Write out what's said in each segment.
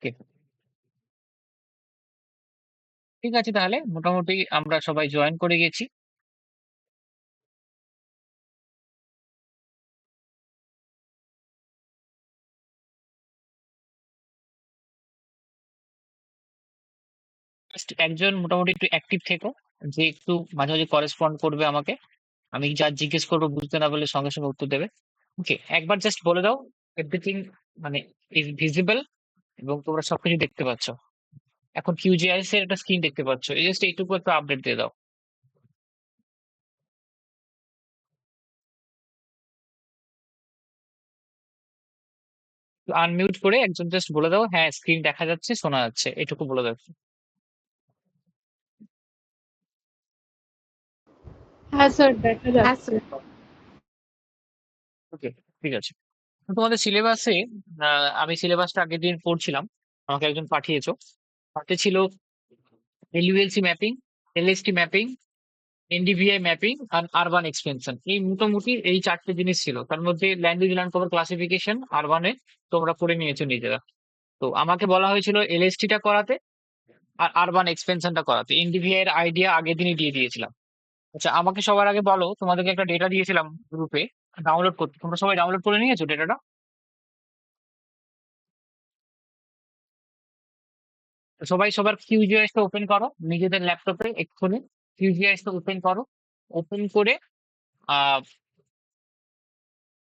ওকে, ঠিক আছে, তাহলে মোটামুটি আমরা সবাই জয়েন করে গেছি। Just একজন মোটামুটি একটু অ্যাক্টিভ থেকো, যে একটু মাঝে মাঝে করেসপন্ড করবে আমাকে। আমি যা জিজ্ঞেস করবো বুঝতে না পারলে সঙ্গে সঙ্গে উত্তর দেবে। ওকে, একবার জাস্ট বলে দাও এভরিথিং মানে ইজ ভিজিবল এবং তোমরা সবকিছু দেখতে পাচ্ছ। এখন কিউজিআইএস এর একটা স্ক্রিন দেখতে পাচ্ছ, এই জাস্ট এইটুকু একটা আপডেট দিয়ে দাও। আনমিউট করে একজন জাস্ট বলে দাও, হ্যাঁ স্ক্রিন দেখা যাচ্ছে, শোনা যাচ্ছে, এটুকু বলে দাও। হ্যাঁ স্যার, দেখা যাচ্ছে। ওকে, ঠিক আছে। তো তোমাদের সিলেবাসে, আমি সিলেবাসটা আগের দিন পড়ছিলাম, আমাকে একজন পাঠিয়েছো। তাতে ছিল LULC mapping, LST mapping, NDVI mapping আর আরবান এক্সপেনশন। এই মোটামুটি এই চারটে জিনিস ছিল। তার মধ্যে land use land cover classification আরবানে তোমরা করে নিয়েছো নিজেরা। তো আমাকে বলা হয়েছিল এলএসটিটা করাতে আর আরবান এক্সপেনশনটা করাতে। এনডিভিআই এর আইডিয়া আগের দিনই দিয়ে দিয়েছিলাম। আচ্ছা, আমাকে সবার আগে বলো, তোমাদেরকে একটা ডেটা দিয়েছিলাম গ্রুপে ডাউনলোড করতে, তোমরা সবাই ডাউনলোড করে নিয়েছো ডেটাটা? সবাই সবার কিউজিআইএস টা ওপেন করো নিজেদের ল্যাপটপে এক্ষুনি। কিউজিআইএস টা ওপেন করো, ওপেন করে আহ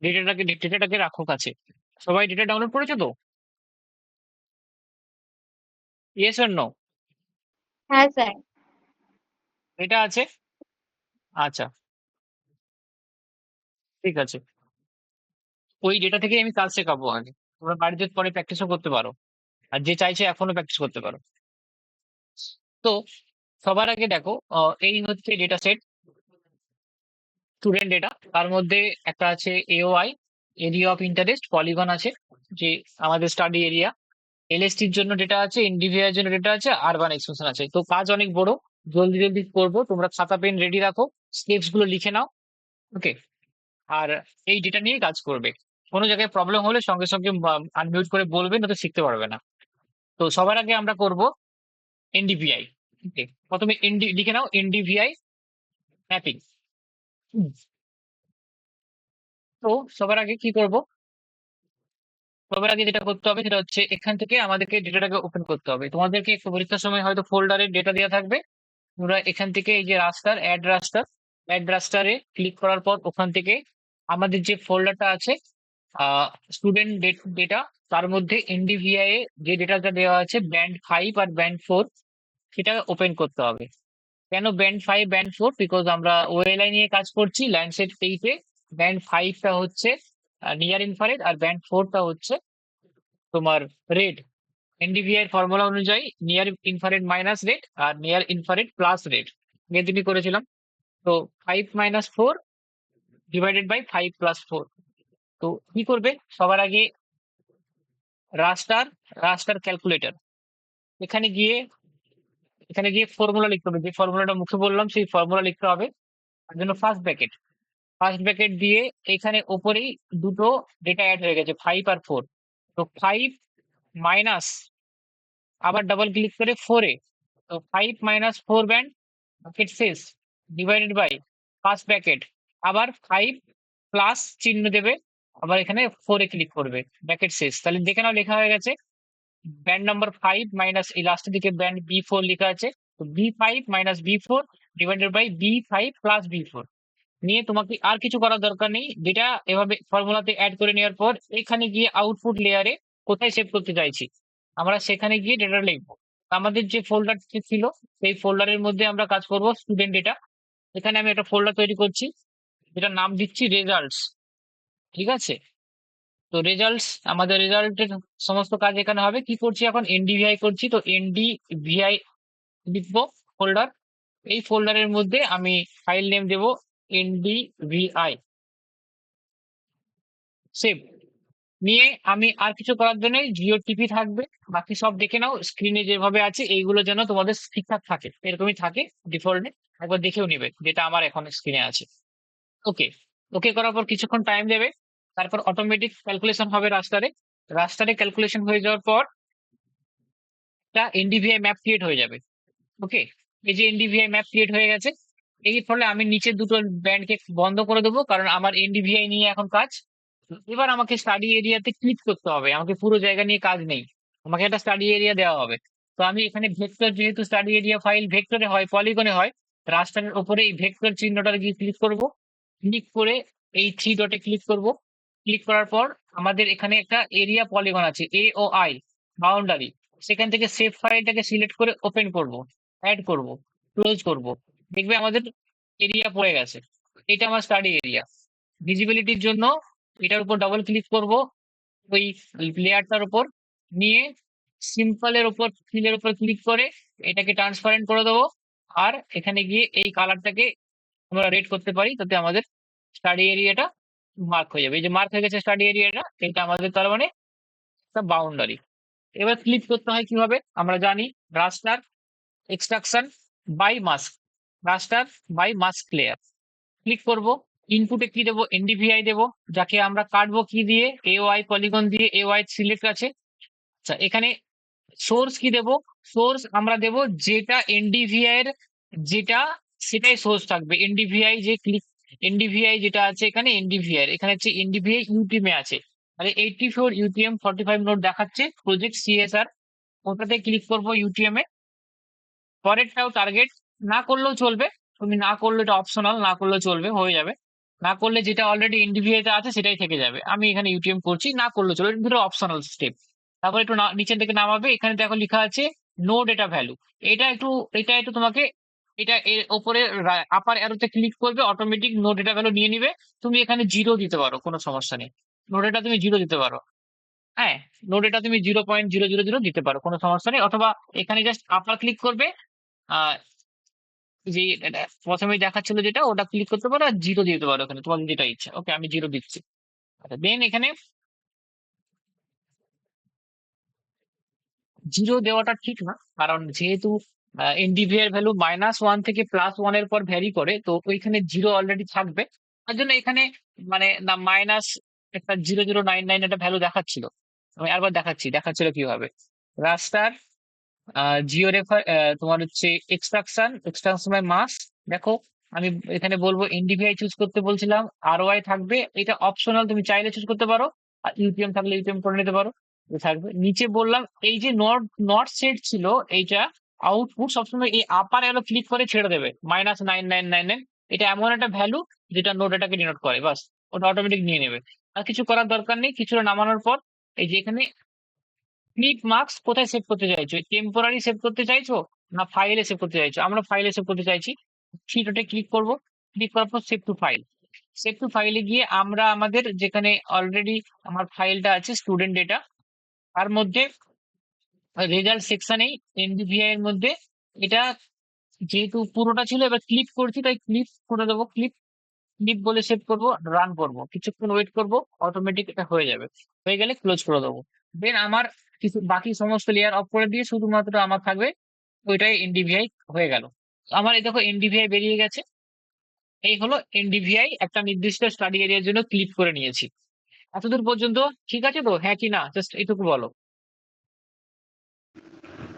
ডেটাটাকে রাখো কাছে। সবাই ডেটা ডাউনলোড করেছো তো? Yes or no? হ্যাঁ স্যার। এটা আছে? আচ্ছা, ঠিক আছে। ওই ডেটা থেকে আমি কাজ শেখাবো আগে, তোমরা বাড়িতে পরে প্র্যাকটিসও করতে পারো, আর যে চাইছে এখনো প্র্যাকটিস করতে পারো। তো সবার আগে দেখো, এই হচ্ছে ডেটা সেট, স্টুডেন্ট ডেটা। তার মধ্যে একটা আছে AOI, area of interest polygon আছে, যে আমাদের স্টাডি এরিয়া। এলএসটির জন্য ডেটা আছে, এনডিভিআই এর জন্য ডেটা আছে, আরবান এক্সটেনশন আছে। তো কাজ অনেক বড়, জলদি জলদি করবো, তোমরা খাতা পেন রেডি রাখো, স্টেপস গুলো লিখে নাও। ওকে, আর এই ডেটা নিয়ে কাজ করবে। কোনো জায়গায় প্রবলেম হলে সঙ্গে সঙ্গে আনমিউট করে বলবে, না তো শিখতে পারবে না। তো সবার আগে আমরা করব এনডিভিআই। ওকে, প্রথমে লিখে নাও এনডিভিআই ম্যাপিং। তো সবার আগে কি করব, সবার আগে যেটা করতে হবে সেটা হচ্ছে এখান থেকে আমাদেরকে ডেটাটাকে ওপেন করতে হবে। তোমাদেরকে একটু পরীক্ষার সময় হয়তো ফোল্ডারে ডেটা দেওয়া থাকবে, তোমরা এখান থেকে এই যে রাস্টার, অ্যাড রাস্টারে ক্লিক করার পর ওখান থেকে আমাদের যে ফোল্ডারটা আছে স্টুডেন্ট ডেটা, তার মধ্যে এনডিভিআই এ যে ডেটাটা দেওয়া আছে ব্যান্ড 5 আর ব্যান্ড 4, সেটা ওপেন করতে হবে। কেন ব্যান্ড 5 ব্যান্ড 4? বিকজ আমরা ওএলআই নিয়ে কাজ করছি ল্যান্ডসেট 8-এ। ব্যান্ড 5টা হচ্ছে নিয়ার ইনফ্রারেড, আর ব্যান্ড 4টা হচ্ছে তোমার রেড। এনডিভিআই এর ফর্মুলা অনুযায়ী নিয়ার ইনফ্রারেড মাইনাস রেড আর নিয়ার ইনফ্রারেড প্লাস রেড দিনই করেছিলাম। তো 5 - 4 ডিভাইডেড বাই 5 + 4। তো কি করবে সবার আগে, রাস্টার, রাস্টার ক্যালকুলেটর, এখানে গিয়ে এখানে গিয়ে ফর্মুলা লিখতে হবে, যে ফর্মুলাটা মুখে বললাম সেই ফর্মুলা লিখতে হবে। তার জন্য ফার্স্ট ব্র্যাকেট দিয়ে এখানে ওপরেই দুটো ডেটা অ্যাড হয়ে গেছে, 5 আর 4। তো 5 আবার ডাবল ক্লিক করে 4-এ, তো 5 - 4 ব্যান্ড ব্র্যাকেট শেষ ডিভাইডেড বাই ফার্স্ট ব্র্যাকেট, আবার 5 প্লাস চিহ্ন দেবে, আবার এখানে 4-এ ক্লিক করবে, ব্র্যাকেট শেষ। তাহলে দেখে নাও লেখা হয়ে গেছে ব্যান্ড নাম্বার 5 মাইনাস এই লাস্টের দিকে ব্যান্ড B4 লেখা আছে। তো B5 - B4 divided by B5 + B4। নিয়ে তোমাকে আর কিছু করার দরকার নেই, যেটা এভাবে ফর্মুলাতে অ্যাড করে নেওয়ার পর এখানে গিয়ে আউটপুট লেয়ারে কোথায় সেভ করতে চাইছি আমরা সেখানে গিয়ে ডেটা লিখবো। আমাদের যে ফোল্ডার ছিল সেই ফোল্ডারের মধ্যে আমরা কাজ করব স্টুডেন্ট ডেটা। এখানে আমি একটা ফোল্ডার তৈরি করছি, যেটা নাম দিচ্ছি রেজাল্টস। ঠিক আছে, তো রেজাল্টস, আমাদের রেজাল্টের সমস্ত কাজ এখানে হবে। কি করছি এখন, এনডিভিআই করছি, তো এনডিভিআই লিখবো ফোল্ডার। এই ফোল্ডারের মধ্যে আমি ফাইল নেম দেবো এনডিভিআই, সেভ। নিয়ে আমি আর কিছু করার জন্য জিও টিপি থাকবে, বাকি সব দেখে নাও স্ক্রিনে যেভাবে আছে, এইগুলো যেন তোমাদের ঠিকঠাক থাকে, এরকমই থাকে ডিফল্টে। একবার দেখেও নিবে, যেটা আমার এখন স্ক্রিনে আছে। ওকে, ওকে করার পর কিছুক্ষণ টাইম দেবে, তারপর অটোমেটিক ক্যালকুলেশন হবে রাস্টারে। রাস্টারে ক্যালকুলেশন হয়ে যাওয়ার পর একটা এনডিভিআই ম্যাপ ক্রিয়েট হয়ে যাবে। ওকে, এই যে এনডিভিআই ম্যাপ ক্রিয়েট হয়ে গেছে। এই ফলে আমি নিচের দুটো ব্যান্ডকে বন্ধ করে দেবো, কারণ আমার এনডিভিআই নিয়ে এখন কাজ। এবার আমাকে স্টাডি এরিয়াতে ক্লিক করতে হবে, আমাকে পুরো জায়গা নিয়ে কাজ নেই, আমাকে একটা স্টাডি এরিয়া দেওয়া হবে। তো আমি এখানে ভেক্টর, যেহেতু স্টাডি এরিয়া ফাইল ভেক্টরে হয়, পলিগনে হয়, রাস্টারের ওপরে এই ভেক্টর চিহ্নটার গিয়ে ক্লিক করব। ক্লিক করে এই থ্রি ডটে ক্লিক করব। ক্লিক করার পর আমাদের এখানে একটা এরিয়া পলিগন আছে, এ ও আই, বাউন্ডারি। সেখান থেকে সেভ ফাইলটাকে সিলেক্ট করে ওপেন করব, অ্যাড করব, ক্লোজ করব। দেখবে আমাদের এরিয়া পড়ে গেছে। এটা আমার স্টাডি এরিয়া। ভিজিবিলিটির জন্য এটার উপর ডাবল ক্লিক করব, ওই লেয়ারটার উপর নিয়ে সিম্পলের উপর, ফিলের উপর ক্লিক করে এটাকে ট্রান্সপারেন্ট করে দেবো। আর এখানে গিয়ে এই কালারটাকে আমরা রেড করতে পারি, তাতে আমাদের স্টাডি এরিয়াটা মার্ক হয়ে যাবে। এই যে মার্ক হয়ে গেছে স্টাডি এরিয়াটা, এটা আমাদের তার মানে একটা বাউন্ডারি। এবার ক্লিক করতে হয় কিভাবে আমরা জানি, raster extraction by mask, raster by mask layer. Click করব। ইনপুটে কি দেবো, এনডিভিআই দেবো, যাকে আমরা কাটবো কি দিয়ে, এওআই পলিগন দিয়ে, এওআই সিলেক্ট আছে। আচ্ছা, এখানে সোর্স কি দেব, সোর্স আমরা দেব যেটা এনডিভিআই এর, যেটা সেটাই সোর্স থাকবে। এনডিভিআই যে ক্লিক, এনডিভিআই যেটা আছে এখানে, এনডিভিআই এখানে হচ্ছে এনডিভিআই ইউটিএম এ আছে, তাহলে 84 ইউটিএম 45 নোট দেখাচ্ছে প্রজেক্ট সিএসআর। ওটাতে ক্লিক করব ইউটিএম এ। পরেরটাও টার্গেট না করলেও চলবে, তুমি না করলে এটা অপশনাল, না করলেও চলবে, হয়ে যাবে। না করলে যেটা অলরেডি এনডিভিআই তে আছে সেটাই থেকে যাবে। আমি এখানে ইউটিএম করছি, না করলেও চলবে, এটা দুটো অপশনাল স্টেপ। তারপর একটু নিচের দিকে নামাবে, এখানে দেখো লেখা আছে নো ডেটা ভ্যালু। এটা একটু, এটা একটু তোমাকে, এটা এর ওপরে আপার অ্যারোতে ক্লিক করবে, অটোমেটিক নো ডেটা ভ্যালু নিয়ে নিবে। তুমি এখানে জিরো দিতে পারো, কোনো সমস্যা নেই। নো ডেটা তুমি জিরো দিতে পারো। হ্যাঁ, নো ডেটা তুমি 0.000 দিতে পারো, কোনো সমস্যা নেই। অথবা এখানে জাস্ট আপার ক্লিক করবে, আহ যে প্রথমেই দেখাচ্ছিল যেটা, ওটা ক্লিক করতে পারো, আর জিরো দিতে পারো এখানে, তোমার যেটা ইচ্ছা। ওকে, আমি জিরো দিচ্ছি। আচ্ছা, দেন এখানে জিরো দেওয়াটা ঠিক না, কারণ যেহেতু এনডিভিআর ভ্যালু -1 থেকে +1 এর পর ভ্যারি করে, তো ওইখানে জিরো অলরেডি থাকবে। তার জন্য এখানে মানে না, মাইনাস একটা 0099 একটা ভ্যালু দেখাচ্ছিল। আমি আরেকবার দেখাচ্ছি, দেখাচ্ছিল কিভাবে। রাস্টার জিও রেফার, তোমার হচ্ছে এক্সট্রাকশন, এক্সট্রাকশন বাই মাস। দেখো, আমি এখানে বলবো এনডিভিআই চুজ করতে বলছিলাম, আরওআই থাকবে, এটা অপশনাল, তুমি চাইলে চুজ করতে পারো। আর ইউটিএম থাকলে ইউটিএম করে নিতে পারো, এটা থাকবে। নিচে বললাম এই যে নট নট সেট ছিল এইটা, আউটপুট সবসময় এই আপার অ্যারো ক্লিক করে ছেড়ে দেবে, -9999। এটা এমন একটা ভ্যালু যেটা নোট এটাকে ডিনোট করে, বাস। ওটা অটোমেটিক নিয়ে নেবে, আর কিছু করার দরকার নেই। কিছুটা নামানোর পর এই যে এখানে ক্লিক মার্কস কোথায় সেভ করতে চাইছো, টেম্পোরারি সেভ করতে চাইছো না ফাইলে সেভ করতে চাইছো? আমরা ফাইলে সেভ করতে চাইছি। থ্রি ডটে ক্লিক করব। ক্লিক করার পর save two file. Save two ফাইলে গিয়ে আমরা আমাদের যেখানে অলরেডি আমার ফাইলটা আছে স্টুডেন্ট ডেটা, তার মধ্যে রেজাল্ট সেকশনেই এনডিভিআই এর মধ্যে এটা যেহেতু পুরোটা ছিল, এবার ক্লিক করছি তাই ক্লিক করে দেবো। ক্লিক, ক্লিক বলে সেভ করব, রান করব, কিছুক্ষণ ওয়েট করব, অটোমেটিক এটা হয়ে যাবে। হয়ে গেলে ক্লোজ করে দেবো। দেন আমার কিছু বাকি সমস্ত লেয়ার অফ করে দিয়ে শুধুমাত্র আমার থাকবে ওইটাই এনডিভিআই হয়ে গেল। আমার এই দেখো এনডিভিআই বেরিয়ে গেছে। এই হলো এনডিভিআই, একটা নির্দিষ্ট স্টাডি এরিয়ার জন্য ক্লিক করে নিয়েছি। এতদূর পর্যন্ত ঠিক আছে তো? হ্যাঁ কি না, জাস্ট এইটুকু বলো।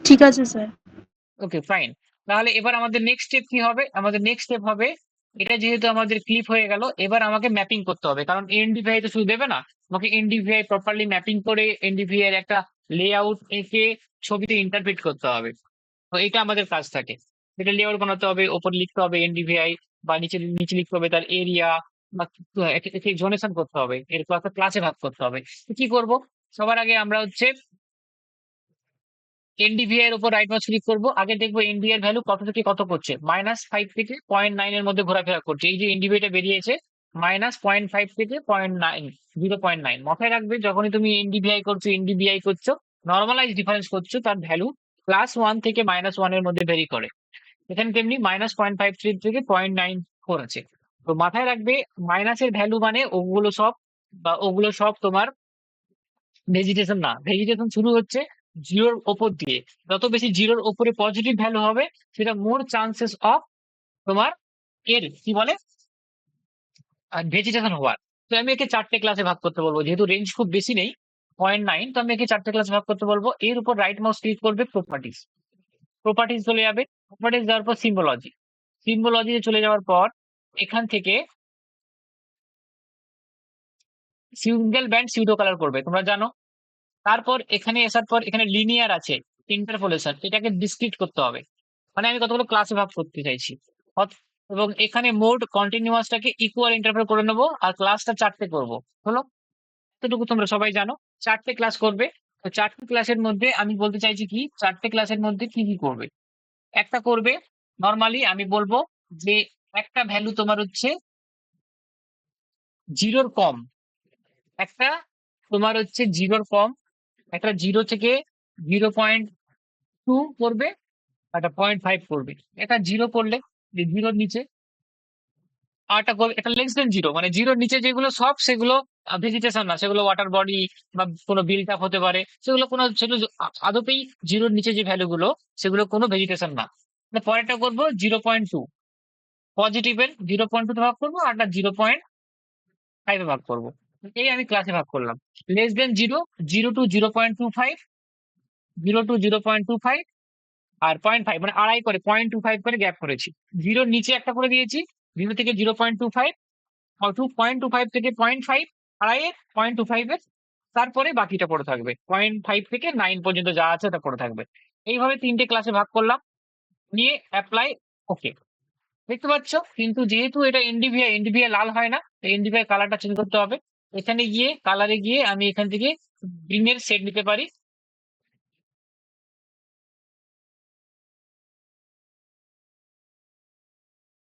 ঠিক আছে স্যার। ওকে, ফাইন। তাহলে এবার আমাদের নেক্সট স্টেপ কি হবে? আমাদের নেক্সট স্টেপ হবে, এটা যেহেতু আমাদের ক্লিপ হয়ে গেল, এবার আমাকে ম্যাপিং করতে হবে, কারণ এনডিভিআই তো শুধু দেবে না, আমাকে এনডিভিআই প্রপারলি ম্যাপিং করে এনডিভিআই এর একটা লেআউট এঁকে ছবিতে ইন্টারপ্রেট করতে হবে। তো এটা আমাদের কাজ থাকে। এটা লেআউট বানাতে হবে, ওপর লিখতে হবে এনডিভিআই, বা নিচে নিচে লিখতে হবে তার এরিয়া, বা জোনেশন করতে হবে, এরপর একটা ক্লাসে ভাগ করতে হবে। তো কি করব, সবার আগে আমরা হচ্ছে এনডিভিআই এর উপর রাইট মাউস ক্লিক করবো। আগে দেখবো এনডিভিআই এর ভ্যালু কত থেকে কত করছে, -5 থেকে 0.9 এর মধ্যে ঘোরাফেরা করছে। এই যে এনডিভিআই টা বেরিয়েছে, -0.5 থেকে 0.9, 0.9। মাথায় রাখবে যখনই তুমি এনডিভিআই করছো, নর্মালাইজ ডিফারেন্স করছো, তার ভ্যালু +1 থেকে -1 এর মধ্যে ভেরি করে। এখানে তেমনি -0.53 থেকে 0.94 আছে। তো মাথায় রাখবে, মাইনাসের ভ্যালু মানে ওগুলো সব, বা ওগুলো সব তোমার ভেজিটেশন না। ভেজিটেশন শুরু হচ্ছে জিরোর ওপর দিয়ে। যত বেশি জিরোর ওপরে পজিটিভ ভ্যালু হবে, সেটা মোর চান্সেস অফ তোমার এর কি বলে ভেজিটেশন হওয়ার। তো আমি একে 4টে ক্লাসে ভাগ করতে বলবো, যেহেতু রেঞ্জ খুব বেশি নেই। 0.9, তো আমি একে 4টে ক্লাসে ভাগ করতে বলবো। এর উপর রাইট মাউস ক্লিক করবে, প্রপার্টিজ। প্রপার্টিজ চলে যাবে। প্রপার্টিজ যাওয়ার পর সিম্বলজি। সিম্বলজিতে চলে যাওয়ার পর এখান থেকে সিঙ্গেল ব্যান্ড সিউডো কালার করবে, তোমরা জানো। তারপর এখানে আসার পর এখানে লিনিয়ার আছে, ইন্টারপোলেশন, এটাকে ডিসক্রিট করতে হবে। মানে আমি কতগুলো ক্লাসে ভাগ করতে চাইছি। এবং এখানে মোড কন্টিনিউয়াসটাকে ইকুয়াল ইন্টারপোল করে নেবো, আর ক্লাসটা 4টে করবো। হলো? এতটুকু তোমরা সবাই জানো। 4টে ক্লাস করবে। তো 4টে ক্লাসের মধ্যে আমি বলতে চাইছি কি, 4টে ক্লাসের মধ্যে কি কি করবে। একটা করবে নর্মালি আমি বলবো যে একটা ভ্যালু তোমার হচ্ছে 0-র কম। একটা তোমার হচ্ছে 0-র কম। একটা 0 থেকে 0.2 করবে, একটা 0.5 করবে। এটা 0 করলে, যে 0-র নিচে। আর একটা করবে এটা লেস দেন 0, মানে 0-র নিচে যেগুলো সব, সেগুলো ভেজিটেশন না, সেগুলো ওয়াটার বডি বা কোনো বিল্ট আপ হতে পারে। সেগুলো আদপেই 0-র নিচে যে ভ্যালু গুলো, সেগুলো কোনো ভেজিটেশন না। পরেরটা করবো 0.2, পজিটিভের 0.2 ভাগ করবো, আর একটা 0.5 ভাগ করবো। এই আমি ক্লাসে ভাগ করলাম। লেস দেন 0, 0 to 0.25, 0 to 0.25, আর 0.5, মানে আড়াই করে 0.25 করে গ্যাপ করেছি। 0-র নিচে একটা করে দিয়েছি, 0 থেকে 0.25, 0.25 থেকে 0.5, আড়াইয়ের 0.25 এর। তারপরে বাকিটা পড়ে থাকবে, 0.5 থেকে 9 পর্যন্ত যা আছে ওটা পড়ে থাকবে। এইভাবে 3টে ক্লাসে ভাগ করলাম, নিয়ে অ্যাপ্লাই। ওকে, দেখতে পাচ্ছ। কিন্তু যেহেতু এটা এনডিভিআই, এনডিভিআই লাল হয় না, এনডিভিআই কালারটা চেঞ্জ করতে হবে। এখানে গিয়ে কালারে গিয়ে আমি এখান থেকে গ্রিনের সেট নিতে পারি,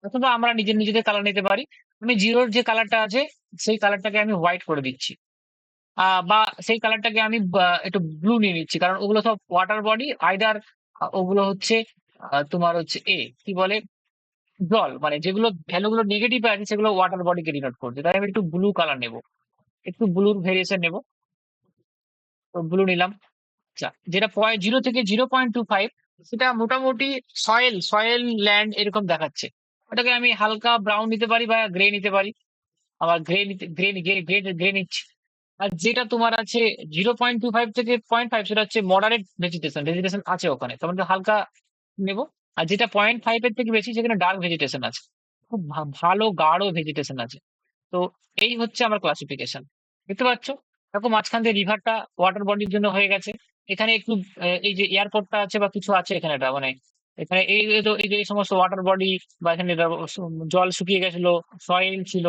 অথবা আমরা নিজেদের কালার নিতে পারি। আমি 0-র যে কালারটা আছে, সেই কালারটাকে আমি হোয়াইট করে দিচ্ছি। বা সেই কালারটাকে আমি একটু ব্লু নিয়ে নিচ্ছি, কারণ ওগুলো সব ওয়াটার বডি। আইদার ওগুলো হচ্ছে তোমার হচ্ছে কি বলে, জল, মানে যেগুলো ভ্যালুগুলো নেগেটিভ আছে সেগুলো ওয়াটার বডিকে ডিনোট করছে। তাই আমি একটু ব্লু কালার নেব, একটু ব্লুর ভেরিয়েশন নেব। তো ব্লু নিলাম। আচ্ছা, যেটা 0 থেকে 0.25, সেটা মোটামুটি সয়েল সয়েল ল্যান্ড এরকম দেখাচ্ছে। ওটাকে আমি হালকা ব্রাউন নিতে পারি বা গ্রে নিতে পারি। আবার গ্রে নিতে, গ্রে গ্রে গ্রে নিচ্ছি। আর যেটা তোমার আছে 0.25 থেকে 0.5, সেটা হচ্ছে মডারেট ভেজিটেশন, ভেজিটেশন আছে ওখানে, তখন তো হালকা নেব। আর যেটা 0.5 এর থেকে বেশি, সেখানে ডার্ক ভেজিটেশন আছে, খুব ভালো গাঢ় ভেজিটেশন আছে। তো এই হচ্ছে আমার ক্লাসিফিকেশন। দেখতে পাচ্ছ? দেখো মাঝখান দিয়ে রিভারটা ওয়াটার বডির জন্য হয়ে গেছে। এখানে একটু এই যে এয়ারপোর্টটা আছে বা কিছু আছে এখানে, এটা মানে এখানে এই যে এই সমস্ত ওয়াটার বডি, বা এখানে জল শুকিয়ে গেছিল, সয়েল ছিল।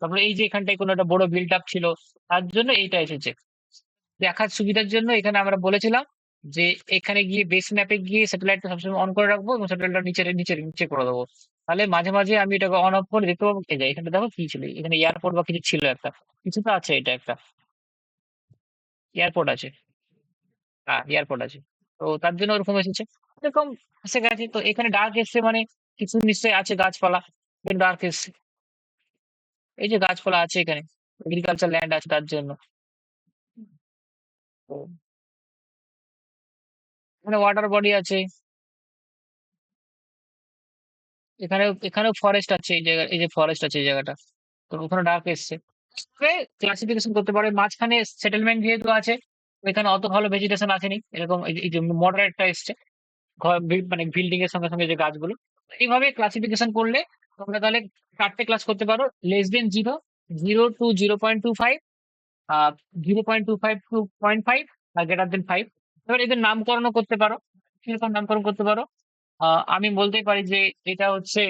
তারপরে এই যে এখানটায় কোনো একটা বড় বিল্ড আপ ছিল, তার জন্য এইটা এসেছে। দেখার সুবিধার জন্য এখানে আমরা বলেছিলাম যে এখানে গিয়ে বেস ম্যাপে গিয়ে স্যাটেলাইটটা সবসময় অন করে রাখবো, এবং স্যাটেলাইটটা নিচে নিচে নিচে করে দেবো। তাহলে মাঝে মাঝে আমি এটাকে অন অফ করে দেখতে পাবো। এই যে এখানে দেখো কি ছিল, এখানে এয়ারপোর্ট বা কিছু ছিল একটা, কিছু তো আছে, এটা একটা এয়ারপোর্ট আছে। হ্যাঁ, এয়ারপোর্ট আছে। তো তার জন্য ওরকম এসেছে, এরকম এসে গেছে। তো এখানে ডার্ক এসছে, মানে কিছু নিশ্চয়ই আছে গাছপালা, ডার্ক এসছে। এই যে গাছপালা আছে এখানে, এগ্রিকালচার ল্যান্ড আছে তার জন্য। তো এখানে ওয়াটার বডি আছে, এখানেও ফরেস্ট আছে, এই জায়গা, এই যে ফরেস্ট আছে এই জায়গাটা। তো ওখানে ডার্ক এসছে। ক্লাসিফিকেশন করতে পারে। মাঝখানে সেটেলমেন্ট যেহেতু আছে, এখানে অত ভালো ভেজিটেশন আসেনি, এরকম এই যে মডারেটটা এসছে, মানে বিল্ডিং এর সঙ্গে সঙ্গে যে গাছগুলো। এইভাবে ক্লাসিফিকেশন করলে তোমরা তাহলে 4টে ক্লাস করতে পারো। লেস দেন 0, 0 to 0.25, 0.25 to 0.5, আর গ্রেটার দেন 5। এবার এদের নামকরণও করতে পারো। কিরকম নামকরণ করতে পারো? আমি বলতেই পারি যে এটা হচ্ছে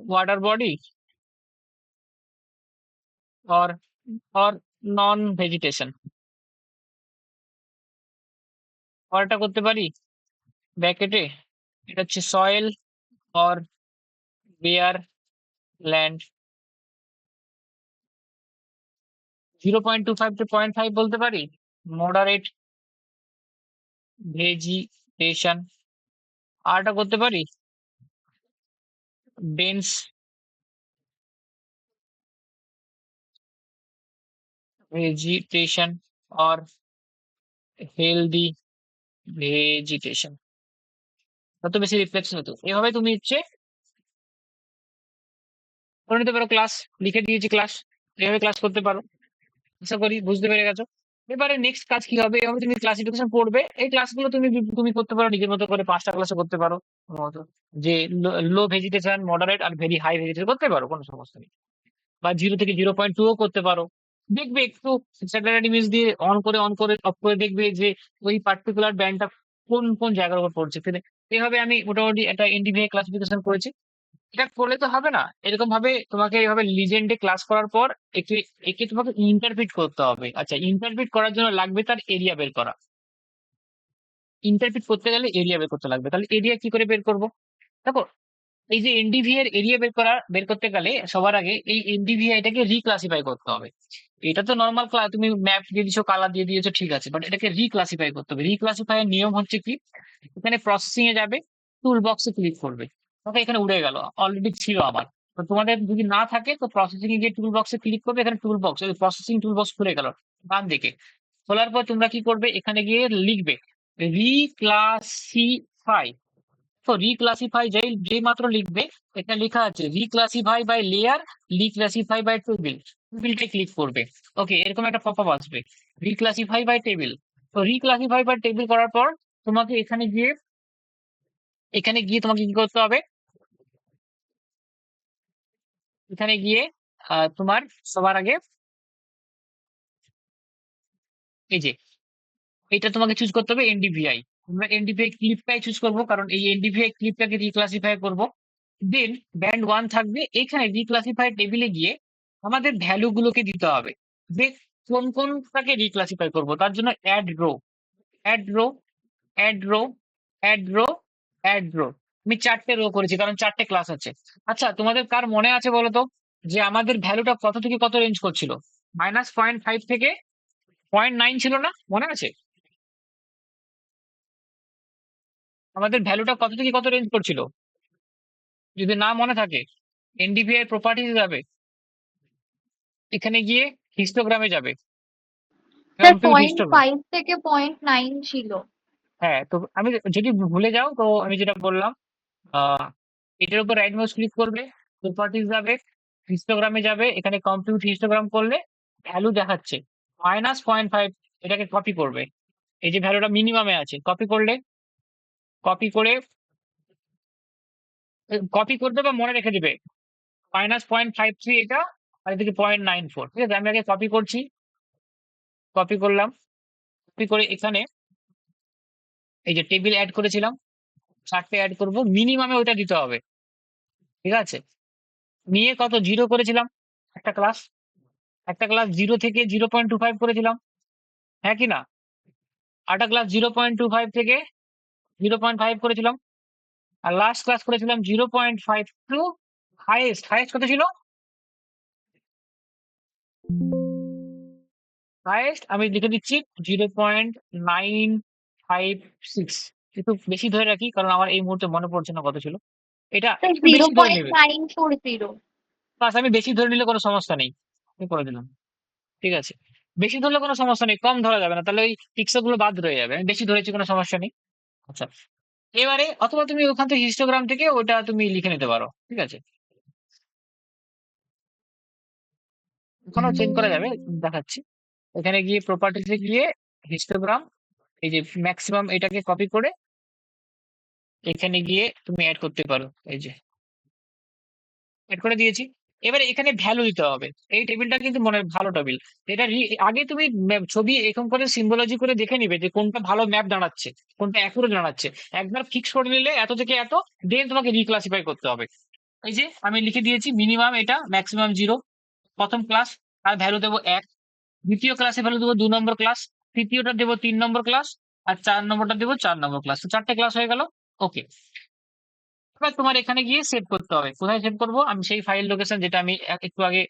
water body or or non vegetation. পরেরটা করতে পারি ব্র্যাকেটে, এটা হচ্ছে soil or bare land. 0.25 to 0.5 বলতে পারি মডারেট ভেজিটেশন। আরটা করতে পারি dense vegetation or healthy vegetation. তত বেশি রিফ্লেকশন হতো। এভাবে তুমি হচ্ছে করে নিতে পারো ক্লাস। লিখে দিয়েছি ক্লাস, এভাবে ক্লাস করতে পারো। আশা করি বুঝতে পেরে গেছো। এবারে নেক্সট কাজ কি হবে, এভাবে তুমি ক্লাসিফিকেশন পড়বে। এই ক্লাসগুলো তুমি তুমি করতে পারো নিজের মতো করে, 5টা ক্লাসে করতে পারো তোমার মতো। যে লো ভেজিটেশন, মডারেট আর ভেরি হাই ভেজিটেশন করতে পারো, কোনো সমস্যা নেই। বা 0 থেকে 0.2 করতে পারো। দেখবে একটু স্যাটেলাইট ইমেজ দিয়ে অন করে অফ করে দেখবে যে ওই পার্টিকুলার ব্যান্ডটা কোন কোন জায়গার উপর পড়ছে। এইভাবে আমি মোটামুটি একটা এনডিভিআই ক্লাসিফিকেশন করেছি। এটা করলে তো হবে না, এরকম ভাবে তোমাকে এইভাবে লিজেন্ডে ক্লাস করার পর একে একে তোমাকে ইন্টারপ্রিট করতে হবে। আচ্ছা, ইন্টারপ্রিট করার জন্য লাগবে তার এরিয়া বের করা। ইন্টারপ্রিট করতে গেলে এরিয়া বের করতে লাগবে। তাহলে এরিয়া কি করে বের করবো? দেখো, এই যে এনডিভি এর এরিয়া বের করতে গেলে সবার আগে এই এনডিভিআইটাকে রিক্লাসিফাই করতে হবে। এটা তো নর্মাল তুমি ম্যাপ দিয়ে দিয়েছো, কালার দিয়ে দিয়েছো, ঠিক আছে, বাট এটাকে রিক্লাসিফাই করতে হবে। রিক্লাসিফাই এর নিয়ম হচ্ছে কি, এখানে প্রসেসিং এ যাবে, টুল বক্সে ক্লিক করবে। ওকে, এখানে উড়ে গেল, অলরেডি ছিল আমার। তো তোমাদের যদি না থাকে তো প্রসেসিং এ গিয়ে টুল বক্সে ক্লিক করবে। এখানে tool box, processing tool box খুলে গেল ডান দিকে। খোলার পর তোমরা কি করবে, এখানে গিয়ে লিখবে রিক্লাসিফাই। তো রিক্লাসিফাই যেই মাত্র লিখবে, এটা লেখা আছে রিক্লাসিফাই বাই লেয়ার, রিক্লাসিফাই বাই টেবিল। টেবিলটা ক্লিক করবে। ওকে, এরকম একটা পপআপ আসবে, রিক্লাসিফাই বাই টেবিল। তো রিক্লাসিফাই বাই টেবিল করার পর তোমাকে এখানে গিয়ে তোমাকে কি করতে হবে, এখানে গিয়ে তোমার সবার আগে এই যে এটা তোমাকে চুজ করতে হবে এনডিভিআই। আমরা এনডিভিআই ক্লিপটাই চুজ করবো, কারণ এই এনডিভিআই ক্লিপটাকে রিক্লাসিফাই করব। দেন ব্যান্ড 1 থাকবে, এখানে রিক্লাসিফাই টেবিলে গিয়ে আমাদের ভ্যালু গুলোকে দিতে হবে যে কোন কোনটাকে রিক্লাসিফাই করব। তার জন্য add row, add row, add row, add row, add row. আমি 4টে রো করেছি কারণ 4টে ক্লাস আছে। আচ্ছা, তোমাদের কার মনে আছে বলো তো যে আমাদের ভ্যালুটা কত থেকে কত রেঞ্জ করছিল? -0.5 থেকে 0.9 ছিল না, মনে আছে? আমাদের ভ্যালুটা কত থেকে কত রেঞ্জ করছিল? যদি না মনে থাকে, এনডিভিআই প্রপার্টিজ যাবে, এখানে গিয়ে হিস্টোগ্রামে যাবে, sir compute point histogram. Five থেকে 0.9 ছিল। হ্যাঁ, তো আমি যদি ভুলে যাও তো আমি যেটা বললাম, আহ এটার উপর রাইট মাউস ক্লিক করবে, প্রপার্টিজ যাবে, হিস্টোগ্রামে যাবে, এখানে কম্পিউট হিস্টোগ্রাম করলে ভ্যালু দেখাচ্ছে -0.5। এটাকে কপি করবে, এই যে ভ্যালুটা মিনিমামে আছে, কপি করলে, কপি করে কপি করবে বা মনে রেখে দিবে -0.53 এটা, আর এদিকে 0.94। ঠিক আছে, আমি আগে কপি করছি, কপি করলাম। কপি করে এখানে এই যে টেবিল অ্যাড করেছিলাম, 4টে অ্যাড করব, মিনিমামে ওইটা দিতে হবে। ঠিক আছে, নিয়ে কত জিরো করেছিলাম, একটা ক্লাস, একটা ক্লাস 0 থেকে 0.25 করেছিলাম, হ্যাঁ কি না? আরেকটা ক্লাস 0.25 থেকে 0.5 করেছিলাম, আর লাস্ট ক্লাস করেছিলাম 0.5 টু হাইয়েস্ট। হাইয়েস্ট কত ছিল? হাইয়েস্ট আমি লিখে দিচ্ছি 0.956। একটু বেশি ধরে রাখি কারণ আমার এই মুহূর্তে মনে পড়ছে না কত ছিল। এটা স্যার একটু জিরো বেশি ধরে পয়েন্ট নেবে। নাইন ফোর জিরো বাস, আমি বেশি ধরে নিলে কোনো সমস্যা নেই, আমি করে দিলাম। ঠিক আছে, বেশি ধরলে কোনো সমস্যা নেই, কম ধরা যাবে না, তাহলে ওই পিক্সেল গুলো বাদ রয়ে যাবে। আমি বেশি ধরেছি, কোনো সমস্যা নেই। আচ্ছা, এবারে অথবা তুমি ওখান থেকে হিস্টোগ্রাম থেকে ওটা তুমি লিখে নিতে পারো। ঠিক আছে, ওখানেও চেঞ্জ করা যাবে, দেখাচ্ছি। এখানে গিয়ে প্রপার্টিজে গিয়ে হিস্টোগ্রাম, এই যে ম্যাক্সিমাম, এটাকে কপি করে এখানে গিয়ে তুমি অ্যাড করতে পারো। এই যে এড করে দিয়েছি। এবারে এখানে ভ্যালু দিতে হবে। এই টেবিলটা কিন্তু মনে ভালো টেবিল। এটা আগে তুমি ছবি এরকম করে সিম্বলজি করে দেখে নিবে যে কোনটা ভালো ম্যাপ দাঁড়াচ্ছে, কোনটা অ্যাকুরেট দাঁড়াচ্ছে। একবার ফিক্স করে নিলে এত থেকে এত, দেন তোমাকে রিক্লাসিফাই করতে হবে। এই যে আমি লিখে দিয়েছি মিনিমাম এটা, ম্যাক্সিমাম 0। প্রথম ক্লাস আর ভ্যালু দেবো 1, দ্বিতীয় ক্লাসে ভ্যালু দেবো 2 নম্বর ক্লাস, তৃতীয়টা দেবো 3 নম্বর ক্লাস, আর 4 নম্বরটা দেবো 4 নম্বর ক্লাস। তো 4টে ক্লাস হয়ে গেল। ওকে, এবার তোমার এখানে গিয়ে সেভ করতে হবে। কোথায় সেভ করব? আমি সেই ফাইল লোকেশন যেটা আমি একটু আগে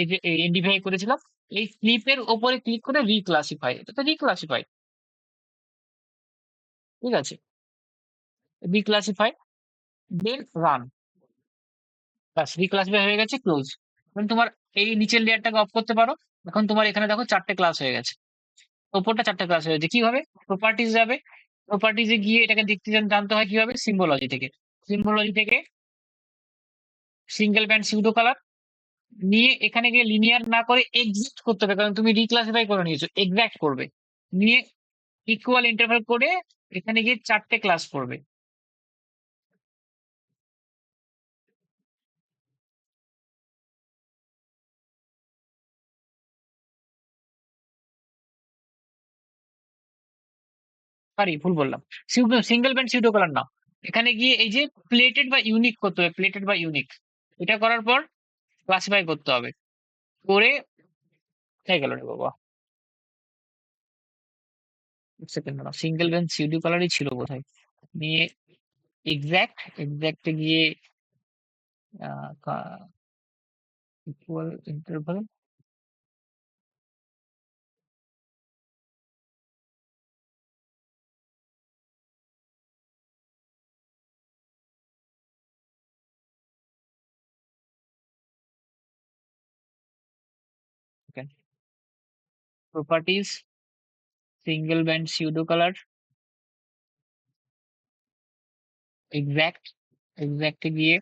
এই যে এনডিভিআই করেছিলাম, এই ক্লিপের ওপরে ক্লিক করে রিক্লাসিফাই, এটা তো রিক্লাসিফাই। ঠিক আছে, রিক্লাসিফাই, দেন রান। বাস, রিক্লাসিফাই হয়ে গেছে, ক্লোজ। এখন তোমার এই নিচের লেয়ারটাকে অফ করতে পারো। এখন তোমার এখানে দেখো 4টে ক্লাস হয়ে গেছে, ওপরটা 4টে ক্লাস হয়ে গেছে। কিভাবে? প্রপার্টিজ যাবে, প্রপার্টিজে গিয়ে এটাকে দেখতে জানতে হয় কিভাবে, সিম্বলজি থেকে। সিম্বলজি থেকে সিঙ্গেল ব্যান্ড সিউডো কালার, নিয়ে এখানে গিয়ে লিনিয়ার না করে এক্সাক্ট করতে হবে, কারণ তুমি রিক্লাসিফাই করে নিয়েছো, এক্সাক্ট করবে। নিয়ে ইকুয়াল ইন্টারভাল করে এখানে গিয়ে 4টে ক্লাস করবে। সরি, ভুল বললাম, সিঙ্গেল ব্যান্ড সিউডো কলার নাও। এখানে গিয়ে এই যে প্লেটেড বা ইউনিক করতে হবে, প্লেটেড বা ইউনিক, এটা করার পর ক্লাসিফাই করতে হবে, করে হয়ে গেল রে বাবা। সেকেন্ড না, সিঙ্গেল ব্যান্ড সিউডো কলারই ছিল বোধহয়। নিয়ে এক্সাক্টে গিয়ে equal interval, properties, single band pseudo colour, এক্সাক্টে গিয়ে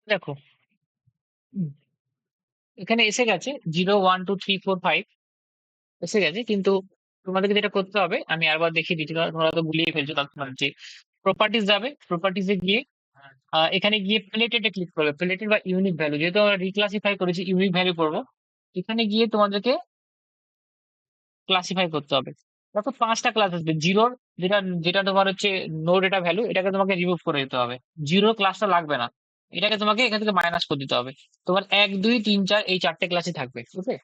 দেখো, হুম, এখানে এসে গেছে 0 1 2 3 4 5 এসে গেছে, কিন্তু তোমাদেরকে যেটা করতে হবে আমি আরবার দেখিয়ে দিচ্ছি, কারণ তোমরা তো গুলিয়ে ফেলছো। তার তোমার যে প্রপার্টিজ যাবে, প্রপার্টিজে গিয়ে এখানে গিয়ে প্লেটেডে ক্লিক করবে, প্লেটেড বা ইউনিক ভ্যালু, যেহেতু আমরা রিক্লাসিফাই করেছি ইউনিক ভ্যালু করবো। এখানে গিয়ে তোমাদেরকে ক্লাসিফাই করতে হবে। দেখো 5টা ক্লাস আসবে জিরোর, যেটা যেটা তোমার হচ্ছে নো ডেটা ভ্যালু, এটাকে তোমাকে রিমুভ করে দিতে হবে। জিরো ক্লাসটা লাগবে না, এটাকে তোমাকে এখান থেকে মাইনাস করে দিতে হবে। তোমার 1 2 3 4 এই 4টে ক্লাসই থাকবে, ওকে?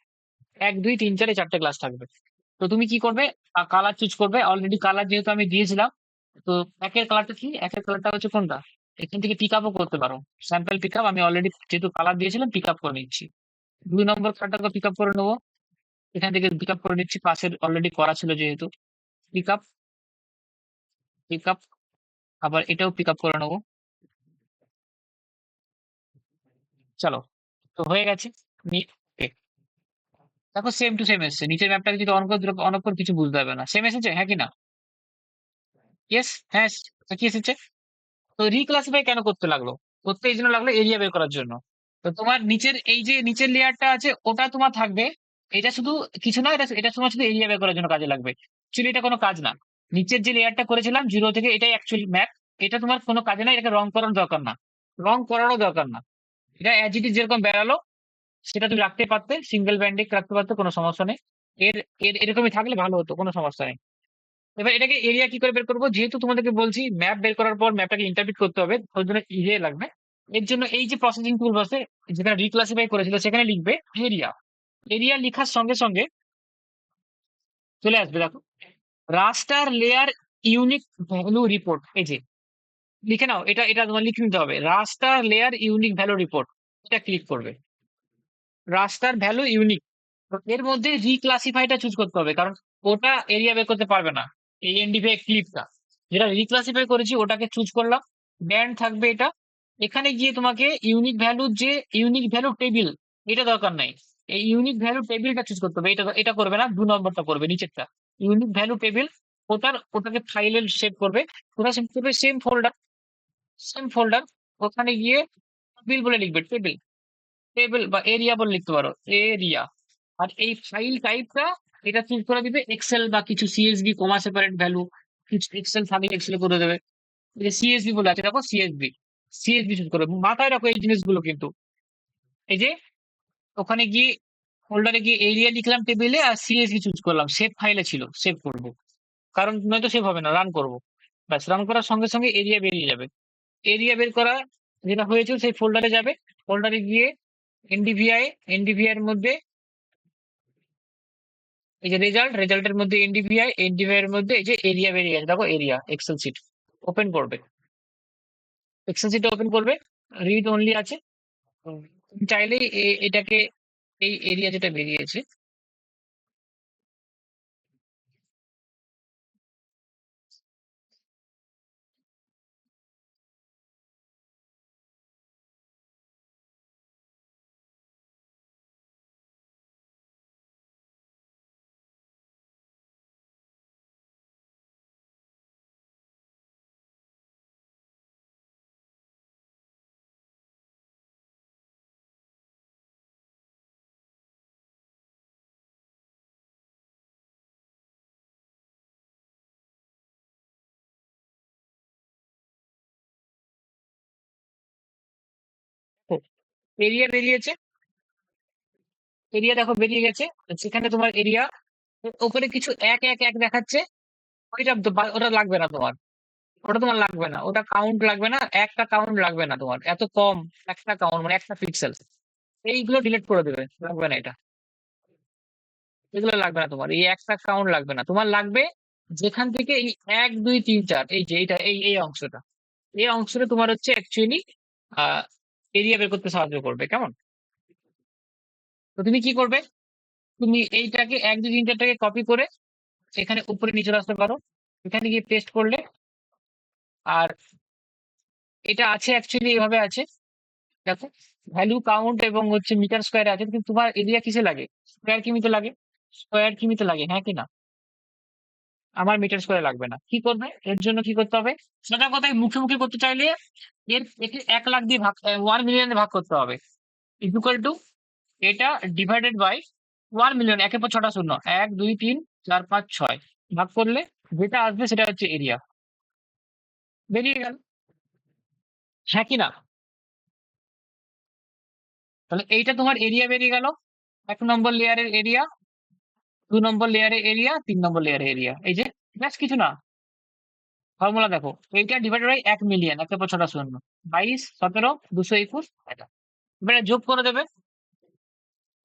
1 2 3 4 এই 4টে ক্লাস থাকবে। তো তুমি কি করবে, কালার চুজ করবে। অলরেডি কালার যেহেতু আমি দিয়েছিলাম, তো একের কালারটা কি, একের কালারটা হচ্ছে কোনটা, এখান থেকে পিক আপও করতে পারো। স্যাম্পল পিক আপ, আমি অলরেডি যেহেতু কালার দিয়েছিলাম পিক আপ করে নিচ্ছি। 2 নম্বর কালারটাকে পিক আপ করে নেবো, এখান থেকে পিক আপ করে নিচ্ছি, পাশের অলরেডি করা ছিল যেহেতু। পিক আপ, পিক আপ, আবার এটাও পিক আপ করে নেবো। চলো, তো হয়ে গেছে। নি- okay, দেখো সেম টু সেম এসছে, নিচের ম্যাপটাকে যদি অন করে কিছু বুঝতে হবে না, সেম এসেছে, হ্যাঁ কি না? ইয়েস, হ্যাঁ, কি এসেছে? তো রিক্লাসিফাই কেন করতে লাগলো? করতে এই জন্য লাগলো এরিয়া বের করার জন্য। তো তোমার নিচের এই যে নিচের লেয়ারটা আছে ওটা তোমার থাকবে, এটা শুধু কিছু না, এটা এটা তোমার শুধু এরিয়া বের করার জন্য কাজে লাগবে। অ্যাকচুয়ালি এটা কোনো কাজ না। নিচের যে লেয়ারটা করেছিলাম জিরো থেকে, এটাই অ্যাকচুয়ালি ম্যাপ। এটা তোমার কোনো কাজে না, এটাকে রং করার দরকার না, রং করারও দরকার না। এটা অ্যাজ ইট ইজ যেরকম বেরালো সেটা তুমি রাখতে পারতে, সিঙ্গেল ব্যান্ডিক রাখতে পারতে, কোনো সমস্যা নেই। এর এর এরকমই থাকলে ভালো হতো, কোনো সমস্যা নেই। এবার এটাকে এরিয়া কি করে বের করবো, যেহেতু তোমাদেরকে বলছি ম্যাপ বের করার পর ম্যাপটাকে ইন্টারপ্রিট করতে হবে, ওর জন্য ইয়ে লাগবে। এর জন্য এই যে প্রসেসিং টুল বসে, যেখানে রিক্লাসিফাই করেছিল সেখানে লিখবে এরিয়া। এরিয়া লিখার সঙ্গে সঙ্গে চলে আসবে, দেখো, রাস্টার লেয়ার ইউনিক ভ্যালু রিপোর্ট, এই যে লিখে নাও, এটা এটা তোমার লিখে নিতে হবে, রাস্টার লেয়ার ইউনিক ভ্যালু রিপোর্ট। এটা ক্লিক করবে, রাস্টার ভ্যালু ইউনিক। এর মধ্যে রিক্লাসিফাইটা চুজ করতে হবে, কারণ ওটা এরিয়া বের করতে পারবে না। এই এনডিভিআই ক্লিপটা যেটা রিক্লাসিফাই করেছি ওটাকে চুজ করলাম, ব্যান্ড থাকবে এটা। এখানে গিয়ে তোমাকে ইউনিক ভ্যালু, যে ইউনিক ভ্যালু টেবিল, এটা দরকার নাই। এই ইউনিক ভ্যালু টেবিলটা চুজ করতে হবে, এটা এটা করবে না, 2 নম্বরটা করবে, নিচেরটা। ইউনিক ভ্যালু টেবিল, ওটাকে ফাইলের সেভ করবে। কোথায় সেভ করবে, সেম ফোল্ডার, ওখানে গিয়ে টেবিল বলে লিখবে, টেবিল, টেবিল বা এরিয়া বলে লিখতে পারো, এরিয়া। আর এই ফাইল টাইপটা এটা চুজ করে দিবে এক্সেল বা কিছু সিএসভি, কমা সেপারেট ভ্যালু, কিছু এক্সেল থাকলে এক্সেল করে দেবে। এই যে সিএসভি বলে আছে, দেখো সিএসভি, সিএসভি চুজ করে মাথায় রাখো এই জিনিসগুলো কিন্তু। এই যে ওখানে গিয়ে ফোল্ডারে গিয়ে এরিয়া লিখলাম টেবিলে, আর সিএসভি চুজ করলাম, সেভ ফাইলে ছিল, সেভ করব, কারণ নয়তো সেভ হবে না, রান করব। ব্যাস, রান করার সঙ্গে সঙ্গে এরিয়া বেরিয়ে যাবে। এরিয়া বের করা যেটা হয়েছিল সেই ফোল্ডারে যাবে, ফোল্ডারে গিয়ে এনডিভিআই, এনডিভিআই এর মধ্যে এই যে রেজাল্টের মধ্যে এনডিভিআই, এনডিভিআই এর মধ্যে এই যে এরিয়া বেরিয়ে গেছে, দেখো এরিয়া, এক্সেল শিট ওপেন করবে, এক্সেল শিট ওপেন করবে, রিড অনলি আছে। তুমি চাইলেই এটাকে, এই এরিয়া যেটা বেরিয়েছে এরিয়া বেরিয়েছে, এরিয়া দেখো বেরিয়ে গেছে। সেখানে তোমার এরিয়া উপরে কিছু এক এক এক দেখাচ্ছে, ওটা লাগবে না তোমার, ওটা তোমার লাগবে না, ওটা কাউন্ট লাগবে না, একটা কাউন্ট লাগবে না তোমার, এত কম একটা কাউন্ট মানে একটা পিক্সেল, এইগুলো ডিলিট করে দেবে, লাগবে না এটা, এগুলো লাগবে না তোমার, এই একটা কাউন্ট লাগবে না তোমার, লাগবে যেখান থেকে এই 1 2 3 4 এই যে এইটা এই অংশটা, এই অংশটা তোমার হচ্ছে অ্যাকচুয়ালি এরিয়া বের করতে সাহায্য করবে, কেমন? তো তুমি কি করবে, তুমি এইটাকে 1 2 3 4টাকে কপি করে এখানে উপরে নিচে আসতে পারো, এখানে গিয়ে পেস্ট করলে, আর এটা আছে অ্যাকচুয়ালি এভাবে আছে, দেখো ভ্যালু কাউন্ট এবং হচ্ছে মিটার স্কোয়ারে আছে, কিন্তু তোমার এরিয়া কিসে লাগে, স্কোয়ার কিমিতে লাগে, স্কোয়ার কিমিতে লাগে, হ্যাঁ কি না? আমার মিটার স্কোয়ারে লাগবে না, কি করবে এর জন্য, কি করতে হবে, সোজা কথায় মুখে মুখে করতে চাইলে একে 1 লাখ দিয়ে ভাগ, 1 মিলিয়ন ভাগ করতে হবে, ইকুয়াল টু এটা ডিভাইডেড বাই 1 মিলিয়ন, একের পর 6টা শূন্য, 1 2 3 4 5 6 ভাগ করলে যেটা আসবে সেটা হচ্ছে এরিয়া, বেরিয়ে গেল, হ্যাঁ কি না? তাহলে এইটা তোমার এরিয়া বেরিয়ে গেল, 1 নম্বর লেয়ারের এরিয়া, 2 নম্বর লেয়ারের এরিয়া, 3 নম্বর লেয়ারের এরিয়া, এই যে ব্যাস কিছু না, ফর্মুলা দেখো, এইটা ডিভাইডেড বাই 1 মিলিয়ন, একের পর 6টা শূন্য, 22 17 221 এটা, এবারে যোগ করে দেবে,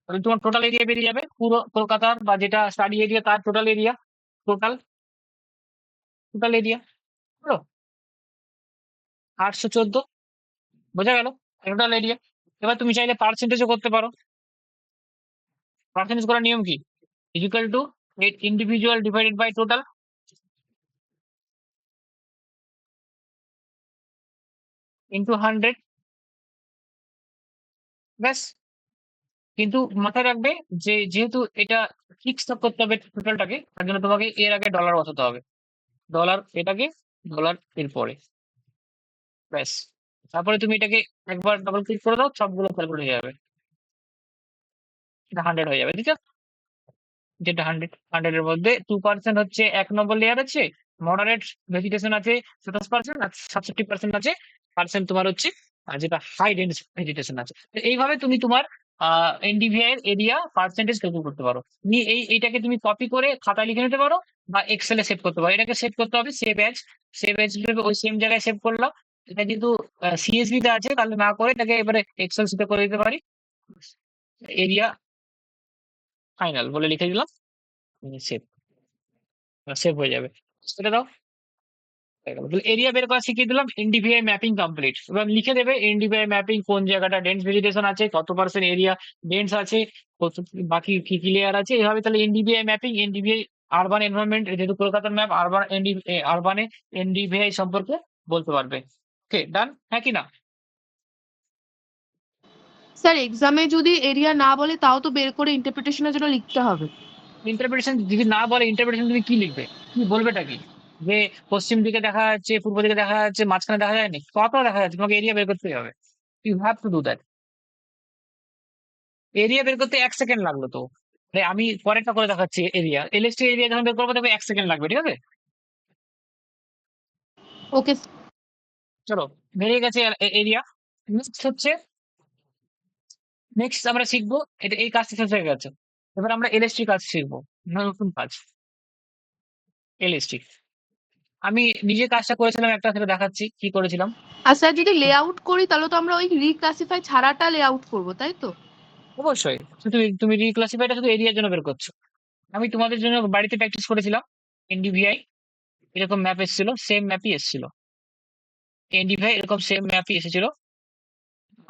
তাহলে তোমার টোটাল এরিয়া বেরিয়ে যাবে, পুরো কলকাতার বা যেটা স্টাডি এরিয়া তার total area, total total area হলো 814, বোঝা গেল টোটাল এরিয়া। এবার তুমি চাইলে পার্সেন্টেজও করতে পারো, পার্সেন্টেজ করার নিয়ম কি, equal to individual divided by total into 100, ব্যাস। কিন্তু মাথায় রাখবে যে যেহেতু এটা ফিক্স করতে হবে টোটালটাকে, তার জন্য তোমাকে এর আগে ডলার বসাতে হবে, ডলার এটাকে, ডলার এরপরে, ব্যাস। তারপরে তুমি এটাকে একবার ডবল ক্লিক করে দাও, সবগুলো ক্যালকুলেট হয়ে যাবে, এটা 100 হয়ে যাবে, ঠিক আছে? যেটা 100 এর মধ্যে 2% হচ্ছে 1 নম্বর লেয়ার আছে, মডারেট ভেজিটেশন আছে 27%, আর 67% আছে পার্সেন্ট তোমার হচ্ছে যেটা হাই ডেন্স ভেজিটেশন আছে। তো এইভাবে তুমি তোমার এনডিভিআই এর এরিয়া পার্সেন্টেজ ক্যালকুলেট করতে পারো, তুমি এইটাকে তুমি কপি করে খাতায় লিখে নিতে পারো বা এক্সেলে সেভ করতে পারো, এটাকে সেভ করতে হবে সেভ অ্যাজ, সেভ অ্যাজ ওই সেম জায়গায় সেভ করলাম, এটা কিন্তু সিএসভি তে আছে, তাহলে না করে এটাকে এবারে এক্সেল শিটে করে দিতে পারি, এরিয়া ফাইনাল বলে লিখে দিলাম, সেভ, সেভ হয়ে যাবে, সেটা দাও, এরিয়া বের করা শিখিয়ে দিলাম, এনডিভিআই ম্যাপিং কমপ্লিট, এবার লিখে দেবে এনডিভিআই ম্যাপিং কোন জায়গাটা ডেন্স ভেজিটেশন আছে, কত পার্সেন্ট এরিয়া ডেন্স আছে, কত বাকি কি কি লেয়ার আছে, এইভাবে তাহলে NDVI mapping, NDVI urban environment, যেহেতু কলকাতার ম্যাপ, আরবানে এনডিভিআই সম্পর্কে বলতে পারবে, ওকে ডান, হ্যাঁ কি না? স্যার এক্সামে যদি এরিয়া না বলে তাও তো বের করে ইন্টারপ্রিটেশনের জন্য লিখতে হবে। ইন্টারপ্রিটেশন যদি না বলে, ইন্টারপ্রিটেশন তুমি কি লিখবে, কি বলবেটা কি, যে পশ্চিম দিকে দেখা যাচ্ছে, পূর্ব দিকে দেখা যাচ্ছে, মাঝখানে দেখা যায়নি, কত দেখা যাচ্ছে, তোমাকে এরিয়া বের করতেই হবে, you have to do that. Area বের করতে 1 সেকেন্ড লাগলো তো, আমি পরেরটা করে দেখাচ্ছি, এরিয়া এলএসটি এরিয়া যখন বের করবো দেখবে 1 সেকেন্ড লাগবে, ঠিক আছে? ওকে। চলো, বেরিয়ে গেছে এরিয়া, নেক্সট হচ্ছে, নেক্সট আমরা শিখবো, এটা এই কাজটা শেষ হয়ে গেছে, এবার আমরা এলএসটি কাজ শিখবো, নতুন কাজ, এলএসটি। আমি নিজে কাজটা করেছিলাম একটা, সেটা দেখাচ্ছি কি করেছিলাম। আর স্যার যদি লেআউট করি তাহলে তো আমরা ওই রিক্লাসিফাই ছাড়াটা লেআউট করবো, তাই তো? অবশ্যই, তুমি তুমি রিক্লাসিফাইটা শুধু এরিয়ার জন্য বের করছো, আমি তোমাদের জন্য বাড়িতে প্র্যাকটিস করেছিলাম, এনডিভিআই এরকম ম্যাপ এসেছিল, সেম ম্যাপই এসেছিল, এনডিভিআই এরকম সেম ম্যাপই এসেছিল,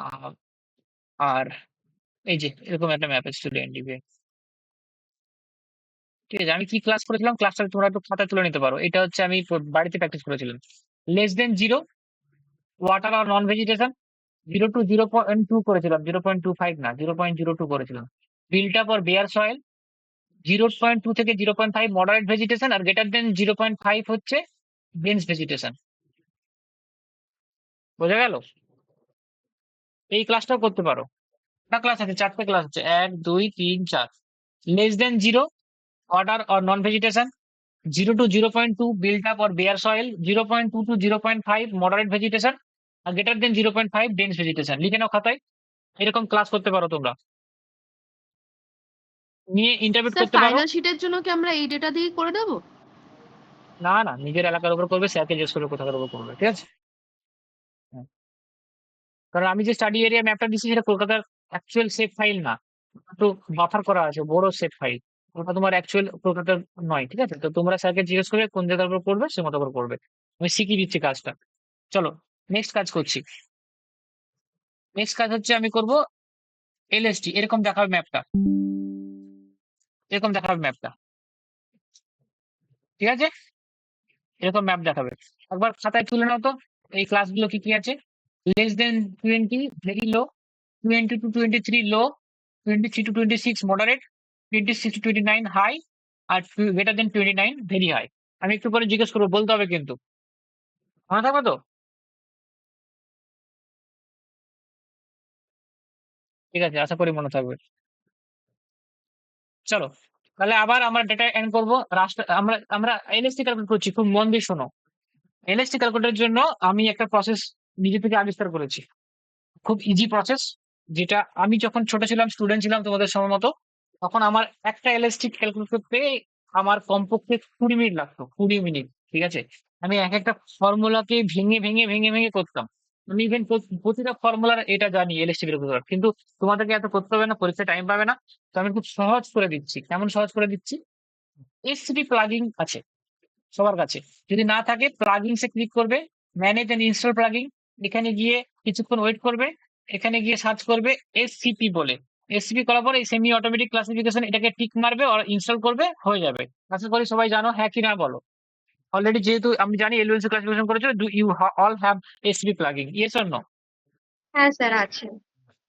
আহ, আর এই যে এরকম একটা ম্যাপ এসেছিল এনডিভিআই, ঠিক আছে? আমি কি ক্লাস করেছিলাম, ক্লাসটা তোমরা একটু খাতায় তুলে নিতে পারো, এটা হচ্ছে আমি বাড়িতে প্র্যাকটিস করেছিলাম, লেস দেন 0 ওয়াটার আর নন ভেজিটেশন, 0 to 0.2 করেছিলাম, 0.25 না, 0.02 করেছিলাম, বিল্ট আপ আর বেয়ার সয়েল, 0.2 থেকে 0.5 মডারেট ভেজিটেশন, আর গ্রেটার দেন 0.5 হচ্ছে ডেন্স ভেজিটেশন, বোঝা গেল? এই ক্লাসটাও করতে পারো, একটা ক্লাস আছে, 4টে ক্লাস আছে, 1 2 3 4, less than 0 water or non-vegetation, 0 to 0.2 built up or bare soil, 0.2 to 0.5 moderate vegetation, আর greater than 0.5 dense vegetation, লিখে নাও খাতায়। এরকম ক্লাস করতে পারো তোমরা, নিয়ে ইন্টারপ্রেট স্যার করতে পারো। ফাইনাল শিটের জন্য কি আমরা এই ডেটা দিয়ে করে দেবো? না না, নিজের এলাকার উপর করবে, স্যারকে জিজ্ঞেস করবে কোথাকার উপর করবে, ঠিক আছে? হ্যাঁ। কারণ আমি যে স্টাডি এরিয়া ম্যাপটা দিচ্ছি সেটা কলকাতার অ্যাকচুয়াল সেভ ফাইল না, একটু বাফার করা আছে, বড় সেভ ফাইল, ওটা তোমার অ্যাকচুয়াল কলকাতার নয়, ঠিক আছে? তো তোমরা স্যারকে জিজ্ঞেস করবে কোন জায়গার উপর করবে, সে মতো করে করবে। আমি শিখিয়ে দিচ্ছি কাজটা। চলো নেক্সট কাজ করছি। নেক্সট কাজ হচ্ছে আমি করব এলএসটি, এরকম দেখাবে ম্যাপটা, এরকম দেখাবে ম্যাপটা, ঠিক আছে? এরকম ম্যাপ দেখাবে। একবার খাতায় তুলে নাও তো এই ক্লাসগুলো কি কি আছে। Less than 20 very low, 20 to 23 low, 23 to 26 moderate, 26 to 29 high, আর গ্রেটার দেন 29 ভেরি হাই। আমি একটু পরে জিজ্ঞেস করবো, বলতে হবে কিন্তু, মনে থাকবে তো? ঠিক আছে, আশা করি মনে থাকবে। চলো তাহলে আবার আমরা ডেটা এন্ড করবো। রাষ্ট্র আমরা আমরা এলএসটি ক্যালকুলেট করছি, খুব মন দিয়ে শোনো। এলএসটি ক্যালকুলেটের জন্য আমি একটা প্রসেস নিজে থেকে আবিষ্কার করেছি, খুব ইজি প্রসেস, যেটা আমি যখন ছোট ছিলাম, স্টুডেন্ট ছিলাম তোমাদের সময় মতো, তখন আমার একটা এলএসটি ক্যালকুলেট করতে আমার কমপক্ষে 20 মিনিট লাগতো, 20 মিনিট, ঠিক আছে? আমি এক একটা ফর্মুলাকে ভেঙে ভেঙে ভেঙে ভেঙে করতাম। আমি ইভেন প্রতিটা ফর্মুলার এটা জানি এলএসটি বের করার, কিন্তু তোমাদেরকে এত করতে হবে না, পরীক্ষায় টাইম পাবে না। তো আমি খুব সহজ করে দিচ্ছি। কেমন সহজ করে দিচ্ছি? এসসিপি প্লাগইন আছে সবার কাছে, যদি না থাকে প্লাগইনস এ ক্লিক করবে, ম্যানেজ এন্ড ইনস্টল প্লাগইন, এখানে গিয়ে কিছুক্ষণ ওয়েট করবে, এখানে গিয়ে সার্চ করবে এসসিপি বলে। এসসিপি করার পর এই সেমি অটোমেটিক ক্লাসিফিকেশন এটাকে টিক মারবে আর ইনস্টল করবে, হয়ে যাবে। আশা করি সবাই জানো, হ্যাঁ কি না বলো? অলরেডি যেহেতু আমি জানি এলওএনসি ক্লাসিফিকেশন করেছো, do you all have SCP plugin, yes or no? হ্যাঁ স্যার আছে।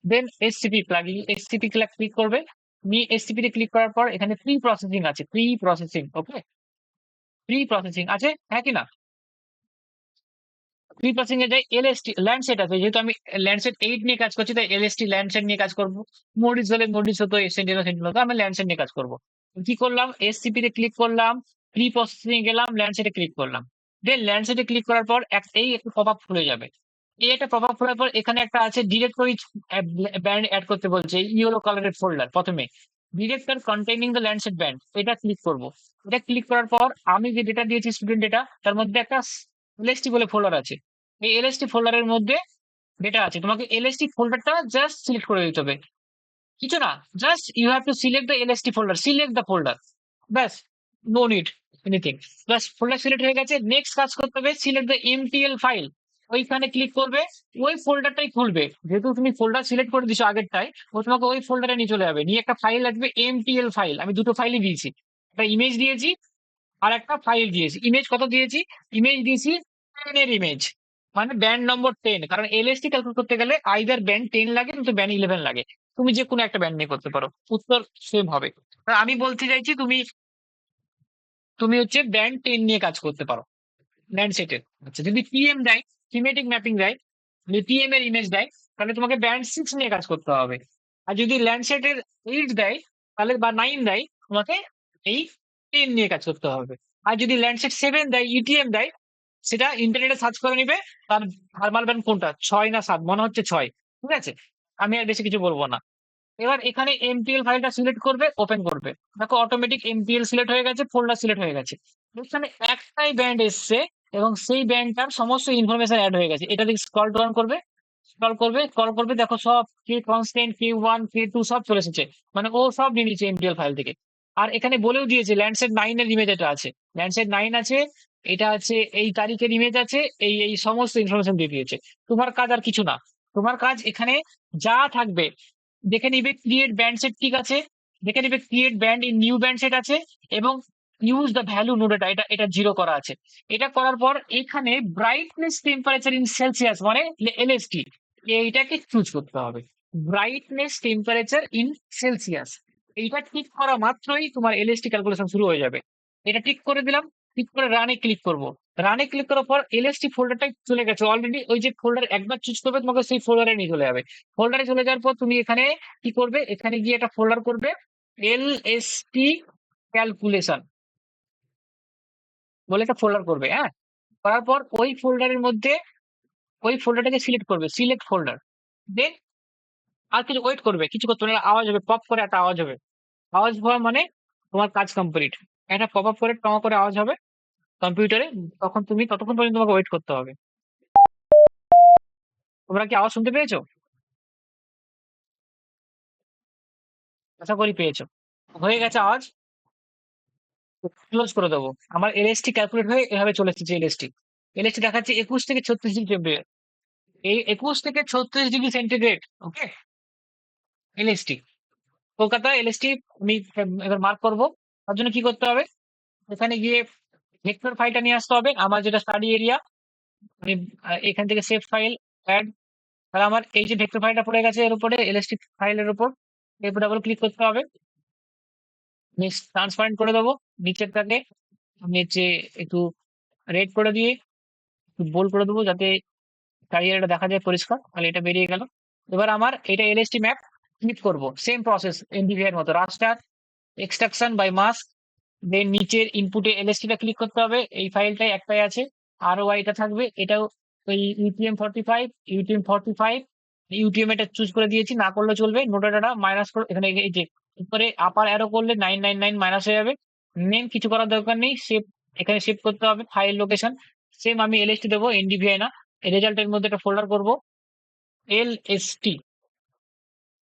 Then SCP plugin, SCP click করবে। নিয়ে এসসিপি তে ক্লিক করার পর এখানে প্রি প্রসেসিং আছে, pre processing, okay? Pre processing আছে, হ্যাঁ কি না? প্রি প্রসেসিং এ যাই, এলএসটি ল্যান্ডসেট আছে, যেহেতু আমি ল্যান্ডসেট 8 নিয়ে কাজ করছি, তাই এলএসটি ল্যান্ডসেট নিয়ে কাজ করব। মোডিস হলে মোডিস হতো, সেন্টিনেল সেন্টিনেল হতো, আমি ল্যান্ডসেট নিয়ে কাজ করব। কি করলাম, এসসিপি তে ক্লিক করলাম, প্রি প্রসেসিং গেলাম, ল্যান্ডসেটে ক্লিক করলাম। দেন ল্যান্ডসেটে ক্লিক করার পর এই একটা পপ আপ খুলে যাবে। এই একটা পপ আপ খোলার পর এখানে একটা আছে ডিরেক্টরি ব্যান্ড অ্যাড করতে বলছে, ইয়েলো কালারের ফোল্ডার। প্রথমে director containing the Landsat band, এটা ক্লিক করব। এটা ক্লিক করার পর আমি যে ডেটা দিয়েছি স্টুডেন্ট ডেটা, তার মধ্যে একটা এলএসটি বলে ফোল্ডার আছে। এই এলএসটি ফোল্ডারের মধ্যে ডেটা আছে, তোমাকে এলএসটি ফোল্ডারটা জাস্ট সিলেক্ট করে দিতে হবে, কিছু না, just you have to select the LST folder, select the folder, ব্যাস, নো নিড এনিথিং। ব্যাস, ফোল্ডার সিলেক্ট হয়ে গেছে। নেক্সট কাজ করতে হবে, সিলেক্ট দ্য এমটিএল ফাইল, ওইখানে ক্লিক করবে, ওই ফোল্ডারটাই খুলবে, যেহেতু তুমি ফোল্ডার সিলেক্ট করে দিছো আগেরটাই, ও তোমাকে ওই ফোল্ডারে নিয়ে চলে যাবে, নিয়ে একটা ফাইল আসবে এমটিএল ফাইল। আমি দুটো ফাইলই দিয়েছি, একটা ইমেজ দিয়েছি আর একটা ফাইল দিয়েছি। ইমেজ কত দিয়েছি? ইমেজ দিয়েছি 10 এর ইমেজ, মানে ব্যান্ড নম্বর 10, কারণ এলএসটি ক্যালকুলেট করতে গেলে আইদার ব্যান্ড 10 লাগে নয়তো ব্যান্ড 11 লাগে। তুমি যে কোনো একটা ব্যান্ড নিয়ে করতে পারো, উত্তর সেম হবে। আর আমি বলতে চাইছি তুমি তুমি হচ্ছে ব্যান্ড 10 নিয়ে কাজ করতে পারো ল্যান্ডসেটের। আচ্ছা, যদি পিএম দেয়, থিমেটিক ম্যাপিং দেয়, যদি পিএম এর ইমেজ দেয়, তাহলে তোমাকে ব্যান্ড 6 নিয়ে কাজ করতে হবে। আর যদি ল্যান্ডসেটের 8 দেয়, তাহলে বা 9 দেয়, তোমাকে এই 10 নিয়ে কাজ করতে হবে। আর যদি ল্যান্ডসেট 7 দেয়, ইটিএম দেয়, সেটা ইন্টারনেটে সার্চ করে নিবে তার থার্মাল ব্যান্ড কোনটা, 6 না 7, মনে হচ্ছে 6, ঠিক আছে? আমি আর বেশি কিছু বলবো না। এবার এখানে এমপিএল ফাইলটা সিলেক্ট করবে, ওপেন করবে, দেখো অটোমেটিক এমপিএল সিলেক্ট হয়ে গেছে, ফোল্ডার সিলেক্ট হয়ে গেছে। এখানে একটাই ব্যান্ড এসছে এবং সেই ব্যান্ডটার সমস্ত ইনফরমেশন অ্যাড হয়ে গেছে। এটা দিকে স্ক্রল ডাউন করবে, স্ক্রল করবে, দেখো সব কে কনস্ট্যান্ট, Q1 Q2 সব চলে এসেছে, মানে ও সব নিয়ে নিচ্ছে এমপিএল ফাইল থেকে। আর এখানে বলেও দিয়েছে ল্যান্ডসেট 9 এর ইমেজ এটা আছে, ল্যান্ডসেট 9 আছে, এটা আছে, এই তারিখের ইমেজ আছে, এই এই সমস্ত ইনফরমেশন দিয়ে দিয়েছে। তোমার কাজ আর কিছু না, তোমার কাজ এখানে যা থাকবে দেখে নিবে, ক্রিয়েট ব্যান্ড সেট, ঠিক আছে, দেখে নিবে create band in new band set আছে, এবং use the value no data, এটা এটা 0 করা আছে। এটা করার পর এখানে ব্রাইটনেস টেম্পারেচার ইন সেলসিয়াস মানে এলএসটি, এইটাকে চুজ করতে হবে, ব্রাইটনেস টেম্পারেচার ইন সেলসিয়াস। এইটা ঠিক করা মাত্রই তোমার এলএসটি ক্যালকুলেশন শুরু হয়ে যাবে। এটা ঠিক করে দিলাম, ঠিক করে রানে ক্লিক করব। রানে ক্লিক করার পর এলএসটি ফোল্ডারটাই চলে গেছে অলরেডি, ওই যে ফোল্ডার একবার চুজ করবে তোমাকে সেই ফোল্ডারে নিয়ে চলে যাবে। ফোল্ডারে চলে যাওয়ার পর তুমি এখানে কি করবে, এখানে গিয়ে একটা ফোল্ডার করবে এলএসটি ক্যালকুলেশন বলে একটা ফোল্ডার করবে, হ্যাঁ? করার পর ওই ফোল্ডারের মধ্যে ওই ফোল্ডারটাকে সিলেক্ট করবে, সিলেক্ট ফোল্ডার। দেন আর কিছু ওয়েট করবে, কিছু করতে হবে না, আওয়াজ হবে, পপ করে একটা আওয়াজ হবে। আওয়াজ হওয়া মানে তোমার কাজ কমপ্লিট। একটা পপ আপ করে টমা করে আওয়াজ হবে কম্পিউটারে, তখন তুমি ততক্ষণ পর্যন্ত তোমাকে ওয়েট করতে হবে। তোমরা কি আওয়াজ শুনতে পেয়েছো? আশা করি পেয়েছো। হয়ে গেছে আওয়াজ, ক্লোজ করে দেবো। আমার এলএসটি ক্যালকুলেট হয়ে এভাবে চলে এসেছে। এলএসটি এলএসটি দেখাচ্ছে 21 থেকে 36 ডিগ্রি টেম্পারেচার। এই 21 থেকে 36 ডিগ্রি সেন্টিগ্রেড। ওকে, এলএসটি কলকাতা এলএসটি আমি এবার মার্ক করবো। তার জন্য কি করতে হবে, এখানে গিয়ে ভেক্টর ফাইলটা নিয়ে আসতে হবে, আমার যেটা স্টাডি এরিয়া। আমি এখান থেকে সেভ ফাইল অ্যাড, তাহলে আমার এই যে ভেক্টর ফাইলটা পড়ে গেছে এর উপরে এলএসটি ফাইলের উপর, এরপর ডাবল ক্লিক করতে হবে, নেক্সট ট্রান্সপারেন্ট করে দেবো নিচেরটাকে। আমি হচ্ছে একটু রেড করে দিয়ে একটু বোল্ড করে দেবো যাতে ক্যারিয়ারটা দেখা যায় পরিষ্কার, তাহলে এটা বেরিয়ে গেল। এবার আমার এটা এলএসটি ম্যাপ ক্লিক করব, সেম প্রসেস এনডিভি এর মতো, রাস্টার এক্সট্রাকশন বাই মাস্ক, দেন নিচের ইনপুটে এলএসটিটা ক্লিক করতে হবে, এই ফাইলটাই একটাই আছে, আর ওয়াইটা থাকবে, এটাও ওই ইউটিএম 45 ইউটিএম এটা চুজ করে দিয়েছি, না করলে চলবে, নোটা ডাটা মাইনাস করে এখানে এই যে উপরে আপার অ্যারো করলে 999 মাইনাস হয়ে যাবে। নেম কিছু করার দরকার নেই, সেভ এখানে সেভ করতে হবে ফাইল লোকেশন, সেম আমি এলএসটি দেবো, এনডিভিআই না। রেজাল্টের মধ্যে একটা ফোল্ডার করব এলএসটি,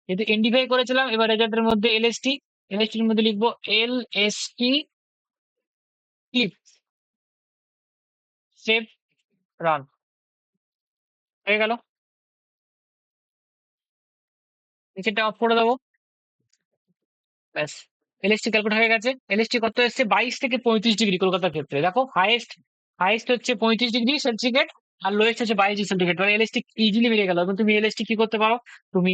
যেহেতু এনডিভিআই করেছিলাম, এবার রেজাল্টের মধ্যে এলএসটি, এলএসটির মধ্যে লিখবো এলএসটি ক্লিপ, সেভ, রান, হয়ে গেল। নিচেরটা অফ করে দেবো, ব্যাস, এলএসটি ক্যালকুলেট হয়ে গেছে। এলএসটি কত এসছে, 22 থেকে 35 ডিগ্রি কলকাতার ক্ষেত্রে। দেখো হাইয়েস্ট হাইয়েস্ট হচ্ছে 35 ডিগ্রি সেন্টিগ্রেড, আর লোয়েস্ট হচ্ছে 22 ডিগ্রি সেন্টিগ্রেড, মানে এলএসটি ইজিলি বেরিয়ে গেল। এবং তুমি এলএসটি কি করতে পারো, তুমি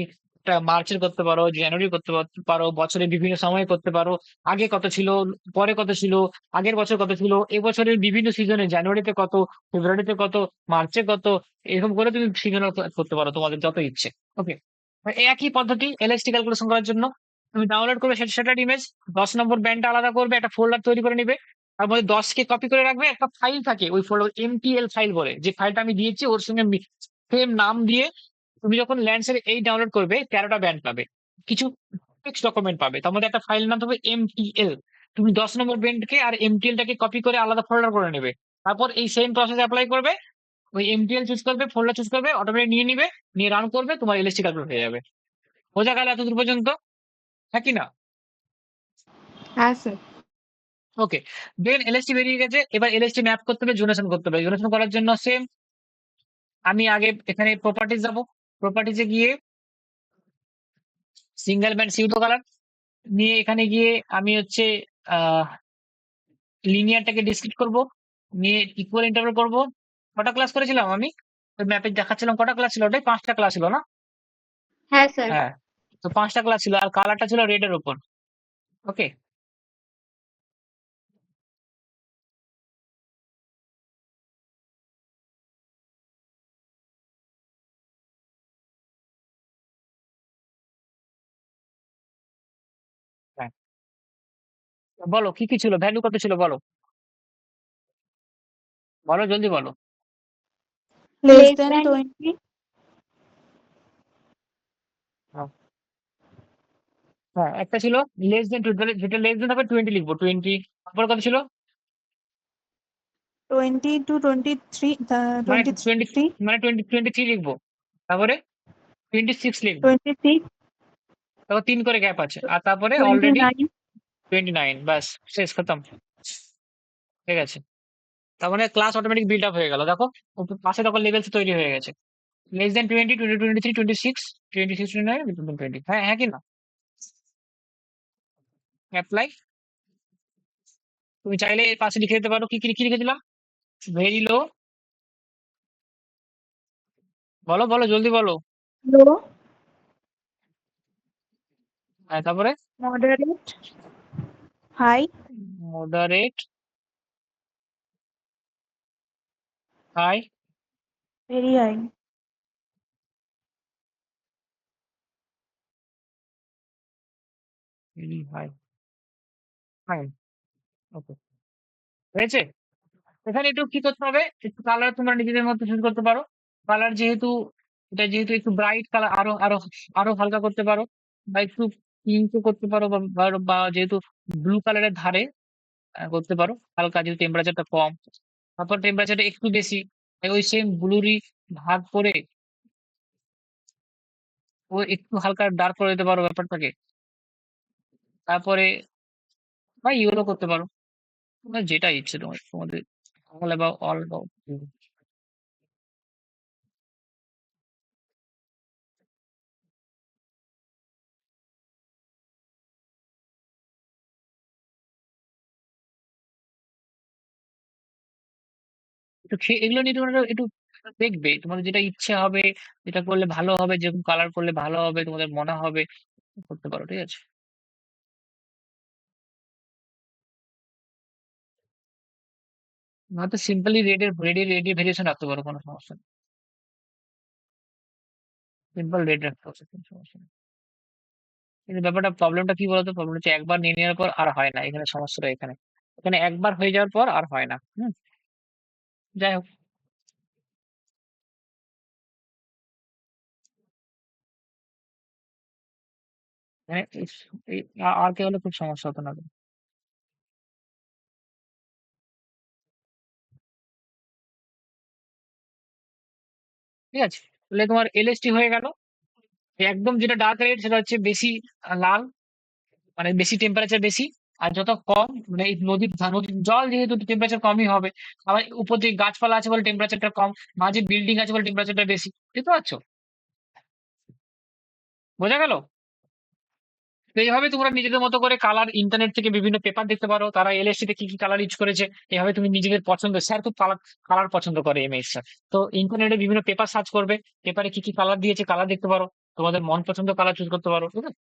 মার্চের করতে পারো, জানুয়ারি করতে পারো, বছরের বিভিন্ন সময় করতে পারো, আগে কত ছিল, পরে কত ছিল, আগের বছর কত ছিল, এবছরের বিভিন্ন সিজনে, জানুয়ারিতে কত, ফেব্রুয়ারিতে কত, মার্চে কত, এরকম করে তুমি সিজনাল করতে পারো তোমাদের যত ইচ্ছে। ওকে, একই পদ্ধতি এলএসটি ক্যালকুলেশন করার জন্য। তুমি ডাউনলোড করবে সেটার ইমেজ, 10 নম্বর ব্যান্ডটা আলাদা করবে, একটা ফোল্ডার তৈরি করে নিবে, তার মধ্যে 10কে কপি করে রাখবে, একটা ফাইল থাকে ওই ফোল্ডার এমটিএল ফাইল বলে, যে ফাইলটা আমি দিয়েছি ওর সঙ্গে সেম নাম দিয়ে, তুমি যখন ল্যান্ডসের এই ডাউনলোড করবে 13টা ব্যান্ড পাবে, কিছু টেক্সট ডকুমেন্ট পাবে, তার মধ্যে একটা ফাইল নাম হবে এমটিএল। তুমি 10 নম্বর ব্যান্ডকে আর এমটিএলটাকে কপি করে আলাদা ফোল্ডার করে নেবে, তারপর এই সেম প্রসেস অ্যাপ্লাই করবে, ওই এমটিএল চুজ করবে, ফোল্ডার চুজ করবে, অটোমেটিক নিয়ে নিবে, নিয়ে রান করবে, তোমার এলএসটি ক্যালকুলেট হয়ে যাবে। বোঝা গেল এতদূর পর্যন্ত, হ্যাঁ কি না? হ্যাঁ স্যার। ওকে, দেন এলএসটি বেরিয়ে গেছে, এবার এলএসটি ম্যাপ করতে হবে, জোনেশন করতে হবে। জোনেশন করার জন্য সেম, আমি আগে এখানে প্রপার্টিজ যাবো, প্রপার্টিজে গিয়ে সিঙ্গেল ব্যান্ড সিউডো কালার নিয়ে এখানে গিয়ে আমি হচ্ছে আহ লিনিয়ারটাকে ডিসক্রিট করব, নিয়ে ইকুয়াল ইন্টারভেল করব। কটা ক্লাস করেছিলাম আমি, ওই ম্যাপে দেখাচ্ছিলাম কটা ক্লাস ছিল, ওটাই 5টা ক্লাস ছিল না? হ্যাঁ স্যার। হ্যাঁ, তো 5টা ক্লাস ছিল, আর কালারটা ছিল রেড এর উপর। ওকে, হ্যাঁ, বলো কি কি ছিল, ভ্যালু কত ছিল বলো, বলো জলদি বলো। Less less than than 20। হ্যাঁ, হ্যাঁ, একটা ছিল লেস দেন 20, যেটা লেস দেন হবে 20 লিখবো, 20। তারপর কত ছিল, 20 to 23, মানে 20, 23, মানে 23 লিখবো, তারপরে 26 লিখবো, 26, তারপর 3 করে গ্যাপ আছে, আর তারপরে অলরেডি 29. 29, ব্যাস শেষ খতম, ঠিক আছে। তার মানে ক্লাস অটোমেটিক বিল্ড আপ হয়ে গেল, দেখো পাশে তখন লেভেলস তৈরি হয়ে গেছে, লেস দেন 20, 20, 23, 26, 26, 29, 20। হ্যাঁ, হ্যাঁ কি না? অ্যাপ্লাই, তুমি চাইলে এর পাশে লিখে দিতে পারো, কি কি কি লিখেছিলাম, ভেরি লো, বলো বলো জলদি বলো। Low, হ্যাঁ, তারপরে moderate, high, moderate, high, very high. Very high, fine, okay, হয়েছে। এখানে একটু কি করতে হবে, একটু কালার তোমরা নিজেদের মধ্যে চুজ করতে পারো, কালার যেহেতু এটা যেহেতু একটু ব্রাইট কালার, আরো আরো আরো হালকা করতে পারো, বা একটু পিঙ্কও করতে পারো, বা যেহেতু ব্লু কালারের ধারে করতে পারো হালকা, যেহেতু টেম্পারেচারটা কম। তারপর টেম্পারেচারটা একটু বেশি, তাই ওই সেম ব্লুরই ভাগ করে ও একটু হালকা ডার্ক করে দিতে পারো ব্যাপারটাকে। তারপরে বা ইয়েলো করতে পারো, তোমার যেটা ইচ্ছে, তোমাদের অল অ্যাবাউট। একটু এগুলো নিয়ে তোমরা একটু দেখবে, তোমাদের যেটা ইচ্ছে হবে, যেটা করলে ভালো হবে, যেরকম কালার করলে ভালো হবে তোমাদের মনে হবে, করতে পারো, ঠিক আছে? নয়তো সিম্পলি রেডের ভেরিয়েশন রাখতে পারো, কোনো সমস্যা নেই। সিম্পল রেড রাখতে পারো, কোনো সমস্যা নেই। কিন্তু ব্যাপারটা, প্রবলেমটা কি বলতো, প্রবলেম হচ্ছে একবার নিয়ে নেওয়ার পর আর হয় না, এখানে সমস্যাটা এখানে। এখানে একবার হয়ে যাওয়ার পর আর হয় না। যাই হোক, মানে আর কে হলে খুব সমস্যা হতো না। ঠিক আছে, তাহলে তোমার এলএসটি হয়ে গেল। একদম যেটা ডার্ক রেড সেটা হচ্ছে বেশি লাল, মানে বেশি টেম্পারেচার বেশি। আর যত কম, মানে এই নদীর জল যেহেতু টেম্পারেচার কমই হবে। আবার উপর দিকে গাছপালা আছে বলে টেম্পারেচারটা কম, মাঝে বিল্ডিং আছে বলে টেম্পারেচারটা বেশি। বুঝতে পারছো? বোঝা গেল? তো এইভাবে তোমরা নিজেদের মতো করে কালার, ইন্টারনেট থেকে বিভিন্ন পেপার দেখতে পারো, তারা এলএসসি তে কি কি কালার ইউজ করেছে। এভাবে তুমি নিজেদের পছন্দ, স্যার খুব কালার কালার পছন্দ করে এমএস স্যার। তো ইন্টারনেটে বিভিন্ন পেপার সার্চ করবে, পেপারে কি কি কালার দিয়েছে কালার দেখতে পারো, তোমাদের মন পছন্দ কালার চুজ করতে পারো, ঠিক আছে?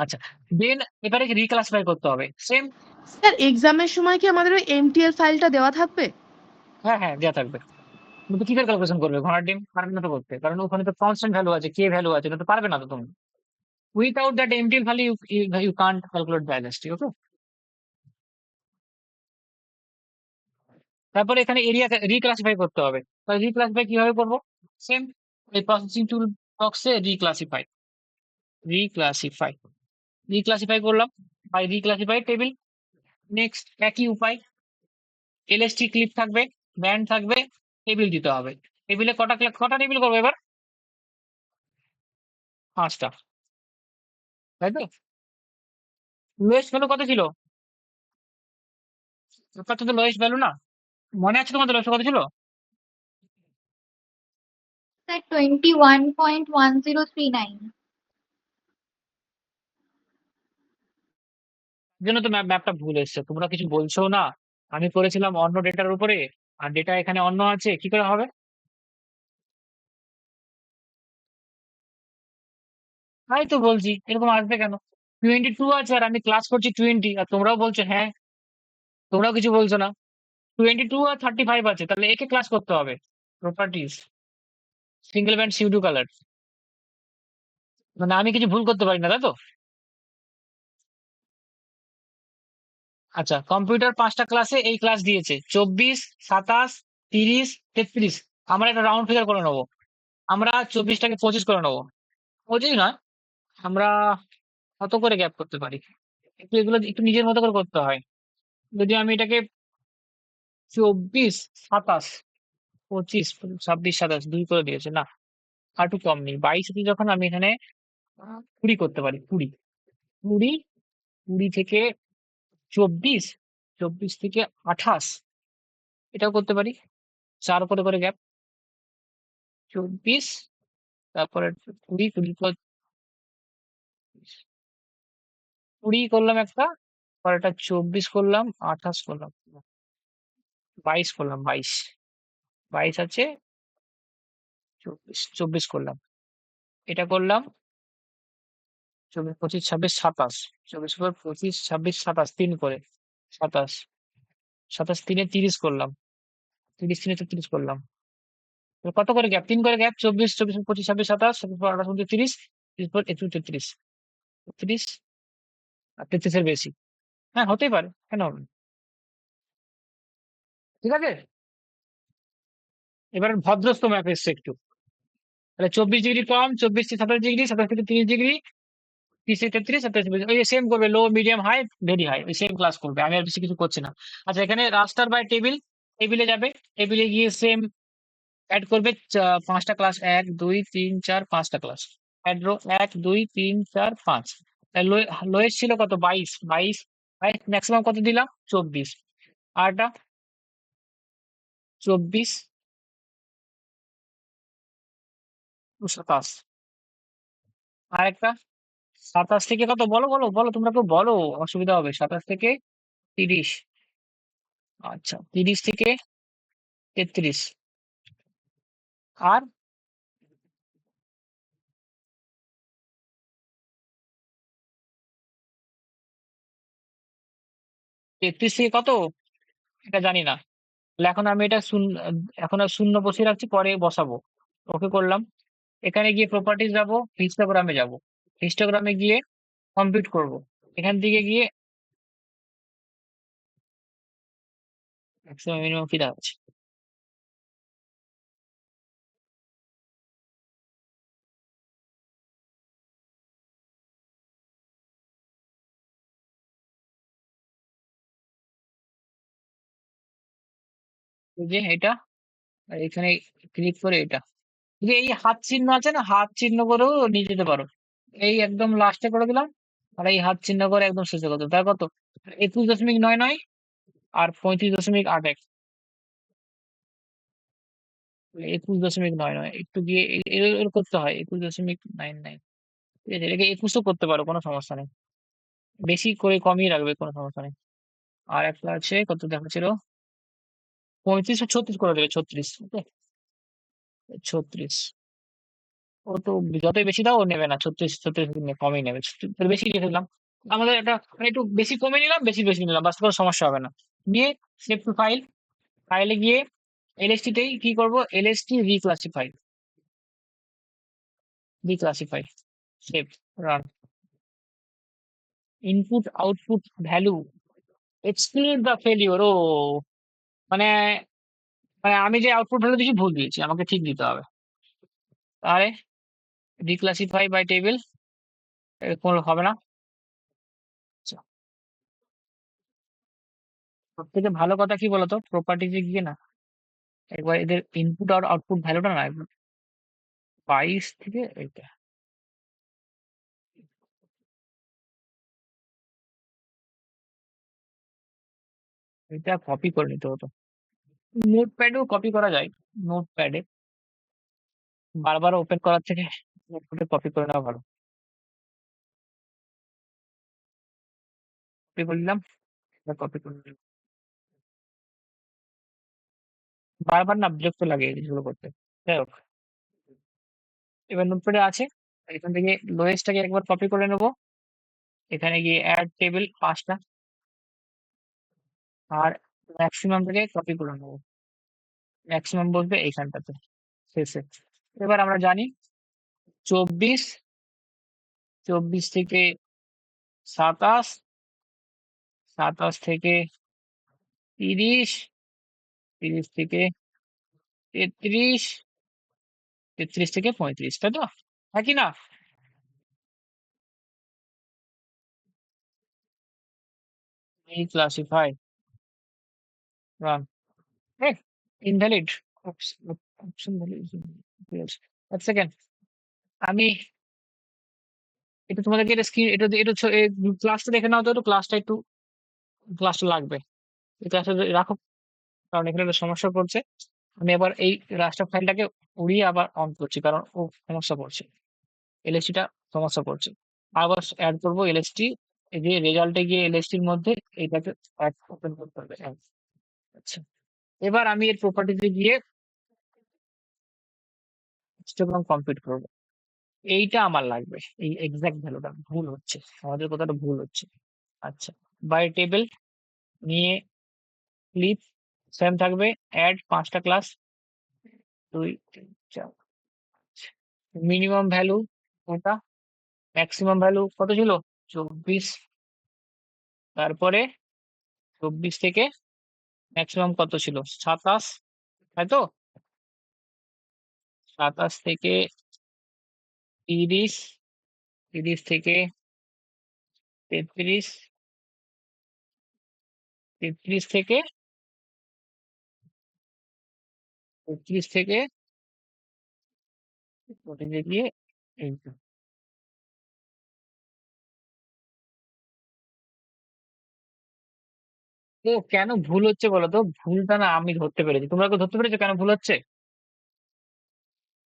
আচ্ছা, দেন এবারে রিক্লাসিফাই করতে হবে সেম। স্যার এক্সামের সময় কি আমাদের ওই এমটিএল ফাইলটা দেওয়া থাকবে? হ্যাঁ হ্যাঁ, দেওয়া থাকবে। তুমি তো কি করে ক্যালকুলেশন করবে, ঘোড়ার ডিম পারবে না তো করতে, কারণ ওখানে তো কনস্ট্যান্ট ভ্যালু আছে, কে ভ্যালু আছে, না তো পারবে না তো তুমি। Without that MTL value you can't calculate the LST, okay? তারপরে এখানে এরিয়া রিক্লাসিফাই করতে হবে। রিক্লাসিফাই কিভাবে করবো? সেম, এই প্রসেসিং টুল বক্সে রিক্লাসিফাই, রিক্লাসিফাই রিক্লাসিফাই করলাম বাই রিক্লাসিফাই টেবিল। নেক্সট একই উপায়, এলএসটি ক্লিপ থাকবে, ব্যান্ড থাকবে, টেবিল দিতে হবে। টেবিলে কটা টেবিল করবো এবার? 5টা, তাই তো? লোয়েস্ট ভ্যালু কত ছিল? ব্যাপারটা তো লোয়েস্ট ভ্যালু না, মনে আছে তোমাদের লোয়েস্ট কত ছিল? স্যার 21.1039। এই জন্য তো ম্যাপটা ভুল এসছে, তোমরা কিছু বলছো না। আমি করেছিলাম অন্য ডেটার উপরে, আর ডেটা এখানে অন্য আছে, কি করে হবে? তাই তো বলছি, এরকম আসবে কেন? 22 আছে আর আমি ক্লাস করছি 20, আর তোমরাও বলছো হ্যাঁ, তোমরাও কিছু বলছো না। 22 আর 35 আছে, তাহলে একে ক্লাস করতে হবে। Properties, single band pseudo colour, মানে আমি কিছু ভুল করতে পারি না, তাই তো? আচ্ছা, কম্পিউটার 5টা ক্লাসে এই ক্লাস দিয়েছে, 24, 27, 30, 33। আমরা একটা রাউন্ড ফিগার করে নেবো, আমরা 24টাকে 25 করে নেবো। 25 নয়, আমরা কত করে গ্যাপ করতে পারি, একটু এগুলো একটু নিজের মতো করে করতে হয়। যদি আমি এটাকে 24, 27, 25, 26, 27 2 করে দিয়েছে না, আর একটু কম নেই 22 থেকে, যখন আমি এখানে 20 করতে পারি, 20, 20, 20 থেকে 24, 24 থেকে 28, এটাও করতে পারি। 4 করে গ্যাপ, 24, তারপরে 20, 20 পর 20 করলাম একটা, পরেরটা 24 করলাম, 28 করলাম, 22 করলাম, 22, 22 আছে, 24, 24 করলাম, এটা করলাম, 24, 25, 26, 27, 24 পর 25, 26, 27, 3 করে 27, 27 3 30 করলাম, 30 3 33 করলাম। তো কত করে গ্যাপ? 3 করে গ্যাপ, 24, 24 25, 26, 27, 27 পর 28, 29, 30 পর 31, 33, 33 আর 33 এর বেশি। হ্যাঁ, হতেই পারে, কেন হবে না? ঠিক আছে, এবার ভদ্রস্থ ম্যাপ এসছে একটু। তাহলে 24 ডিগ্রি কম, 24 থেকে 27 ডিগ্রি, 27 থেকে 30 ডিগ্রি, 30 থেকে 33, 37 ওই সেম করবে, low medium high very high, ওই সেম ক্লাস করবে। আমি আর বেশি কিছু করছি না। আচ্ছা, এখানে রাস্টার বাই টেবিল, টেবিলে যাবে, টেবিলে গিয়ে সেম অ্যাড করবে 5টা ক্লাস, 1 2 3 4 5টা ক্লাস অ্যাড রো, 1 2 3 4 5। লোয়েস্ট ছিল কত? 22, 22, ম্যাক্সিমাম কত দিলাম? 24। আরটা 24, 27। আরেকটা 27 থেকে কত? বলো বলো বলো, তোমরা কেউ বলো, অসুবিধা হবে। 27 থেকে 30। আচ্ছা, 30 থেকে 33। আর 33 থেকে কত? এটা জানি না। তাহলে এখন আমি এটা শূন্য, এখন আর শূন্য বসিয়ে রাখছি, পরে বসাবো। ওকে করলাম। এখানে গিয়ে প্রপার্টিজ যাবো, হিস্টোগ্রামে যাব। হিস্টোগ্রামে গিয়ে কম্পিউট করব। এখান থেকে গিয়ে ম্যাক্সিমাম মিনিমাম কি দেখাচ্ছে? এই যে এটা, আর এখানে ক্লিক করে এটা, এই যে এই হাত চিহ্ন আছে না, হাত চিহ্ন করেও নিয়ে যেতে পারো। এই একদম লাস্টে করে দিলাম, আর এই হাত চিহ্ন করে একদম শেষে করে দিলাম। তার কত? 21.99 আর 35.81। 21.99 একটু গিয়ে এর করতে হয় 21.99। ঠিক আছে, এটাকে 21ও করতে পারো, কোনো সমস্যা নেই। বেশি করে কমিয়ে রাখবে, কোনো সমস্যা নেই। আর একটা আছে, কত দেখাচ্ছিল? 35 ও 36 করে দেবে, 36। ওকে, 36। ও তো যতই বেশি দাও ও নেবে না, 36 36 কমই নেবে, তাহলে বেশি রেখে দিলাম। আমাদের একটা মানে একটু বেশি কমে নিলাম, বেশি বেশি নিলাম, বাস কোনো সমস্যা হবে না। নিয়ে সেভ টু ফাইল, ফাইলে গিয়ে এলএসটি তেই কি করব? LST reclassify, reclassify, save, run. Input output value exclude the failure. ও মানে, মানে আমি যে আউটপুট ভ্যালু দিয়েছি ভুল দিয়েছি, আমাকে ঠিক দিতে হবে। তাহলে ডিক্লাসিফাই বাই টেবিল কোনো হবে না। আচ্ছা, সব থেকে ভালো কথা কি বলতো, প্রপার্টিজে গিয়ে না একবার এদের ইনপুট আর আউটপুট ভ্যালুটা না একবার 22 থেকে এটা কপি করে নিতে হতো। নোটপ্যাডেও কপি করা যায়, নোটপ্যাডে বারবার ওপেন করার থেকে নোটপ্যাডে কপি করে নেওয়া ভালো। কপি করে নিলাম, কপি করে নিলাম। বারবার না বিরক্ত লাগে এগুলো করতে। যাই হোক, এবার নোটপ্যাডে আছে, এখান থেকে লোয়েস্টটাকে একবার কপি করে নেব। এখানে গিয়ে অ্যাড টেবিল 5টা, আর ম্যাক্সিমাম থেকে কপি করে নেবো। ম্যাক্সিমাম বলতে এইখানটাতে শেষে। এবার আমরা জানি 24, 24 থেকে 27, 27 থেকে 30, 30 থেকে 33, 33 থেকে 35, তাই তো? একই না? এই classify, run. Invalid option valid. এক সেকেন্ড, আমি এটা তোমাদেরকে এটা স্ক্রিন, এটা এটা ক্লাসটা দেখে নাও তো, একটু ক্লাসটা একটু, ক্লাসটা লাগবে। এই ক্লাসটা রাখো, কারণ এখানে একটা সমস্যা পড়ছে। আমি আবার এই রাস্টার ফাইলটাকে উড়িয়ে আবার অন করছি, কারণ ও সমস্যা পড়ছে, এলএসটিটা সমস্যা পড়ছে। আবার অ্যাড করবো এলএসটি, এই যে রেজাল্টে গিয়ে এলএসটির মধ্যে এইটাকে ওপেন করতে হবে। আচ্ছা, এবার আমি এর প্রপার্টিতে গিয়ে হিস্টোগ্রাম কমপ্লিট করবো। এইটা আমার লাগবে, এই এক্সাক্ট ভ্যালুটা ভুল হচ্ছে, আমাদের কথাটা ভুল হচ্ছে। আচ্ছা, বাই টেবিল নিয়ে ক্লিপ সেম থাকবে, অ্যাড 5টা ক্লাস, 2 3 4। মিনিমাম ভ্যালু ওটা, ম্যাক্সিমাম ভ্যালু কত ছিল? 24। তারপরে 24 থেকে ম্যাক্সিমাম কত ছিল? 27, তাই তো? 27 থেকে 30, 30 থেকে 33, 33 থেকে 33 থেকে 14 গিয়ে এই তো। তো কেন ভুল হচ্ছে বলো তো? ভুলটা না আমি ধরতে পেরেছি। তোমরা কেউ ধরতে পেরেছো কেন ভুল হচ্ছে?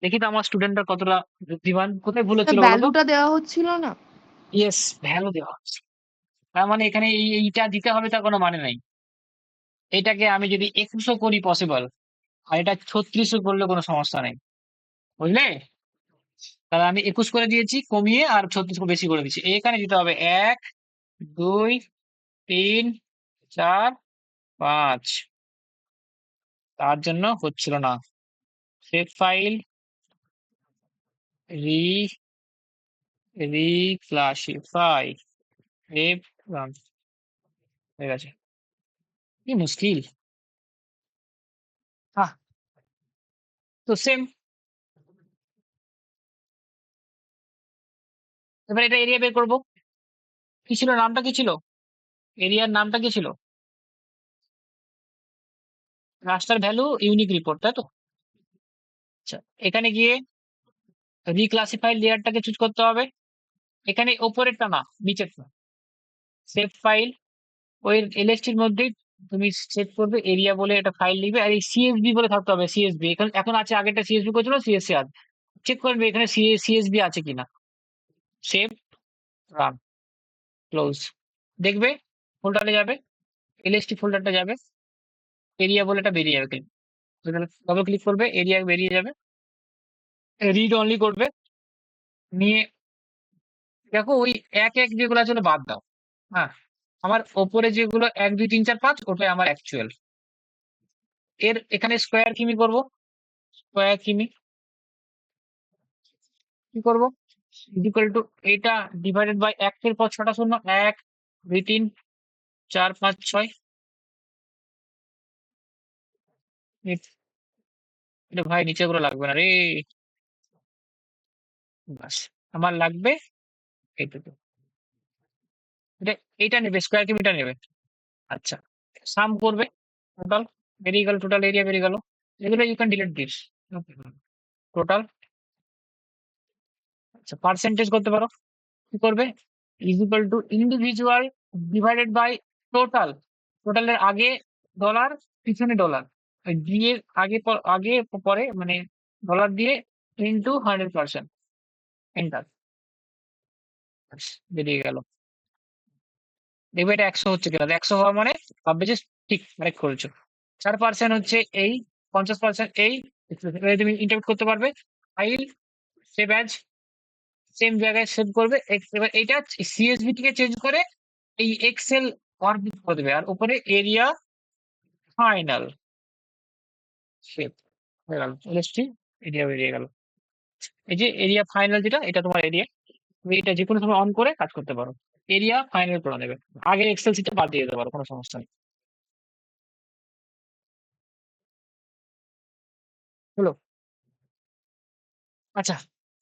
দেখি তো আমার স্টুডেন্টরা কতটা বুদ্ধিমান। কোথায় ভুল হচ্ছিল বলো তো? ভ্যালুটা দেওয়া হচ্ছিল না। ইয়েস, ভ্যালু দেওয়া হচ্ছে। তার মানে এখানে এইটা দিতে হবে তার কোনো মানে নাই। এটাকে আমি যদি 21ও করি পসিবল, আর এটা 36ও করলে কোনো সমস্যা নেই। বুঝলে? তাহলে আমি 21 করে দিয়েছি কমিয়ে, আর 36 বেশি করে দিচ্ছি। এখানে দিতে হবে 1, 2, 3, 4, 5। তার জন্য হচ্ছিল না। সেভ ফাইল, রি রিক্লাসিফাই, সেভ রান। হয়ে গেছে। কি মুশকিল। আহ তো সেম। এবার এটা এরিয়া বের করবো। কি ছিল নামটা, কি ছিল এরিয়ার নামটা, কি ছিল? রাস্টার ভ্যালু ইউনিক রিপোর্ট, তাই তো? আচ্ছা, এখানে গিয়ে রিক্লাসিফাই লেয়ারটাকে চুজ করতে হবে। এখানে ওপরেরটা না, নিচেরটা। সেভ ফাইল, ওই এলএসটির মধ্যেই তুমি সেভ করবে, এরিয়া বলে একটা ফাইল লিখবে, আর এই সিএসবি বলে থাকতে হবে। সিএসবি এখন এখন আছে, আগেরটা সিএসবি করেছিল, সিএসসি আছে। চেক করবে এখানে সিএসবি আছে কিনা। Save, run, close. দেখবে ফোল্ডারে যাবে, এলএসটি ফোল্ডারটা যাবে, এরিয়া বলে এটা বেরিয়ে যাবে। ডবল ক্লিক করবে, এরিয়া বেরিয়ে যাবে। রিড অনলি করবে, নিয়ে দেখো ওই এক এক যেগুলো আছে ওগুলো বাদ দাও। হ্যাঁ, আমার ওপরে যেগুলো 1, 2, 3, 4, 5 ওটাই আমার অ্যাকচুয়াল। এর এখানে স্কোয়ার কিমি করব। স্কোয়ার কিমি কি করব? ইকুয়াল টু এটা ডিভাইডেড বাই 1 এর পর 6টা শূন্য, 1, 2, 3, 4, 5, 6। এটা ভাই নিচে গুলো লাগবে না রে। বাস, আমার লাগবে এইটুকু। এটা এইটা নেবে, স্কোয়ার কিমিটা নেবে। আচ্ছা, সাম করবে। টোটাল বেরিয়ে গেল, টোটাল এরিয়া বেরিয়ে গেল। এগুলো you can delete this. Total. আচ্ছা, পার্সেন্টেজ করতে পারো। কি করবে? Is equal to individual divided by total. টোটালের আগে ডলার, পিছনে ডলার, দিয়ে আগে পরে মানে ডলার দিয়ে ইন্টু 100%। এন্টার। বেরিয়ে গেল। দেখবে এটা 100 হচ্ছে কিনা। 100 হওয়া মানে ভাববে যে ঠিক কারেক্ট করেছো। 4% হচ্ছে এই, 50% এই। তুমি ইন্টারপ্রেট করতে পারবে। ফাইল, সেভ অ্যাজ, সেম জায়গায় সেভ করবে। এবার এইটা সিএসভি থেকে চেঞ্জ করে এই এক্সেল অরবিট করে দেবে, আর উপরে এরিয়া ফাইনাল। সেভ হয়ে গেল। এলএসটি এরিয়া বেরিয়ে গেল। এই যে এরিয়া ফাইনাল, যেটা এটা তোমার এরিয়া। তুমি এটা যে কোনো সময় অন করে কাজ করতে পারো। এরিয়া ফাইনাল করে দেবে। আগের এক্সেল সিটটা বাদ দিয়ে দিতে পারো, কোনো সমস্যা নেই। হলো? আচ্ছা,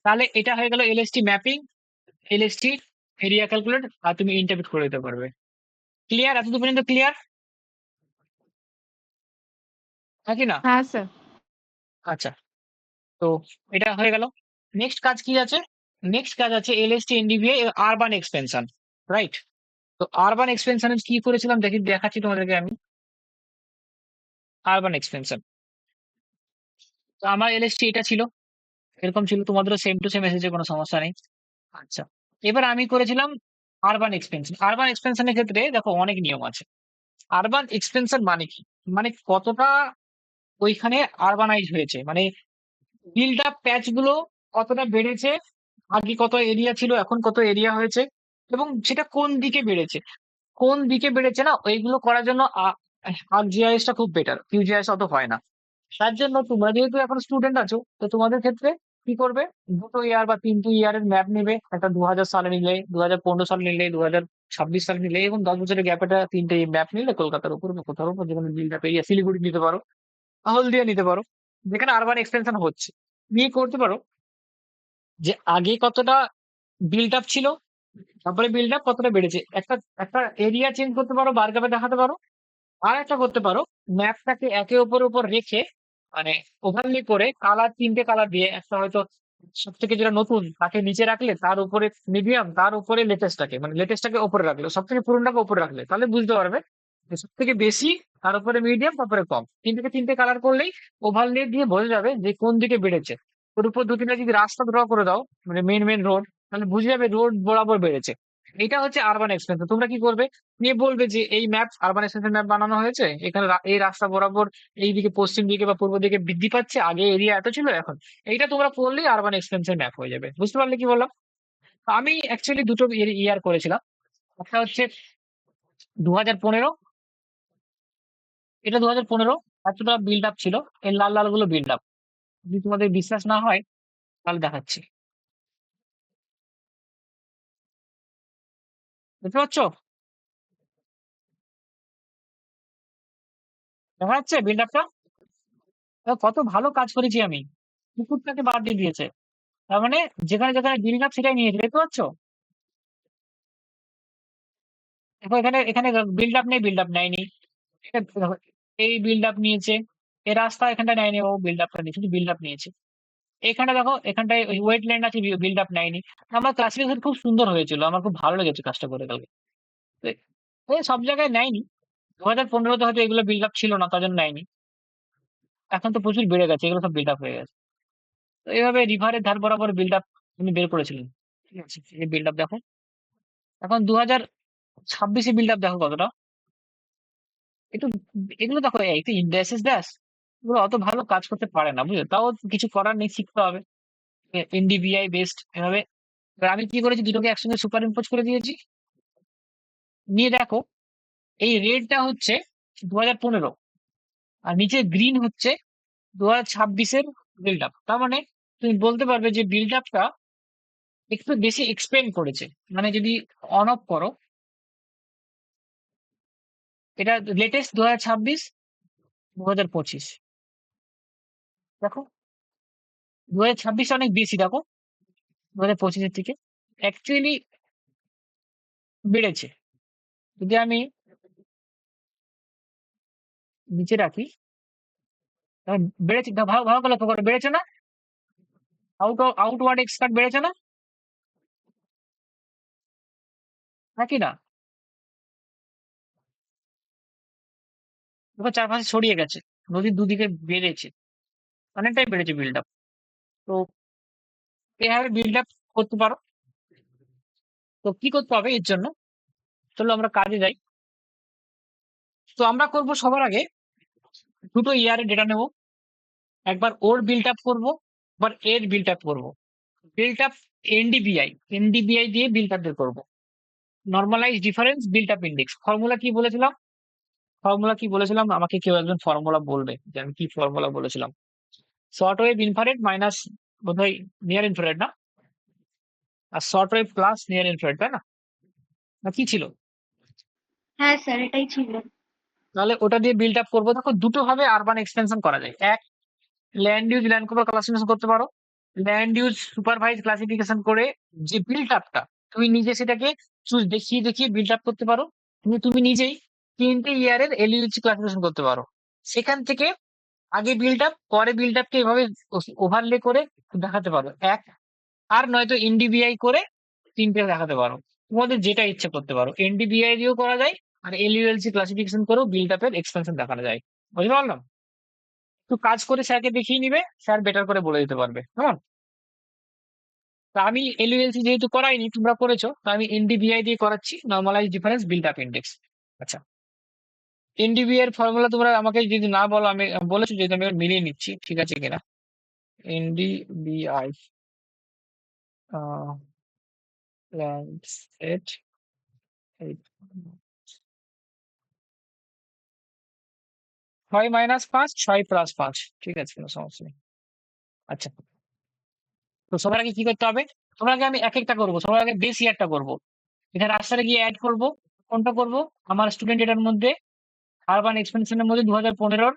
তাহলে এটা হয়ে গেল LST mapping, LST area calculate, আর তুমি ইন্টারপ্রেট করে দিতে পারবে। ক্লিয়ার? এতদূর পর্যন্ত ক্লিয়ার নাকি না? হ্যাঁ স্যার। আচ্ছা, তো এটা হয়ে গেল। নেক্সট কাজ কি আছে? নেক্সট কাজ আছে এলএসটি এনডিভিএ আরবান এক্সপেনশন, রাইট? তো আরবান এক্সপেনশনে কি করেছিলাম দেখাচ্ছি তোমাদেরকে আমি। আরবান এক্সপেনশন, তো আমার এলএসটি এটা ছিল, এরকম ছিল। তোমাদেরও সেম টু সেম এসেছে, কোনো সমস্যা নেই। আচ্ছা, এবার আমি করেছিলাম আরবান এক্সপেনশন। আরবান এক্সপেনশনের ক্ষেত্রে দেখো অনেক নিয়ম আছে। আরবান এক্সপেনশন মানে কি? মানে কতটা ওইখানে আরবানাইজ হয়েছে, মানে বিল্ড আপ প্যাচ গুলো কতটা বেড়েছে, আগে কত এরিয়া ছিল এখন কত এরিয়া হয়েছে, এবং সেটা কোন দিকে বেড়েছে। কোন দিকে বেড়েছে না, ওইগুলো করার জন্য আর্কজিআইএস টা খুব বেটার, কিউজিআইএস অত হয় না। তার জন্য তোমরা যেহেতু এখন স্টুডেন্ট আছো, তো তোমাদের ক্ষেত্রে কি করবে? 2টো ইয়ার বা 3টে ইয়ারের ম্যাপ নেবে। একটা 2000 সালে নিলে, 2015 সালে নিলে, 2026 সালে নিলে, এবং 10 বছরের গ্যাপ একটা 3টে ম্যাপ নিলে, কলকাতার উপর বা কোথাও উপর, যেখানে বিল্ড আপ এরিয়া, শিলিগুড়ি নিতে পারো, হলদিয়া নিতে পারো, যেখানে আরবান এক্সটেনশন হচ্ছে, নিয়ে করতে পারো। যে আগে কতটা বিল্ড আপ ছিল, তারপরে বিল্ড আপ কতটা বেড়েছে। একটা একটা এরিয়া চেঞ্জ করতে পারো, বার গ্রাফে দেখাতে পারো। আর একটা করতে পারো, ম্যাপটাকে একে অপরের উপর রেখে, মানে ওভারলে করে কালার, তিনটে কালার দিয়ে, একটা হয়তো সব থেকে যেটা নতুন তাকে নিচে রাখলে, তার উপরে মিডিয়াম, তার উপরে লেটেস্টটাকে, মানে লেটেস্টটাকে উপরে রাখলে, সব থেকে পুরোনোটাকে উপরে রাখলে, তাহলে বুঝতে পারবে যে সব থেকে বেশি, তার উপরে মিডিয়াম, তারপরে কম। তিনটে কালার করলেই ওভারলে দিয়ে বোঝা যাবে যে কোন দিকে বেড়েছে। ওর উপর দু তিনটা যদি রাস্তা ড্র করে দাও, মানে মেন রোড, তাহলে বুঝে যাবে রোড বরাবর বেড়েছে। এটা হচ্ছে আরবান এক্সপেন্সন। তোমরা কি করবে, নিয়ে বলবে যে এই ম্যাপ, আরবান এক্সটেনশন ম্যাপ বানানো হয়েছে, এখানে এই রাস্তা বরাবর এই দিকে, পশ্চিম দিকে বা পূর্ব দিকে বৃদ্ধি পাচ্ছে, আগে এরিয়া এত ছিল এখন। এইটা তোমরা করলেই আরবান এক্সটেনশন ম্যাপ হয়ে যাবে। বুঝতে পারলে কি বললাম? তো আমি অ্যাকচুয়ালি দুটো ইয়ার করেছিলাম। একটা হচ্ছে 2015, এটা 2015 এতটা বিল্ড আপ ছিল। এই লাল লাল গুলো বিল্ড আপ। যদি তোমাদের বিশ্বাস না হয় তাহলে দেখাচ্ছি। বুঝতে পারছো? দেখা যাচ্ছে বিল্ড আপটা? কত ভালো কাজ করেছি আমি। কুকুরটাকে বাদ দিয়ে দিয়েছে। তার মানে যেখানে যেখানে বিল্ড আপ সেটাই নিয়েছে। দেখতে পাচ্ছ? দেখো এখানে এখানে বিল্ড আপ নেই, বিল্ড আপ নেয়নি। এটা দেখো, এই বিল্ড আপ নিয়েছে। এই রাস্তা এখানটা নেয়নি, ও বিল্ড আপটা নিয়েছে, শুধু বিল্ড আপ নিয়েছে। এখানটা দেখো, এখানটায় ওয়েটল্যান্ড আছে, বিল্ড আপ নেয়নি। আমার ক্লাসিফিকেশন খুব সুন্দর হয়েছিল, আমার খুব ভালো লেগেছে কাজটা করে কালকে। তো এ সব জায়গায় নেয়নি। 2015-তে হয়তো এগুলো বিল্ড আপ ছিল না, তার জন্য নেয়নি। এখন তো প্রচুর বেড়ে গেছে, এগুলো সব বিল্ড আপ হয়ে গেছে। তো এইভাবে রিভারের ধার বরাবর বিল্ড আপ উনি বের করেছিলেন। ঠিক আছে, এই বিল্ড আপ দেখো। এখন 2026-এ বিল্ড আপ দেখো কতটা। একটু এগুলো দেখো, একটু ইন্ডাস্ট্রিজ দাস, এগুলো অত ভালো কাজ করতে পারে না, বুঝলো? তাও কিছু করার নেই, শিখতে হবে। এনডিবিআই বেসড এভাবে। এবার আমি কি করেছি, দুটোকে একসঙ্গে সুপার ইম্পোজ করে দিয়েছি। নিয়ে দেখো, এই রেডটা হচ্ছে 2015, আর নিচে গ্রিন হচ্ছে 2026-এর বিল্ড আপ। তার মানে তুমি বলতে পারবে যে বিল্ড আপটা একটু বেশি এক্সপেন্ড করেছে। মানে যদি অন অফ করো, এটা লেটেস্ট 2026, 2025। দেখো 2026 অনেক বেশি, দেখো 2025-এর থেকে অ্যাকচুয়ালি বেড়েছে। যদি আমি নিচে রাখি, তাহলে বেড়েছে, ভালো ভালো করে লক্ষ্য করো, বেড়েছে না? আউটওয়ার্ড এক্সপার্ট বেড়েছে না, নাকি না? দেখো চারপাশে ছড়িয়ে গেছে, নদীর দুদিকে বেড়েছে, অনেকটাই বেড়েছে বিল্ড আপ। তো এভাবে বিল্ড আপ করতে পারো। তো কি করতে হবে এর জন্য, চলো আমরা কাজে যাই। তো আমরা করব সবার আগে দুটো ইয়ারের ডেটা নেব। একবার ওর বিল্ড আপ করবো, একবার এর বিল্ড আপ করবো। বিল্ড আপ এনডিবিআই দিয়ে বিল্ড আপ বের করবো। Normalise difference build up index. Formula কি বলেছিলাম আমাকে কেউ একজন ফর্মুলা বলবে যে আমি কি ফর্মুলা বলেছিলাম। শর্ট ওয়েভ ইনফ্রারেড মাইনাস, বোধহয় নিয়ার ইনফ্রারেড না, আর short wave plus near infrared, তাই না? না কি ছিল? হ্যাঁ স্যার, এটাই ছিল। তাহলে ওটা দিয়ে বিল্ড আপ করবো। দেখো দুটো ভাবে আরবান এক্সটেনশন করা যায়। এক, land use land cover classification করতে পারো। ল্যান্ড ইউজ সুপারভাইজ ক্লাসিফিকেশন করে যে বিল্ড আপটা, তুমি নিজে সেটাকে চুজ দেখিয়ে দেখিয়ে বিল্ড আপ করতে পারো। তুমি নিজেই তিনটে ইয়ারের এলইউজি ক্লাসিফিকেশন করতে পারো। সেখান থেকে আগে বিল্ড আপ, পরে বিল্ড আপকে এভাবে ওভারলে করে দেখাতে পারো এক। আর নয়তো এনডিবিআই করে তিনটে দেখাতে পারো। তোমাদের যেটা ইচ্ছে করতে পারো, এনডিবিআই দিয়েও করা যায়, আর এলইউএলসি ক্লাসিফিকেশন করেও বিল্ড আপের এক্সপেনশন দেখানো যায়। বুঝতে পারলাম? একটু কাজ করে স্যারকে দেখিয়ে নিবে, স্যার বেটার করে বলে দিতে পারবে, কেমন? তা আমি এলইউএলসি যেহেতু করাইনি, তোমরা করেছো, তো আমি এনডিবিআই দিয়ে করাচ্ছি, normalise difference build up index. আচ্ছা, এনডিবিআই এর ফর্মুলা তোমরা আমাকে যদি না বলো, আমি বলেছো যদি আমি এবার মিলিয়ে নিচ্ছি ঠিক আছে কিনা। এনডিবিআই ল্যান্ডসেট 6 - 5, 6 + 5, ঠিক আছে, কোনো সমস্যা নেই। আচ্ছা, তো সবার আগে কি করতে হবে? সবার আগে আমি এক একটা করবো, সবার আগে বেস ইয়ারটা করবো। এখানে রাস্তাটা গিয়ে অ্যাড করবো। কোনটা করবো? আমার স্টুডেন্ট এটার মধ্যে আরবান এক্সপেনশনের মধ্যে 2015-র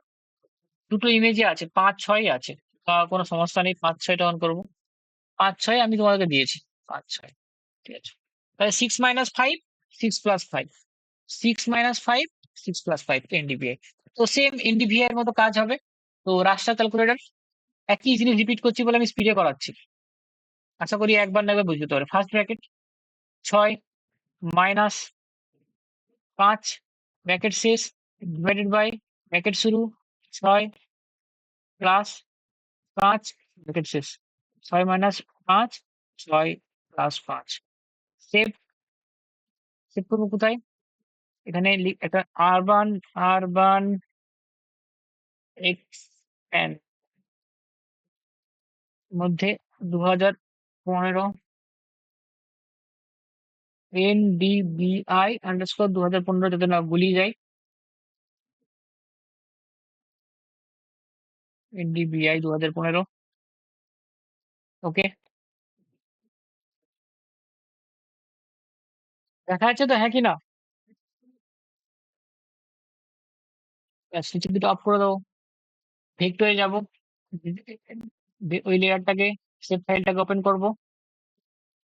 দুটো ইমেজে আছে, 5, 6 আছে। কোনো সমস্যা নেই, 5, 6টা অন করবো। 5 6 আমি তোমাদেরকে দিয়েছি, 5 6, ঠিক আছে। তাহলে 6 - 5, 6 + 5, 6 - 5, 6 + 5 এনডিভিআই। তো সেম এনডিভিআই এর মতো কাজ হবে। তো রাস্টার ক্যালকুলেটর একই জিনিস রিপিট করছি বলে আমি স্পিডে করাচ্ছি, আশা করি একবার না একবার বুঝতে পারে। ফার্স্ট ব্র্যাকেট 6 - 5 ব্র্যাকেট শেষ ডিভাইডেড বাই ব্র্যাকেট শুরু 6 + 5 ব্র্যাকেট শেষ, 6 - 5, 6 + 5। সেভ, সেভ করবো কোথায়? এখানে একটা আরবান আরবান এক্সপ্যান্ড মধ্যে 2015 NDBI_2015 যাতে না গুলিয়ে যায়, NDBI 2015। ওকে, দেখা যাচ্ছে তো, হ্যাঁ কি না? নিচের দিকে অফ করে দেবো, ভেক্টরে যাব, ওই লেয়ারটাকে, সেভ ফাইলটাকে ওপেন করব,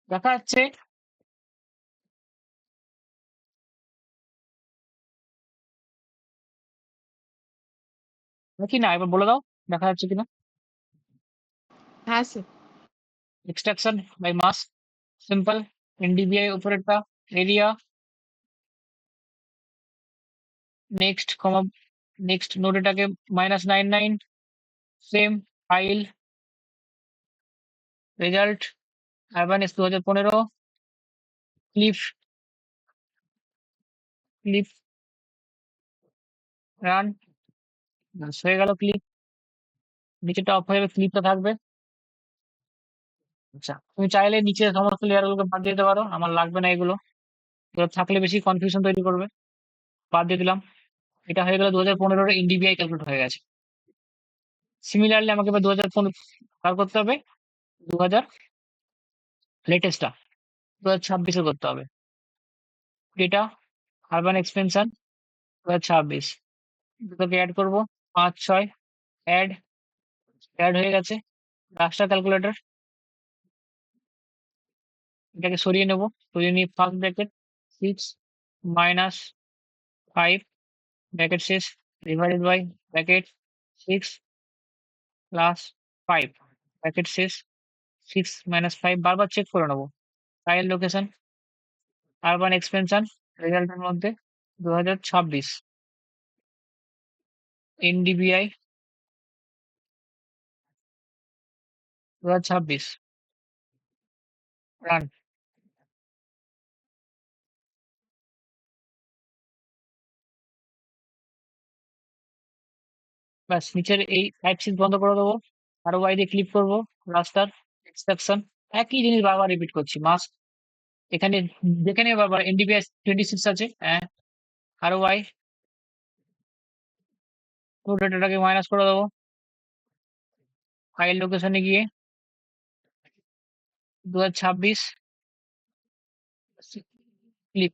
দেখা যাচ্ছে কি না? এবার বলে দাও দেখা যাচ্ছে কিনা। হ্যাঁ sir. Extraction by mask, simple, NDBI উপরেরটা, এরিয়া, নেক্সট কমা, নেক্সট নোডেটাকে -99, same file, result urbanness 2015, clip, clip run, হয়ে গেল ক্লিপ, নিচেটা অফ হয়ে যাবে, ক্লিপটা থাকবে। আচ্ছা, তুমি চাইলে নিচে সমস্ত লেয়ার গুলোকে বাদ দিয়ে দিতে পারো, আমার লাগবে না এগুলো, এগুলো থাকলে বেশি কনফিউশন তৈরি করবে, বাদ দিয়ে দিলাম। এটা হয়ে গেল 2015 NDBI ক্যালকুলেট হয়ে গেছে। সিমিলারলি আমাকে এবার 2015 বার করতে হবে, 2000 লেটেস্টটা 2026 করতে হবে। ডেটা আরবান এক্সপেনশন 2026 দুটোকে অ্যাড করবো, 5 6 অ্যাড, অ্যাড হয়ে গেছে। রাস্টার ক্যালকুলেটর এটাকে সরিয়ে নেব, সরিয়ে নিয়ে ফার্স্ট ব্র্যাকেট 6 - 5 ব্র্যাকেট শেষ ডিভাইডেড বাই ব্র্যাকেট 6 + 5 ব্র্যাকেট শেষ, 6 - 5 বারবার চেক করে নেবো। ফাইল লোকেশন আরবান এক্সপেনশন, রেজাল্টের মধ্যে 2026 NDBI 2026 রান। ব্যাস, নিচের এই টাইপ শীট বন্ধ করে দেবো, আরো ওয়াই দিয়ে ক্লিক করবো, রাস্টার এক্সট্রাকশন একই জিনিস বারবার রিপিট করছি, মাস্ক এখানে দেখে নেবে বারবার NDBI 26 আছে, হ্যাঁ, আরো ওয়াই পুরো ডেটাটাকে মাইনাস করে দেবো, ফাইল লোকেশনে গিয়ে 2026 ক্লিক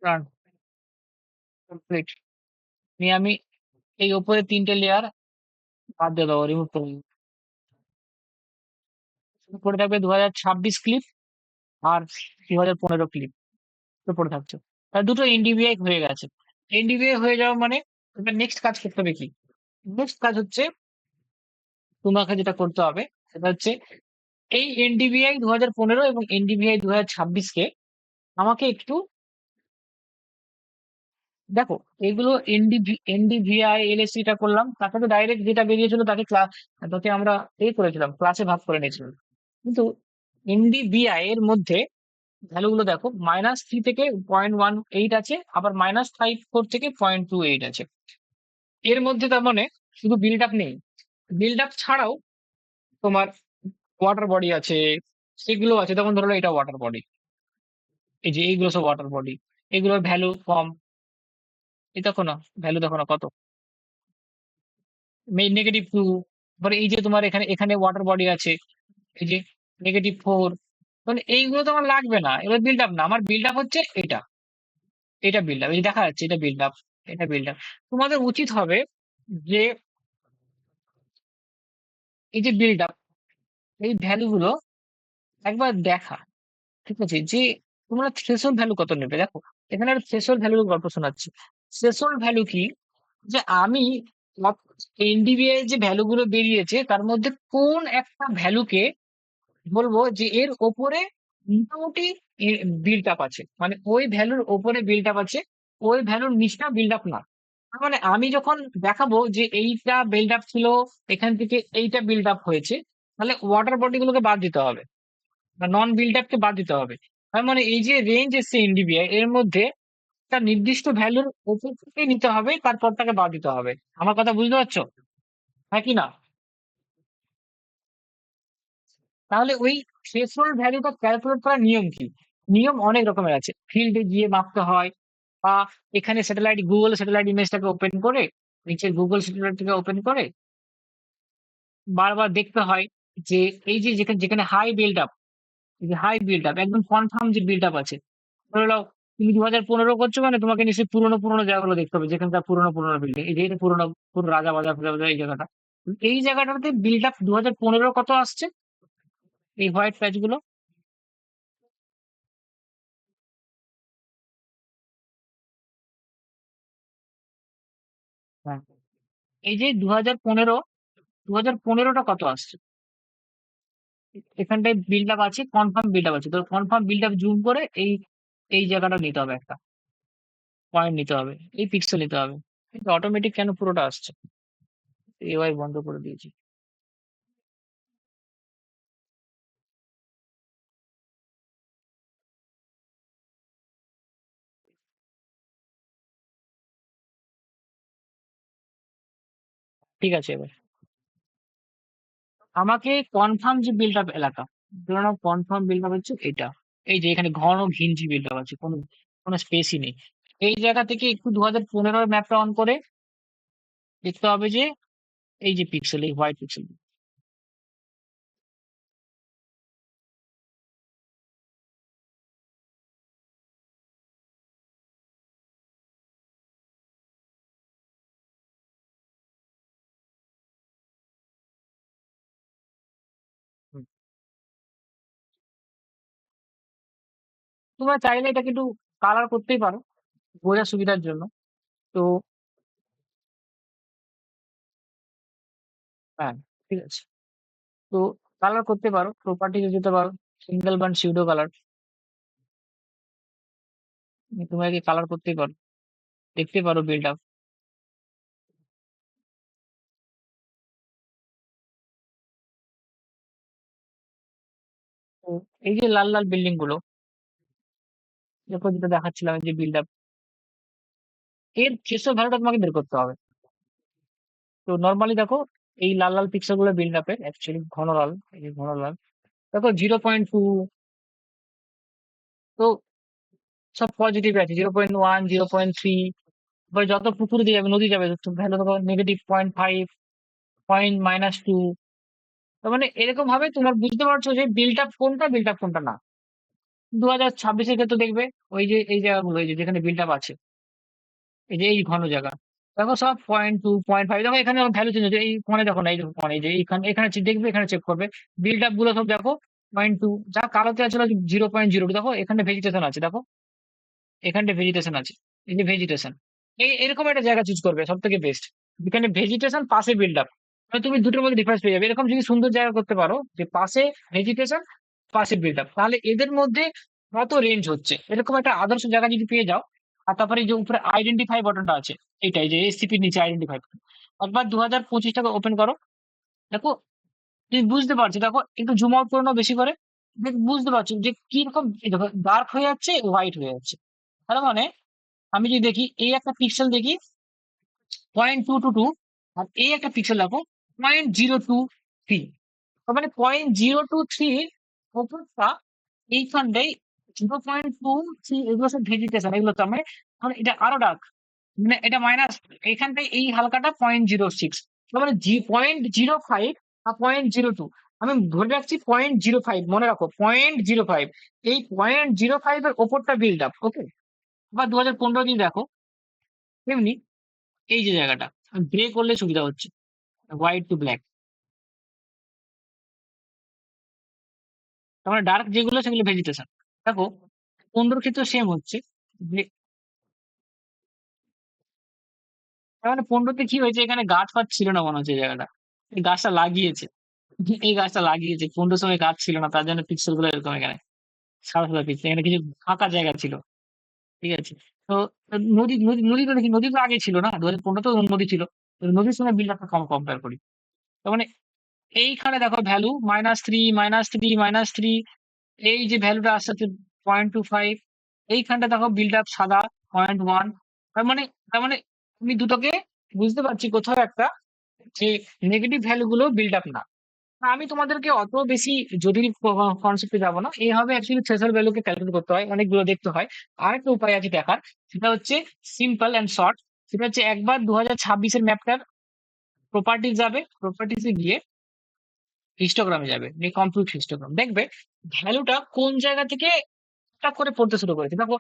রান কমপ্লিট। নিয়ে আমি এই উপরে 3টে লেয়ার বাদ দিয়ে দেবো, রিমুভ করে দেবো, পড়ে থাকবে 2026 ক্লিপ আর 2015 ক্লিপ পড়ে থাকছে। তাহলে দুটো NDBI হয়ে গেছে। NDBI হয়ে যাওয়া মানে এবার নেক্সট কাজ করতে হবে কি? নেক্সট কাজ হচ্ছে তোমাকে যেটা করতে হবে সেটা হচ্ছে এই NDBI 2015 এবং NDBI 2026 কে আমাকে একটু দেখো, এগুলো NDVI LSC টা করলাম, তাকে তো ডাইরেক্ট যেটা বেরিয়েছিল তাকে তাকে আমরা করেছিলাম, ক্লাসে ভাগ করে নিয়েছিলাম। কিন্তু NDBI এর মধ্যে ভ্যালু গুলো দেখো, -3 থেকে 0.18 আছে, আবার -54 থেকে 0.28 আছে। এর মধ্যে তার মানে শুধু বিল্ড আপ নেই, বিল্ড আপ ছাড়াও তোমার ওয়াটার বডি আছে, সেগুলো আছে। তখন ধরো এটা ওয়াটার বডি, এই যে এইগুলো সব ওয়াটার বডি, এগুলোর ভ্যালু কম। এই দেখো না, ভ্যালু দেখো না কত, -2। তারপরে এই যে তোমার এখানে এখানে ওয়াটার বডি আছে, এই যে -4। মানে এইগুলো তো আমার লাগবে না, এবার বিল্ড আপ না, আমার বিল্ড আপ হচ্ছে এটা, এটা বিল্ড আপ, এই দেখা যাচ্ছে এটা বিল্ড আপ, এটা বিল্ড আপ। তোমাদের উচিত হবে যে এই যে বিল্ড আপ, এই ভ্যালু গুলো একবার দেখা, ঠিক আছে? যে তোমরা থ্রেশহোল্ড ভ্যালু কত নেবে দেখো, এখানে থ্রেশহোল্ড ভ্যালুর গল্প শোনাচ্ছি। থ্রেশহোল্ড ভ্যালু কি, যে আমি এনডিবিআই যে ভ্যালু গুলো বেরিয়েছে তার মধ্যে কোন একটা ভ্যালুকে বলবো যে এর ওপরে মোটামুটি বিল্ড আপ আছে, মানে ওই ভ্যালুর ওপরে বিল্ড আপ আছে, ওই ভ্যালুর নিচটা বিল্ড আপ না। তার মানে আমি যখন দেখাবো যে এইটা বিল্ড আপ ছিল, এখান থেকে এইটা বিল্ড আপ হয়েছে, তাহলে ওয়াটার বডি গুলোকে বাদ দিতে হবে বা নন বিল্ড আপকে বাদ দিতে হবে। তার মানে এই যে রেঞ্জ এসছে এনডিবিআই এর মধ্যে একটা নির্দিষ্ট ভ্যালুর ওপর থেকে নিতে হবে, তারপর তাকে বাদ দিতে হবে। আমার কথা বুঝতে পারছো? হ্যাঁ কি না? তাহলে ওই থ্রেশহোল্ড ভ্যালুটা ক্যালকুলেট করার নিয়ম কি? নিয়ম অনেক রকমের আছে, ফিল্ডে গিয়ে মাপতে হয়, বা এখানে স্যাটেলাইট, গুগল স্যাটেলাইট ইমেজটাকে ওপেন করে, নিচে গুগল স্যাটেলাইটটাকে ওপেন করে বারবার দেখতে হয় যে এই যে যেখানে যেখানে হাই বিল্ড আপ, এই যে হাই বিল্ড আপ একদম কনফার্ম যে বিল্ড আপ আছে, ধরে নাও তুমি 2015 করছো, মানে তোমাকে নিশ্চয়ই পুরোনো পুরোনো জায়গাগুলো দেখতে হবে, যেখানকার পুরোনো পুরোনো বিল্ডিং, এই যে এটা পুরোনো পুরো রাজা বাজার ফাজা বাজার এই জায়গাটা, এই জায়গাটাতে বিল্ড আপ 2015 কত আসছে, এই হোয়াইট প্যাচ গুলো। হ্যাঁ, এই যে 2015, 2015টা কত আসছে, এখানটায় বিল্ড আপ আছে, কনফার্ম বিল্ড আপ আছে, তো কনফার্ম বিল্ড আপ জুম করে এই এই জায়গাটা নিতে হবে, একটা পয়েন্ট নিতে হবে, এই পিক্সেল নিতে হবে। কিন্তু অটোমেটিক কেন পুরোটা আসছে? এআই বন্ধ করে দিয়েছি। ঠিক আছে, এবার আমাকে কনফার্ম যে বিল্ড আপ এলাকা, ধরে নাও কনফার্ম বিল্ড আপ হচ্ছে এটা, এই যে এখানে ঘন ঘিঞ্জি বিল্ড আপ আছে, কোনো কোনো স্পেসই নেই, এই জায়গা থেকে একটু 2015 ম্যাপটা অন করে দেখতে হবে যে এই যে পিক্সেল, এই হোয়াইট পিক্সেল, তোমরা চাইলে এটাকে একটু কালার করতেই পারো বোঝার সুবিধার জন্য। তো হ্যাঁ, ঠিক আছে, তো কালার করতে পারো, প্রপার্টিতে যেতে পারো, সিঙ্গেল বান্ড সিউডো কালার, তোমরা কি কালার করতেই পারো, দেখতে পারো বিল্ড আপ। তো এই যে লাল লাল বিল্ডিং গুলো, দেখো যেটা দেখাচ্ছিলাম, এই যে বিল্ড আপ, এর শেষের ভ্যালুটা তোমাকে বের করতে হবে। তো নর্মালি দেখো, এই লাল লাল পিক্সেল গুলো বিল্ড আপের অ্যাকচুয়ালি ঘন লাল, এই যে ঘন লাল, দেখো 0.2, তো সব পজিটিভ আছে, 0.1, 0.3, এবার যত পুকুর দিয়ে যাবে, নদী যাবে, ভ্যালু দেখো -0.5, -2। তার মানে এরকম ভাবে তোমার বুঝতে পারছো যে বিল্ড আপ কোনটা, বিল্ড আপ কোনটা না। 2026-এর ক্ষেত্রে দেখবে ওই যে এই জায়গাগুলো, এই যে যেখানে বিল্ড আপ আছে, এই যে এই ঘন জায়গা, দেখো সব 0.2, 0.5, দেখো এখানে ভ্যালু চেঞ্জ হচ্ছে, এই ফোনে দেখো না, এই দেখো ফোনে, এই যে এখানে এখানে দেখবে, এখানে চেক করবে, বিল্ড আপ গুলো সব দেখো 0.2, যা কালোতে আছে 0.02, দেখো এখানে ভেজিটেশন আছে, দেখো এখানটা ভেজিটেশন আছে, এই যে ভেজিটেশন, এই এরকম একটা জায়গা চুজ করবে সব থেকে বেস্ট, যেখানে ভেজিটেশন পাশে বিল্ড আপ, তুমি দুটোর মধ্যে ডিফারেন্স পেয়ে যাবে। এরকম যদি সুন্দর জায়গা করতে পারো যে পাশে ভেজিটেশন, পাশে বিল্ড আপ, তাহলে এদের মধ্যে কত রেঞ্জ হচ্ছে, এরকম একটা আদর্শ জায়গা যদি পেয়ে যাও। আর তারপরে এই যে উপরে আইডেন্টিফাই বাটনটা আছে, এইটাই যে এসসিপির নিচে আইডেন্টিফাই, একবার 2025টাকে ওপেন করো, দেখো তুমি বুঝতে পারছো, দেখো একটু জুম আউট করে নাও বেশি করে, বুঝতে পারছো যে কিরকম, দেখো ডার্ক হয়ে যাচ্ছে, হোয়াইট হয়ে যাচ্ছে। তার মানে আমি যদি দেখি এই একটা পিক্সেল দেখি 0.222, আর এই একটা পিক্সেল দেখো 0.023, তার মানে 0.023 ওপরটা এইখানটাই, 0.23 এগুলো সব ভেজিটেশন, এগুলো তো মানে মানে এটা আরো ডার্ক, মানে এটা মাইনাস, এইখানটায় এই হালকাটা 0.06, তার মানে 0.05 আর 0.02, আমি ধরে রাখছি 0.05, মনে রাখো 0.05, এই 0.05 এর ওপরটা বিল্ড আপ, ওকে। বা 2015 দিয়ে দেখো তেমনি, এই যে জায়গাটা গ্রে করলে সুবিধা হচ্ছে, হোয়াইট টু ব্ল্যাক, তার মানে ডার্ক যেগুলো সেগুলো ভেজিটেশন। দেখো 15 ক্ষেত্রে সেম হচ্ছে যে, তার মানে 15তে কি হয়েছে, এখানে গাছ ফাছ ছিল না মনে হচ্ছে এই জায়গাটা, এই গাছটা লাগিয়েছে, এই গাছটা লাগিয়েছে 15 সময় গাছ ছিল না, তার জন্য পিক্সেল গুলো এরকম এখানে সাদা সাদা পিক্সেল, এখানে কিছু ফাঁকা জায়গা ছিল। ঠিক আছে। তো তো নদী নদী নদী তো দেখি, নদী তো আগে ছিল না, 2015 তো নদী ছিল। তো নদীর সঙ্গে বিল্ড আপটা কম্পেয়ার করি। তার মানে এইখানে দেখো ভ্যালু -3 -3 -3, এই যে ভ্যালুটা আসছে হচ্ছে 0.25, এইখানটা দেখো বিল্ড আপ সাদা 0.1। তার মানে তার মানে আমি দুটোকে বুঝতে পারছি কোথাও একটা যে নেগেটিভ ভ্যালু গুলো বিল্ড আপ না। আমি তোমাদেরকে অত বেশি জটিল কনসেপ্টে যাবো না, এইভাবে অ্যাকচুয়ালি থ্রেশহোল্ড ভ্যালুকে ক্যালকুলেট করতে হয়, অনেকগুলো দেখতে হয়। আরেকটা উপায় আছে দেখার, সেটা হচ্ছে সিম্পল অ্যান্ড শর্ট। সেটা হচ্ছে একবার 2026-এর ম্যাপটার প্রপার্টিজ যাবে, প্রপার্টিজে গিয়ে হিস্টোগ্রামে যাবে, কম্পিউট হিস্টোগ্রাম, দেখবে ভ্যালুটা কোন জায়গা থেকে টুকটাক করে পড়তে শুরু করেছে। দেখো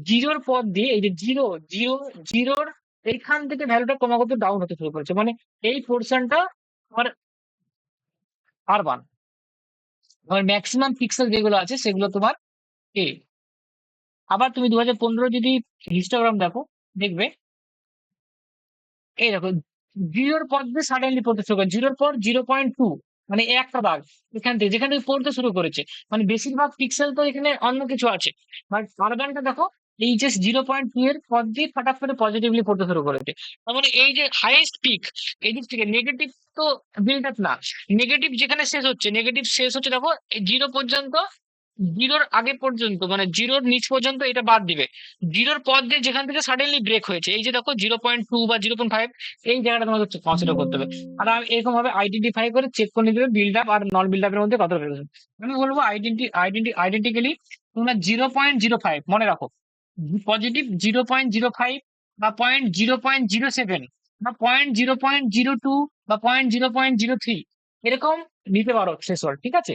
জিরোর পর দিয়ে এই যে জিরো জিরো জিরোর এইখান থেকে ভ্যালুটা ক্রমাগত ডাউন হতে শুরু করেছে, মানে এই পোর্শনটা আমার R1, আমার ম্যাক্সিমাম পিক্সেল যেগুলো আছে সেগুলো তোমার এ। আবার তুমি 2015 যদি হিস্টোগ্রাম দেখো, দেখবে এই দেখো জিরোর পর দিয়ে সাডেনলি পড়তে শুরু করে, জিরোর পর 0.2, মানে একটা দাগ এখান থেকে যেখান থেকে পড়তে শুরু করেছে, মানে বেশিরভাগ পিক্সেল তো এখানে অন্য কিছু আছে, বাট কার্বনটা দেখো এই যে 0.2 এর পর দিয়ে ফটাফট করে পজিটিভলি পড়তে শুরু করেছে। তার মানে এই যে হাইয়েস্ট পিক, এই দিক থেকে নেগেটিভ তো বিল্ড আপ না, নেগেটিভ যেখানে শেষ হচ্ছে, নেগেটিভ শেষ হচ্ছে দেখো জিরো পর্যন্ত, জিরোর আগে পর্যন্ত মানে জিরোর নিচ পর্যন্ত এটা বাদ দিবে, জিরোর পর দিয়ে যেখান থেকে সাডেনলি ব্রেক হয়েছে, এই যে দেখো 0.2 বা 0.5, এই জায়গাটা তোমাকে কনসিডার করতে হবে। আর এরকম ভাবে আইডেন্টিফাই করে চেক করে নিতে হবে বিল্ড আপ আর নন বিল্ড আপের মধ্যে কত রিলেশন। আমি বলবো আইডেন্টিক্যালি তোমরা 0.05 মনে রাখো, পজিটিভ 0.05 বা 0.07 বা 0.02 বা 0.03, এরকম নিতে পারো থ্রেশহোল্ড। ঠিক আছে,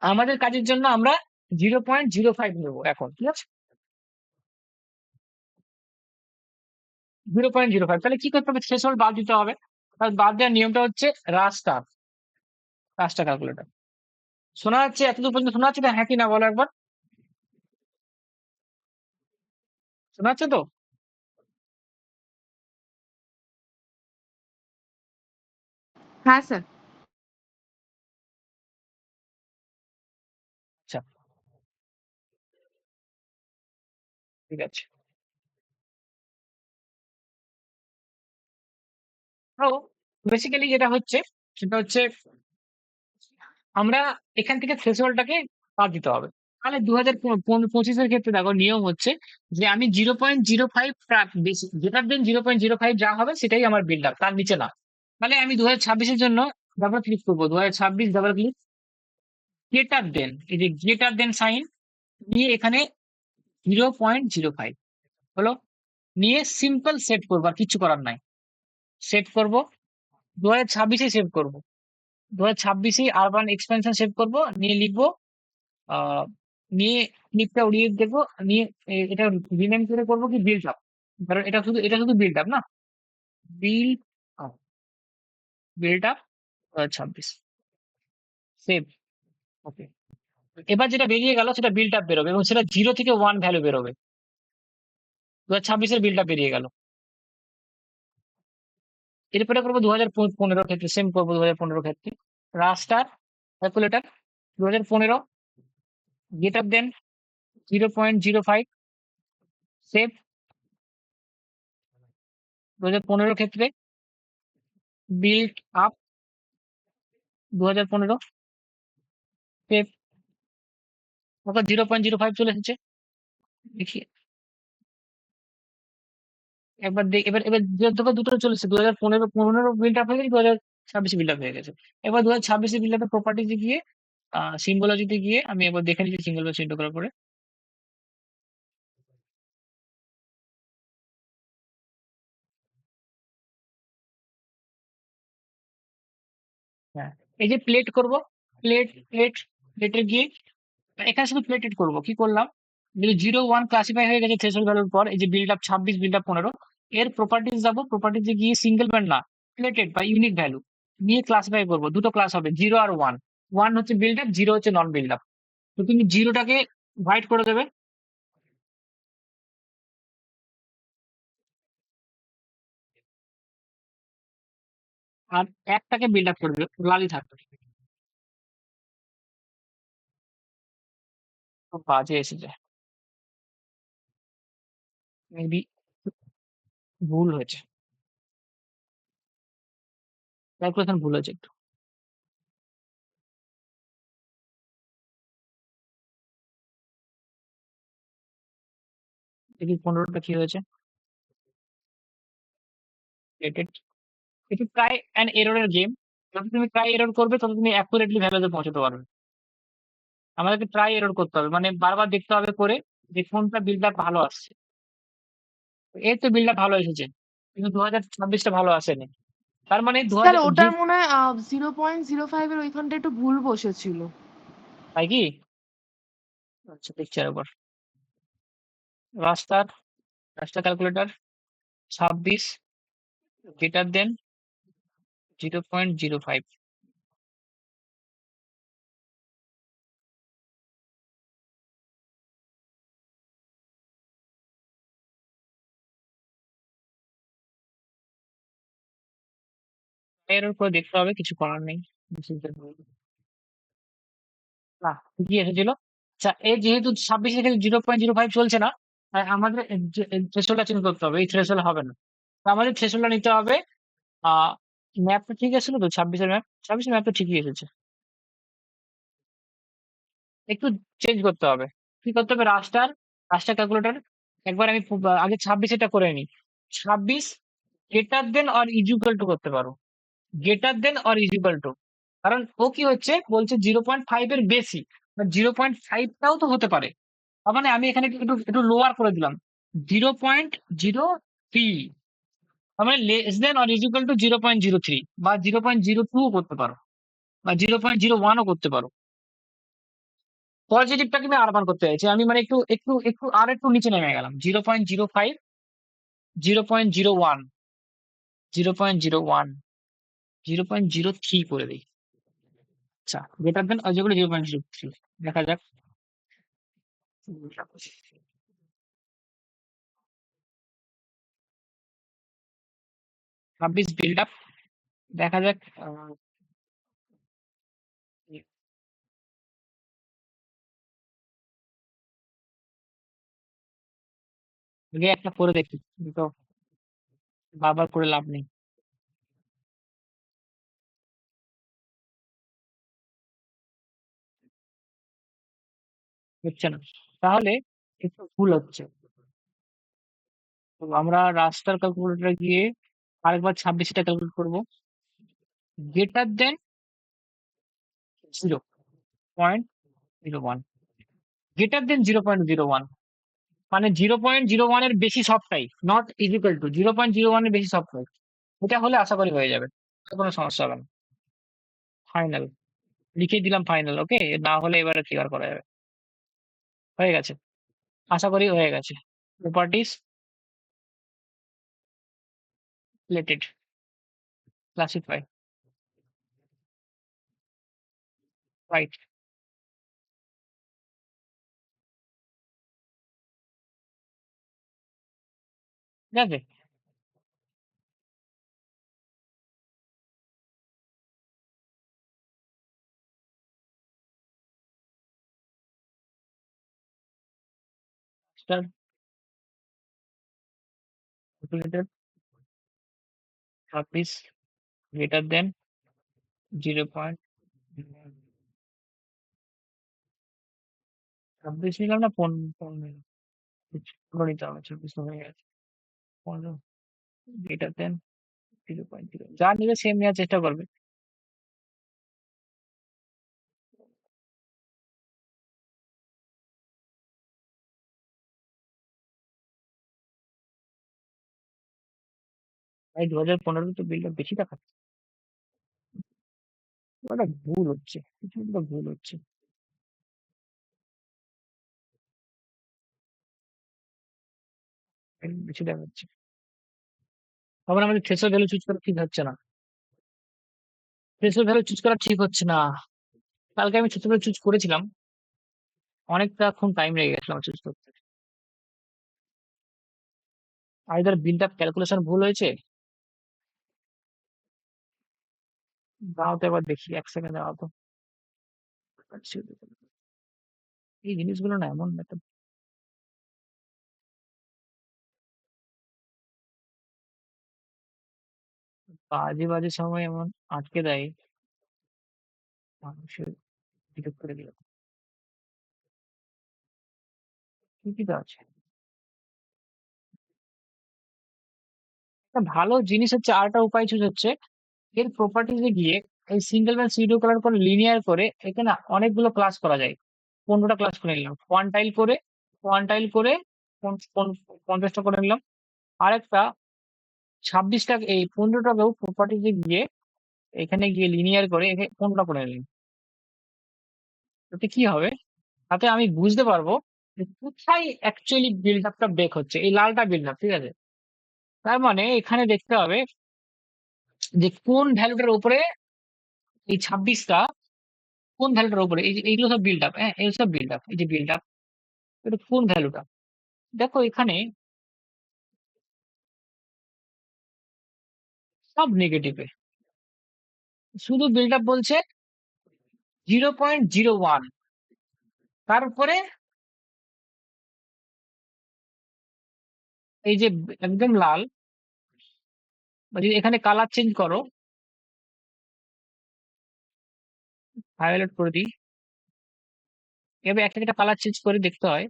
আমাদের কাজের জন্য আমরা 0.05 নেবো এখন, ঠিক আছে? 0.05, তাহলে কি করতে হবে, থ্রেশহোল্ড বাদ দিতে হবে। আর বাদ দেওয়ার নিয়মটা হচ্ছে রাস্টার, রাস্টার ক্যালকুলেটর। শোনা যাচ্ছে এতদূর পর্যন্ত, শোনা যাচ্ছে তো? হ্যাঁ কি না বলো একবার, শোনা যাচ্ছে তো? হ্যাঁ স্যার। আচ্ছা, ঠিক আছে। তো বেসিক্যালি যেটা হচ্ছে সেটা হচ্ছে আমরা এখান থেকে থ্রেশহোল্ডটাকে বাদ দিতে হবে। তাহলে 2025-এর ক্ষেত্রে দেখো নিয়ম হচ্ছে যে আমি 0.05 বেশি, গ্রেটার দেন 0.05 যা হবে সেটাই আমার বিল্ড আপ, তার নিচে না। তাহলে আমি 2026-এর জন্য ডাবল ক্লিক করবো, 2026 ডাবল ক্লিক, গ্রেটার দেন, এই যে গ্রেটার দেন সাইন নিয়ে এখানে 0.05 হলো, নিয়ে সিম্পল সেট করবো, আর কিছু করার নাই। সেট করব 2026-এ সেভ করবো, 2026-এ আরবান এক্সপেনশন সেভ করবো, নিয়ে লিখবো আহ নিয়ে ক্লিপটা উড়িয়ে দেবো, নিয়ে এটা রিনেম করে করবো কি বিল্ড আপ, কারণ এটা শুধু বিল্ড আপ না, build up, build up 2026 save. Okay, এবার যেটা বেরিয়ে গেল সেটা বিল্ড আপ বেরোবে, এবং সেটা 0 থেকে 1 ভ্যালু বেরোবে। 2026-এর বিল্ড আপ বেরিয়ে গেল। এরপরে করবো 2015 ক্ষেত্রে, সেম করবো 2015 ক্ষেত্রে, রাস্টার ক্যালকুলেটর 2015 গ্রেটার দেন 0.05 সেভ। 2015 ক্ষেত্রে বিল্ড আপ 2015 সেভ। ওকে 0.05 চলে এসেছে, দেখি একবার দেখ, এবার এবার দেখো দুটো চলে এসেছে, 2015 বিল্ড আপ হয়ে গেছে, 2026 বিল্ড আপ হয়ে গেছে। এবার 2026 বিল্ড আপের প্রপার্টিতে গিয়ে সিম্বলজিতে গিয়ে আমি একবার দেখে নিচ্ছি সিঙ্গেল চিহ্ন করার পরে। হ্যাঁ, এই যে প্লেট করব, প্লেটে গিয়ে এখানে শুধু প্লেটেড করবো, কি করলাম, যদি 0 1 ক্লাসিফাই হয়ে গেছে থ্রেশহোল্ড ভ্যালুর পর, এই যে বিল্ড আপ 26 বিল্ড আপ 15, এর প্রপার্টিজ যাবো, প্রপার্টিজে গিয়ে সিঙ্গেল ব্যান্ড না প্লেটেড বা ইউনিক ভ্যালু নিয়ে ক্লাসিফাই করবো, দুটো ক্লাস হবে 0 আর 1। 1 হচ্ছে বিল্ড আপ, 0 হচ্ছে নন বিল্ড আপ। তো তুমি 0টাকে হোয়াইট করে দেবে, আর 1টাকে বিল্ড আপ করে দেবে, লালই থাকবে। খুব বাজে এসেছে, মেবি ভুল হয়েছে, ক্যালকুলেশন ভুল হয়েছে একটু। দেখি 15টা কি হয়েছে। রেটেড, এটা ট্রাই অ্যান্ড এররের গেম। যত তুমি ট্রাই এরর করবে তত তুমি অ্যাকুরেটলি ভ্যালুতে পৌঁছাতে পারবে। আমাদেরকে ট্রাই এরর করতে হবে, মানে বারবার দেখতে হবে করে যে কোনটা বিল্ড আপ ভালো আসছে। এর তো বিল্ড আপ ভালো এসেছে, কিন্তু 2026টা ভালো আসেনি। তার মানে দু স্যার হাজার ওটার মনে হয় 0.05 এর ওইখানটা একটু ভুল বসেছিল। তাই কি? আচ্ছা দেখছি একবার। রাস্টার, রাস্টার ক্যালকুলেটর 26 গ্রেটার দেন 0.05। এর উপর দেখতে হবে, কিছু করার নেই। This is the rule. না, ঠিকই এসেছিল। আচ্ছা, এর যেহেতু 26 থেকে 0.05 চলছে না, তাই আমাদের থ্রেশহোল্ডটা চেঞ্জ করতে হবে, এই থ্রেশহোল্ড হবে না। তো আমাদের থ্রেশহোল্ডটা নিতে হবে। আহ ম্যাপটা ঠিক এসেছিল তো, 26-এর ম্যাপ, 26-এর ম্যাপ তো ঠিকই এসেছে, একটু চেঞ্জ করতে হবে। কি করতে হবে? রাস্টার, রাস্টার ক্যালকুলেটর, একবার আমি আগে 26 করে নিই। 26 greater than or equal two করতে পারো, greater than or equal two. কারণ ও কি হচ্ছে বলছে 0.5 এর বেশি, 0.5টাও তো হতে পারে। তার মানে আমি এখানে একটু একটু একটু লোয়ার করে দিলাম, 0.03। তার মানে less than or equal two 0.03 বা 0.02 করতে পারো, বা 0.01ও করতে পারো। পজিটিভটাকে আমি আরবান করতে চাইছি, আমি মানে একটু একটু একটু আর একটু নিচে নেমে গেলাম, 0.05, 0.01, 0.01, 0.03 করে দিই। আচ্ছা, গ্রেটার দেন যেগুলো 0.03, দেখা যাক। 26 বিল্ড আপ, দেখা যাক। আগে একটা করে দেখি, তো বারবার করে লাভ নেই, হচ্ছে না। তাহলে একটু ভুল হচ্ছে। তো আমরা রাস্টার ক্যালকুলেটরে গিয়ে আরেকবার 26টা ক্যালকুলেট করবো। গ্রেটার দেন 0.01, গ্রেটার দেন 0.01, মানে 0.01 এর বেশি সবটাই, নট ইকুয়াল টু 0.01 এর বেশি সবটাই। এটা হলে আশা করি হয়ে যাবে, আর কোনো সমস্যা হবে না। ফাইনাল লিখে দিলাম, ফাইনাল। ওকে, না হলে এবারে কি আর করা যাবে। হয়ে গেছে, আশা করি হয়ে গেছে। Properties, related, classify, right. ঠিক আছে, স্টার ক্যালকুলেটেড 26 গ্রেটার দেন 0.26 নিলাম না, 15 নিতে হবে, 26 হয়ে গেছে। 15 গ্রেটার দেন 0.0, যা নিবে সেম নেওয়ার চেষ্টা করবে। তাই 2015 তো বিলটা বেশি দেখাচ্ছে, ওটা ভুল হচ্ছে, কিছু একটা ভুল হচ্ছে, বেশি দেখাচ্ছে। আবার আমাদের থ্রেশহোল্ড ভ্যালু চুজ করা ঠিক হচ্ছে না, থ্রেশহোল্ড ভ্যালু চুজ করা ঠিক হচ্ছে না। কালকে আমি ছোট করে চুজ করেছিলাম, অনেকটাক্ষণ টাইম লেগে গেছিল আমার চুজ করতে। আইদার বিল্ড আপ ক্যালকুলেশন ভুল হয়েছে, দাও তো এবার দেখি, 1 সেকেন্ড দাও তো। এই জিনিসগুলো না এমন একটা বাজে বাজে সময় এমন আটকে দেয়, মানুষের বিরক্ত করে দিল। ঠিকই তো আছে। একটা ভালো জিনিস হচ্ছে, আরেকটা উপায় চুজ হচ্ছে, এর প্রপার্টিজে গিয়ে এই সিঙ্গেল ম্যান সিডিও কালার করে লিনিয়ার করে এখানে অনেকগুলো ক্লাস করা যায়। 15টা ক্লাস করে নিলাম কোয়ান্টাইল করে, কোয়ান্টাইল করে 50টা করে নিলাম। আরেকটা 26টা, এই 15টাকেও প্রপার্টিজে গিয়ে এখানে গিয়ে লিনিয়ার করে এখানে 15টা করে নিলাম। তাতে কি হবে, তাতে আমি বুঝতে পারবো যে কোথায় অ্যাকচুয়ালি বিল্ড আপটা ব্রেক হচ্ছে। এই লালটা বিল্ড আপ, ঠিক আছে? তার মানে এখানে দেখতে হবে যে কোন ভ্যালুটার উপরে এই 26টা, কোন ভ্যালুটার উপরে, এই যে এইগুলো সব বিল্ড আপ, হ্যাঁ এগুলো সব বিল্ড আপ, এই যে বিল্ড আপ, এটা কোন ভ্যালুটা। দেখো এখানে সব নেগেটিভে, শুধু বিল্ড আপ বলছে 0.01। তারপরে এই যে একদম লাল, বা যদি এখানে কালার চেঞ্জ করো, ভায়োলেট করে দিই, এবার একটা একটা কালার চেঞ্জ করে দেখতে হয়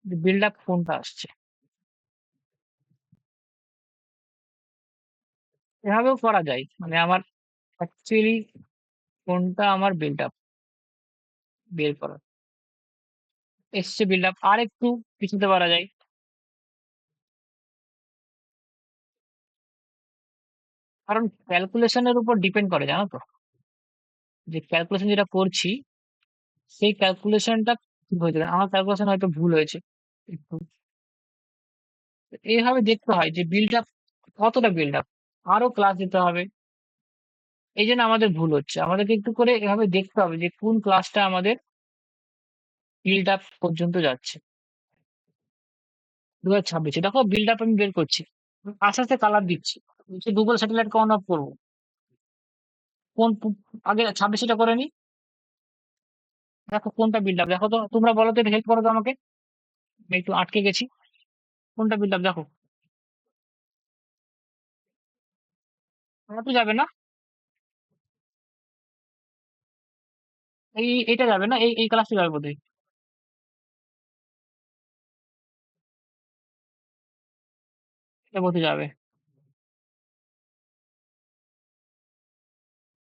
যে বিল্ড আপ কোনটা আসছে। এভাবেও করা যায়, মানে আমার অ্যাকচুয়ালি কোনটা আমার বিল্ড আপ বের করা এসছে। বিল্ড আপ আর একটু পিছুতে পারা যায়, কারণ ক্যালকুলেশনের উপর ডিপেন্ড করে, জানো তো, যে ক্যালকুলেশন যেটা করছি সেই ক্যালকুলেশনটা ঠিক হয়েছে কিনা। আমার ক্যালকুলেশন হয়তো ভুল হয়েছে একটু। এইভাবে দেখতে হয় যে বিল্ড আপ কতটা বিল্ড আপ, আরো ক্লাস দিতে হবে। এই জন্য আমাদের ভুল হচ্ছে, আমাদেরকে একটু করে এভাবে দেখতে হবে যে কোন ক্লাসটা আমাদের বিল্ড আপ পর্যন্ত যাচ্ছে। 2026 দেখো বিল্ড আপ আমি বের করছি, আস্তে আস্তে কালার দিচ্ছি, গুগল স্যাটেলাইট অন অফ করবো। আগে 26টা করে নি, দেখো কোনটা বিল্ড আপ, দেখো তো তোমরা বলো তো, হেল্প করো তো আমাকে, আমি একটু আটকে গেছি। কোনটা বিল্ড আপ দেখো, আমার তো যাবে না, এইটা যাবে না, এই এই ক্লাসটা যাবে বোধহয়, এটা বোধহয় যাবে।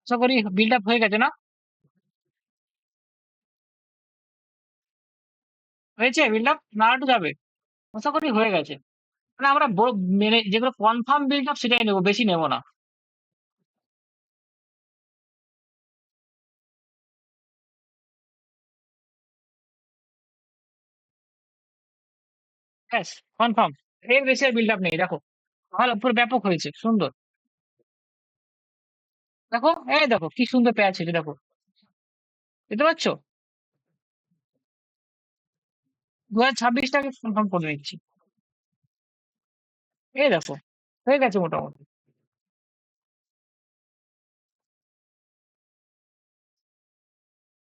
আশা করি বিল্ড আপ হয়ে গেছে না, হয়েছে বিল্ড আপ, না একটু যাবে? আশা করি হয়ে গেছে। মানে আমরা মেনে যেগুলো কনফার্ম বিল্ড আপ সেটাই নেবো, বেশি নেবো না। ব্যাস, কনফার্ম, এর বেশি আর বিল্ড আপ নেই। দেখো তাহলে পুরো ব্যাপক হয়েছে, সুন্দর। দেখো এই দেখো কি সুন্দর প্যাচ হয়েছে, দেখো বুঝতে পারছো? 2026টাকে কনফার্ম করে নিচ্ছি, এই দেখো হয়ে গেছে মোটামুটি,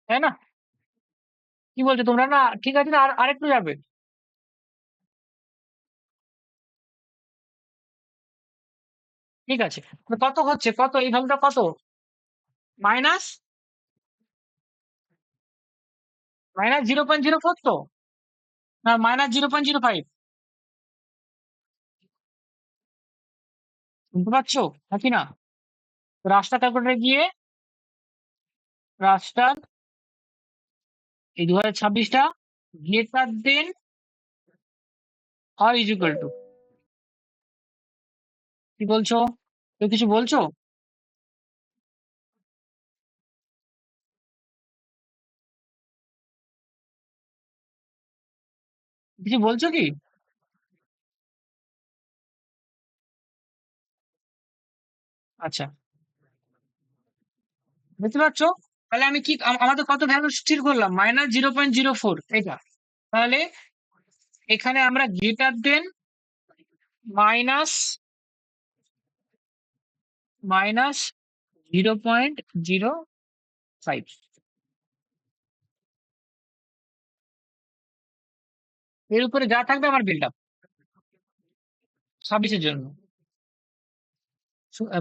তাই না? কি বলছো তোমরা, না ঠিক আছে না, আর আরেকটু যাবে? ঠিক আছে, তো কত হচ্ছে, কত এই ভ্যালুটা কত? মাইনাস, -0.04 তো, না -0.05, শুনতে পাচ্ছো নাকি না? রাস্টার ক্যালকুলেটরে গিয়ে, রাস্টার এই 2026টা গ্রেটার দেন আর ইজ ইকুয়াল টু, কি বলছো? কেউ কিছু বলছো? কিছু বলছো কি? আচ্ছা, বুঝতে পারছো? তাহলে আমি কি আমাদের কত ভ্যালু স্থির করলাম? -0.04 এটা। তাহলে এখানে আমরা গ্রেটার দেন মাইনাস মাইনাস 0.05, এর উপরে যা থাকবে আমার বিল্ড আপ 26 এর জন্য।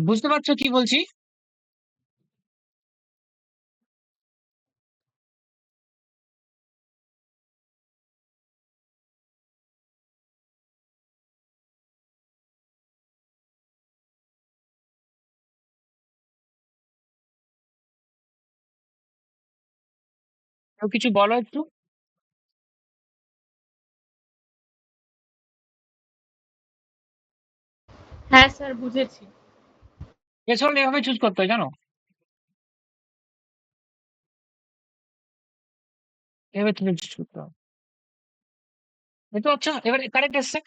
বুঝতে পারছো কি বলছি? কেউ কিছু বলো একটু। হ্যাঁ স্যার, বুঝেছি। থ্রেশহোল্ড এভাবে চুজ করতে হয় জানো, এভাবে তুমি চুজ করতে হবে। বুঝতে পারছো? এবার কারেক্ট এসছে।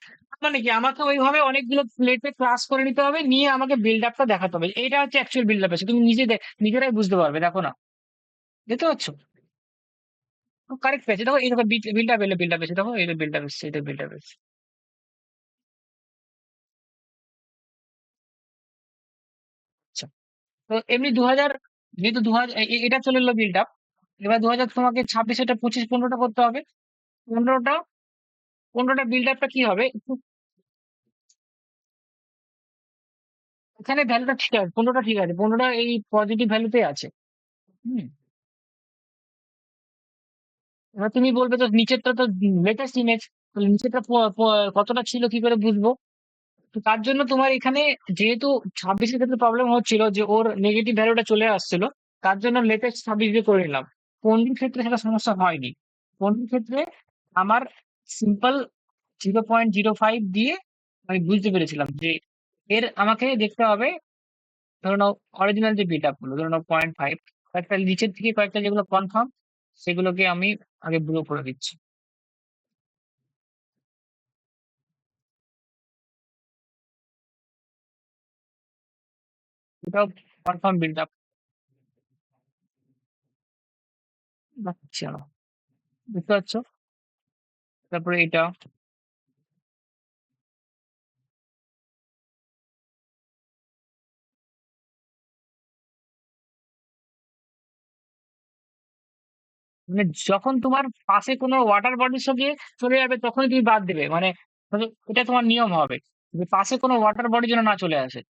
মানে কি আমাকে ওইভাবে অনেকগুলো প্লেটে ক্লাস করে নিতে হবে, নিয়ে আমাকে বিল্ড আপটা দেখাতে হবে। এটা হচ্ছে অ্যাকচুয়াল বিল্ড আপ এসে, তুমি নিজেরাই বুঝতে পারবে, দেখো না। দেখতে পাচ্ছ? কারেক্ট পেয়েছে, দেখো এই দেখো বিল্ড আপ এলো, বিল্ড আপ এসে দেখো, এই বিল্ড আপ এসছে, এটা বিল্ড আপ এসছে। আচ্ছা, তো এমনি 2000, যেহেতু 2000 এটা চলে এলো বিল্ড আপ। এবার 2000 তোমাকে 26, এটা 25, 15টা করতে হবে। 15টা 15টা বিল্ড আপটা কি হবে এখানে ভ্যালুটা ঠিক আছে, 15টা ঠিক আছে, 15টা এই পজিটিভ ভ্যালুতে আছে। হুম। এবার তুমি বলবে তো নিচেরটা তো লেটেস্ট ইমেজ, নিচেরটা কতটা ছিল কি করে বুঝবো? তো তার জন্য তোমার এখানে, যেহেতু 26-এর ক্ষেত্রে প্রবলেম হচ্ছিল যে ওর নেগেটিভ ভ্যালুটা চলে আসছিল, তার জন্য লেটেস্ট 26 দিয়ে করে নিলাম। 15 ক্ষেত্রে সেটা সমস্যা হয়নি। 15 ক্ষেত্রে আমার সিম্পল 0.05 দিয়ে আমি বুঝতে পেরেছিলাম যে এর আমাকে দেখতে হবে। ধরে নাও অরিজিনাল যে বিট আপ গুলো, ধরে নাও 0.5, কয়েকটা নিচের থেকে কয়েকটা যেগুলো কনফার্ম, সেগুলোকে আমি আগে ব্লু করে দিচ্ছি। এটাও কনফার্ম বিল্ড আপ রাখছি আমরা, বুঝতে পারছো? তারপরে এটা মানে যখন তোমার পাশে কোনো ওয়াটার বডির সঙ্গে চলে যাবে তখনই তুমি বাদ দেবে, মানে মানে এটা তোমার নিয়ম হবে যে পাশে কোনো ওয়াটার বডি যেন না চলে আসে,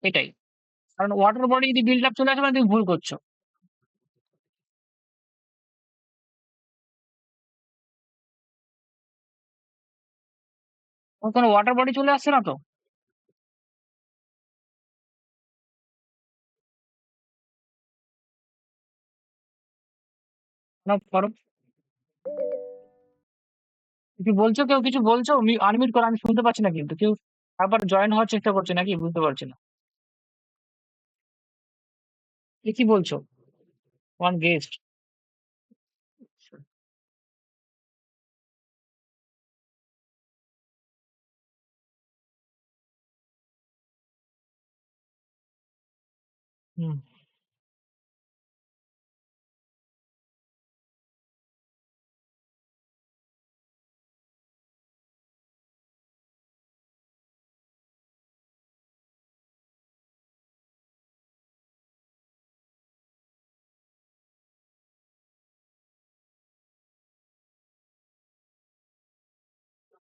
এটাই। কারণ ওয়াটার বডি যদি বিল্ড আপ চলে আসে মানে তুমি ভুল করছো। তোমার কোনো ওয়াটার বডি চলে আসছে না তো? না করো, কিছু বলছো, কেউ কিছু বলছো? আনমিউট করো, আমি শুনতে পাচ্ছি না কিন্তু কেউ। আবার জয়েন হওয়ার চেষ্টা করছে নাকি বুঝতে পারছি না। এ কি বলছো? One guest. হুম।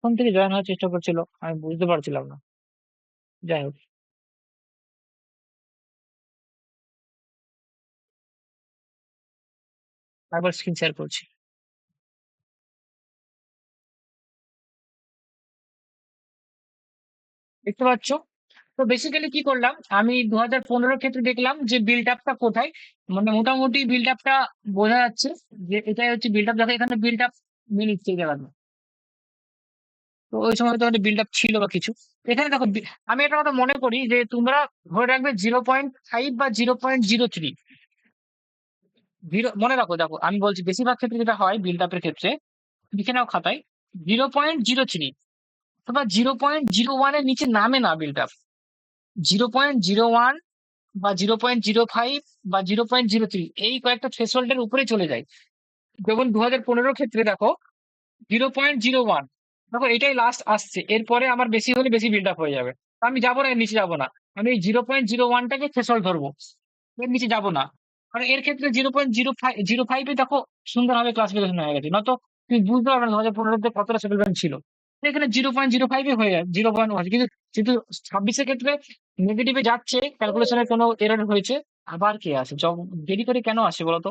তখন থেকে জয়েন হওয়ার চেষ্টা করছিল, আমি বুঝতে পারছিলাম না। যাই হোক, আবার স্ক্রিন শেয়ার করছি। দেখতে পাচ্ছ? তো বেসিক্যালি কি করলাম, আমি 2015 ক্ষেত্রে দেখলাম যে বিল্ড আপটা কোথায়, মানে মোটামুটি বিল্ড আপটা বোঝা যাচ্ছে যে এটাই হচ্ছে বিল্ড আপ। দেখো এখানে বিল্ড আপ মিলিচ্ছে এই জায়গাটা। তো ওই সময় তো বিল্ড আপ ছিল বা কিছু। এখানে দেখো আমি একটা কথা মনে করি যে তোমরা ধরে রাখবে 0.5 বা 0.03। মনে রাখো, দেখো আমি বলছি বেশিরভাগ ক্ষেত্রে যেটা হয় বিল্ড আপের ক্ষেত্রে, লিখে নাও খাতায়, 0.03 অথবা 0.01 এর নিচে নামে না বিল্ড আপ। 0.01 বা 0.05 বা 0.03 এই কয়েকটা থ্রেশহোল্ডের উপরে চলে যায়। যেমন 2015 ক্ষেত্রে দেখো 0.01, দেখো এটাই লাস্ট আসছে, এরপরে আমার বেশি হলে বেশি বিল্ড আপ হয়ে যাবে। তো আমি যাবো না, এর নিচে যাবো না, আমি এই 0.01টাকে থ্রেশহোল্ড ধরবো, এর নিচে যাবো না। কারণ এর ক্ষেত্রে 0.05 দেখো সুন্দরভাবে ক্লাসিফিকেশন হয়ে গেছে, নয়তো তুমি বুঝতে পারবে না 2015-তে কতটা সেটেলমেন্ট ছিল। তো এখানে 0.05 হয়ে যায়, 0.1, কিন্তু কিন্তু 26-এর ক্ষেত্রে নেগেটিভে যাচ্ছে, ক্যালকুলেশনের কোনো এরর হয়েছে। আবার কে আসে দেরি করে কেন আসে বলতো?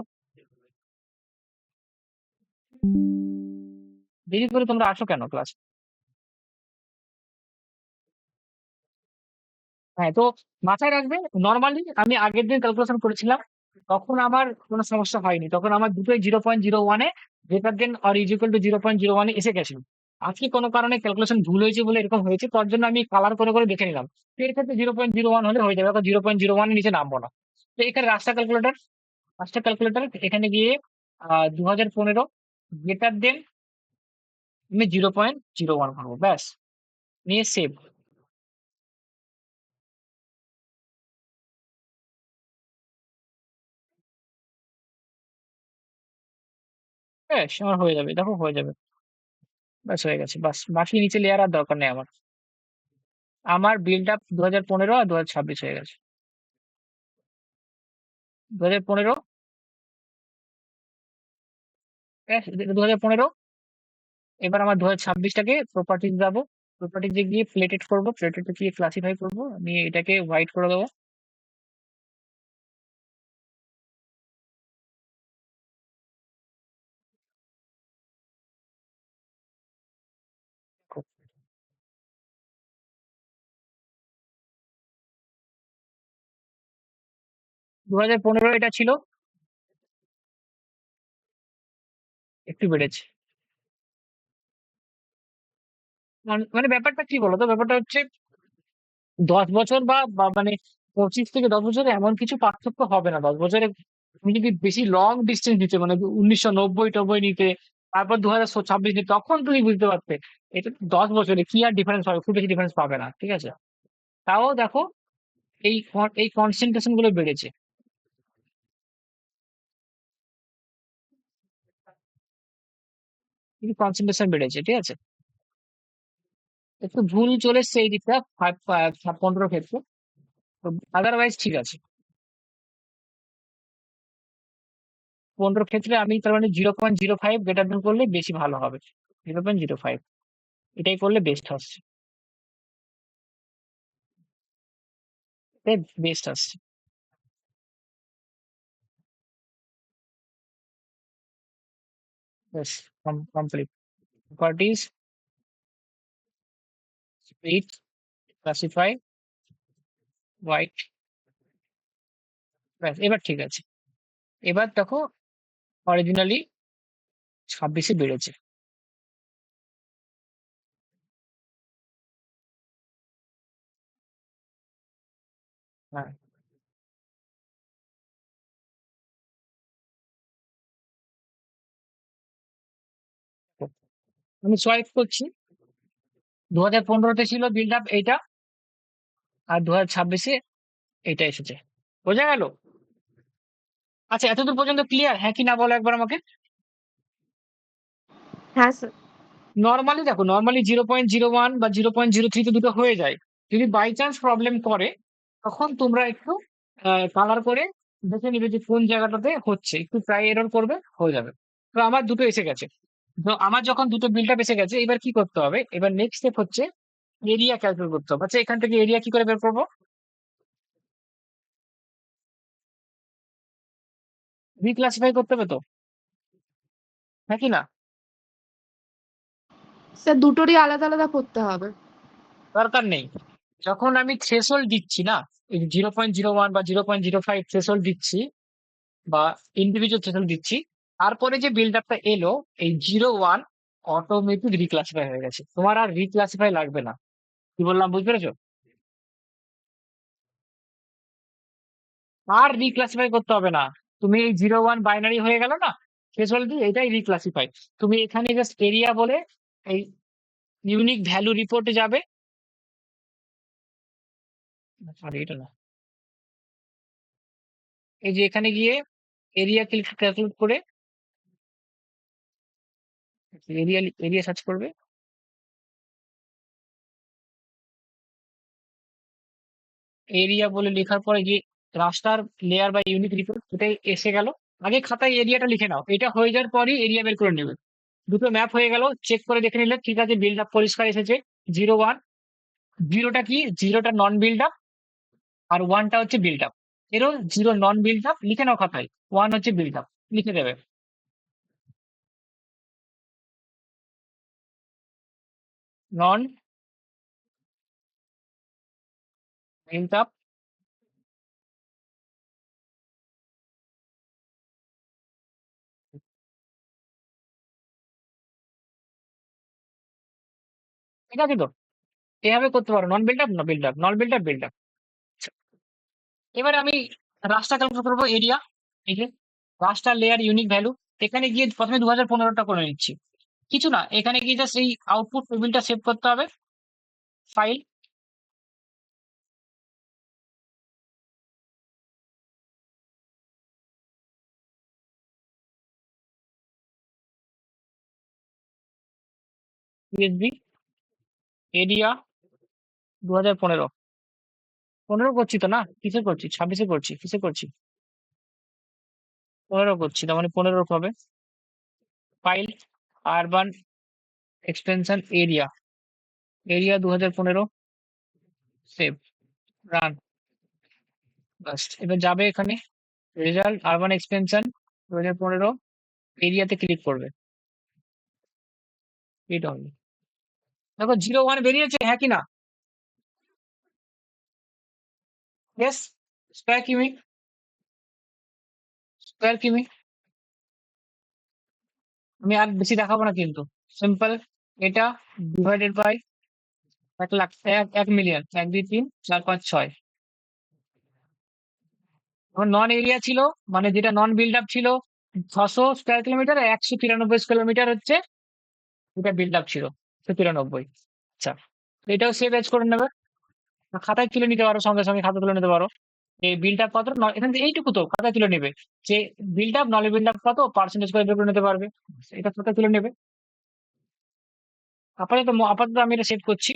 দেরি করে তোমরা আসো কেন ক্লাস? হ্যাঁ, তো মাথায় রাখবে, নর্মালি আমি আগের দিন ক্যালকুলেশন করেছিলাম, তখন আমার কোনো সমস্যা হয়নি, তখন আমার দুটোই 0.01-এ greater than or equal to 0.01-এ এসে গেছিল। আজকে কোনো কারণে ক্যালকুলেশন ভুল হয়েছে বলে এরকম হয়েছে, তার জন্য আমি কালার করে করে দেখে নিলাম। তো এর ক্ষেত্রে 0.01 হলে হয়ে যাবে, 0.01-এর নিচে নামবো না। তো এখানে রাস্তা ক্যালকুলেটর এখানে গিয়ে 2015 গ্রেটার দেন আমি 0.01 করবো, ব্যাস, নিয়ে সেভ। ব্যাস আমার হয়ে যাবে, দেখো হয়ে যাবে, ব্যাস হয়ে গেছে, বাস বাকি নিচে লেয়ার আর দরকার নেই আমার। আমার বিল্ড আপ 2015 আর 2026 হয়ে গেছে। 2015, 2015, এবার আমার 2026টাকে প্রপার্টিজ যাবো, প্রপার্টিজে গিয়ে প্লেটেড করবো, প্লেটেডে গিয়ে ক্লাসিফাই করবো, আমি এটাকে হোয়াইট করে দেবো। খুব 2015 এটা ছিল, একটু বেড়েছে। মানে ব্যাপারটা কি বলতো, ব্যাপারটা হচ্ছে 10 বছর বা মানে 25 থেকে 10 বছরে এমন কিছু পার্থক্য হবে না 10 বছরে। তুমি যদি বেশি লং ডিস্টেন্স নিতে, মানে 1990 নিতে, তারপর 2026 নিতে, তখন তুমি বুঝতে পারবে এটা 10 বছরে কি আর ডিফারেন্স হবে, খুব বেশি ডিফারেন্স পাবে না, ঠিক আছে? তাও দেখো এই কনসেন্ট্রেশন গুলো বেড়েছে, কিন্তু কনসেন্ট্রেশন বেড়েছে, ঠিক আছে? একটু ভুল চলে এসছে এই দিকটা 15 ক্ষেত্রে, আদারওয়াইজ ঠিক আছে। 15 ক্ষেত্রে আমি তার মানে 0.05 গ্রেটার দেন করলে বেশি ভালো হবে, 0.05 এটাই করলে বেস্ট হচ্ছে, বেস্ট আসছে। ব্যাস complete. Properties, split, classify, white, ব্যাস এবার ঠিক আছে। এবার দেখো অরিজিনালি 26-এ বেড়েছে। হ্যাঁ, তো আমি সোয়াইপ করছি, 2015-তে ছিল বিল্ড আপ এইটা, আর 2026-এ এইটা এসেছে। বোঝা গেল? আচ্ছা, এতদূর পর্যন্ত ক্লিয়ার, হ্যাঁ কি না বলো একবার আমাকে। হ্যাঁ স্যার। নর্মালি দেখো, নর্মালি 0.01 বা 0.03 দুটো হয়ে যায়। যদি বাই চান্স প্রবলেম করে, তখন তোমরা একটু কালার করে দেখে নিবে যে কোন জায়গাটাতে হচ্ছে, একটু ট্রাই এরর করবে, হয়ে যাবে। তো আমার দুটো এসে গেছে। তো আমার যখন দুটো বিল্ড আপ এসে গেছে, এবার কি করতে হবে, এবার নেক্সট স্টেপ হচ্ছে এরিয়া ক্যালকুলেট করতে হবে। আচ্ছা, এখান থেকে এরিয়া কি করে বের করবো? রিক্লাসিফাই করতে হবে তো, হ্যাঁ কি না? স্যার দুটোরই আলাদা আলাদা করতে হবে। দরকার নেই, যখন আমি থ্রেশহোল্ড দিচ্ছি না, 0.01 বা 0.05 থ্রেশহোল্ড দিচ্ছি, বা ইন্ডিভিজুয়াল থ্রেশহোল্ড দিচ্ছি, তারপরে যে বিল্ড আপটা এলো, এই 0.1 অটোমেটিক রিক্লাসিফাই হয়ে গেছে, তোমার আর রিক্লাসিফাই লাগবে না। কি বললাম, বুঝতে পেরেছো? আর রিক্লাসিফাই করতে হবে না, তুমি এই 0.1 বাইনারি হয়ে গেল না, থ্রেশহোল্ড দিয়ে এটাই রিক্লাসিফাই। তুমি এখানে জাস্ট এরিয়া বলে এই ইউনিক ভ্যালু রিপোর্টে যাবে। সরি, এটা না, এই যে এখানে গিয়ে এরিয়া ক্যালকুলেট করে এরিয়া এরিয়া সার্চ করবে। এরিয়া বলে লেখার পরে যে রাস্টার লেয়ার বা ইউনিট রিপোর্ট এটাই এসে গেল। আগে খাতায় এরিয়াটা লিখে নাও, এটা হয়ে যাওয়ার পরই এরিয়া বের করে নেবে। দুটো ম্যাপ হয়ে গেল, চেক করে দেখে নিলে ঠিক আছে, বিল্ড আপ পরিষ্কার এসেছে। 0 1, জিরোটা কি, জিরোটা নন বিল্ড আপ আর ওয়ানটা হচ্ছে বিল্ড আপ। এরও 0 নন বিল্ড আপ লিখে নাও খাতায়, 1 হচ্ছে বিল্ড আপ লিখে দেবে। নন বিল্ড আপ, ঠিক আছে তো? এভাবে করতে পারো, নন বিল্ড আপ না বিল্ড আপ, নন বিল্ড আপ বিল্ড আপ। এবারে আমি রাস্টার ক্যালকুলেট করবো এরিয়া। এই যে রাস্টার লেয়ার ইউনিক ভ্যালু, এখানে গিয়ে প্রথমে 2015টা করে নিচ্ছি। কিছু না, এখানে গিয়ে জাস্ট এই আউটপুট টেবিলটা সেভ করতে হবে। File, CSV, area 2015। 15 করছি তো না, কিসে করছি, 26-এ করছি, কিসে করছি, 15 করছি, তার মানে 15 হবে। File, urban extension area, area 2015, save, run. বাস, এবার যাবে এখানে রেজাল্ট, আরবান এক্সটেনশন 2015, এরিয়াতে ক্লিক করবে। এটা হবে, দেখো 0 1 বেরিয়েছে, হ্যাঁ কি না? ইয়েস, স্কয়ার কিমি, স্কয়ার কিমি। আমি আর বেশি দেখাবো না কিন্তু, সিম্পল। এটা divided by 1 lakh, 1 million, 1 2 3 4 5 6। Non area ছিল, মানে যেটা নন বিল্ড আপ ছিল 600 স্কয়ার কিলোমিটার, 193 স্কয়ার কিলোমিটার হচ্ছে এটা বিল্ড আপ ছিল 193। আচ্ছা, তো এটাও সেভ এজ করে নেবে, খাতায় তুলে নিতে পারো, সঙ্গে সঙ্গে খাতা তুলে নিতে পারো। এই বিল্ড আপ কত, এখান থেকে এইটুকু তো খাতায় তুলে নেবে, যে বিল্ড আপ নলে বিল্ড আপ কত পার্সেন্টেজ করে বের করে নিতে পারবে, এটা খাতায় তুলে নেবে। আপাতত আমি এটা সেভ করছি।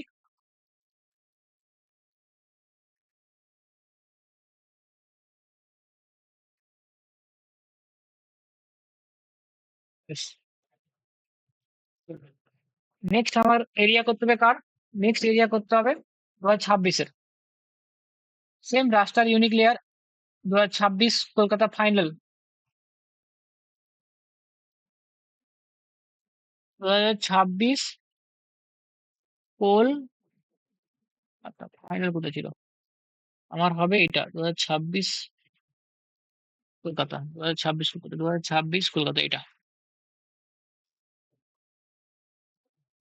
নেক্সট আমার এরিয়া করতে হবে কার, নেক্সট এরিয়া করতে হবে 2026-এর। সেম রাস্টার ইউনিক লেয়ার 2026 কলকাতা ফাইনাল, 2026 কোল, আচ্ছা ফাইনাল কোথায় ছিল আমার, হবে এটা 2026 কলকাতা, 2026 কলকাতা, 2026 কলকাতা এটা।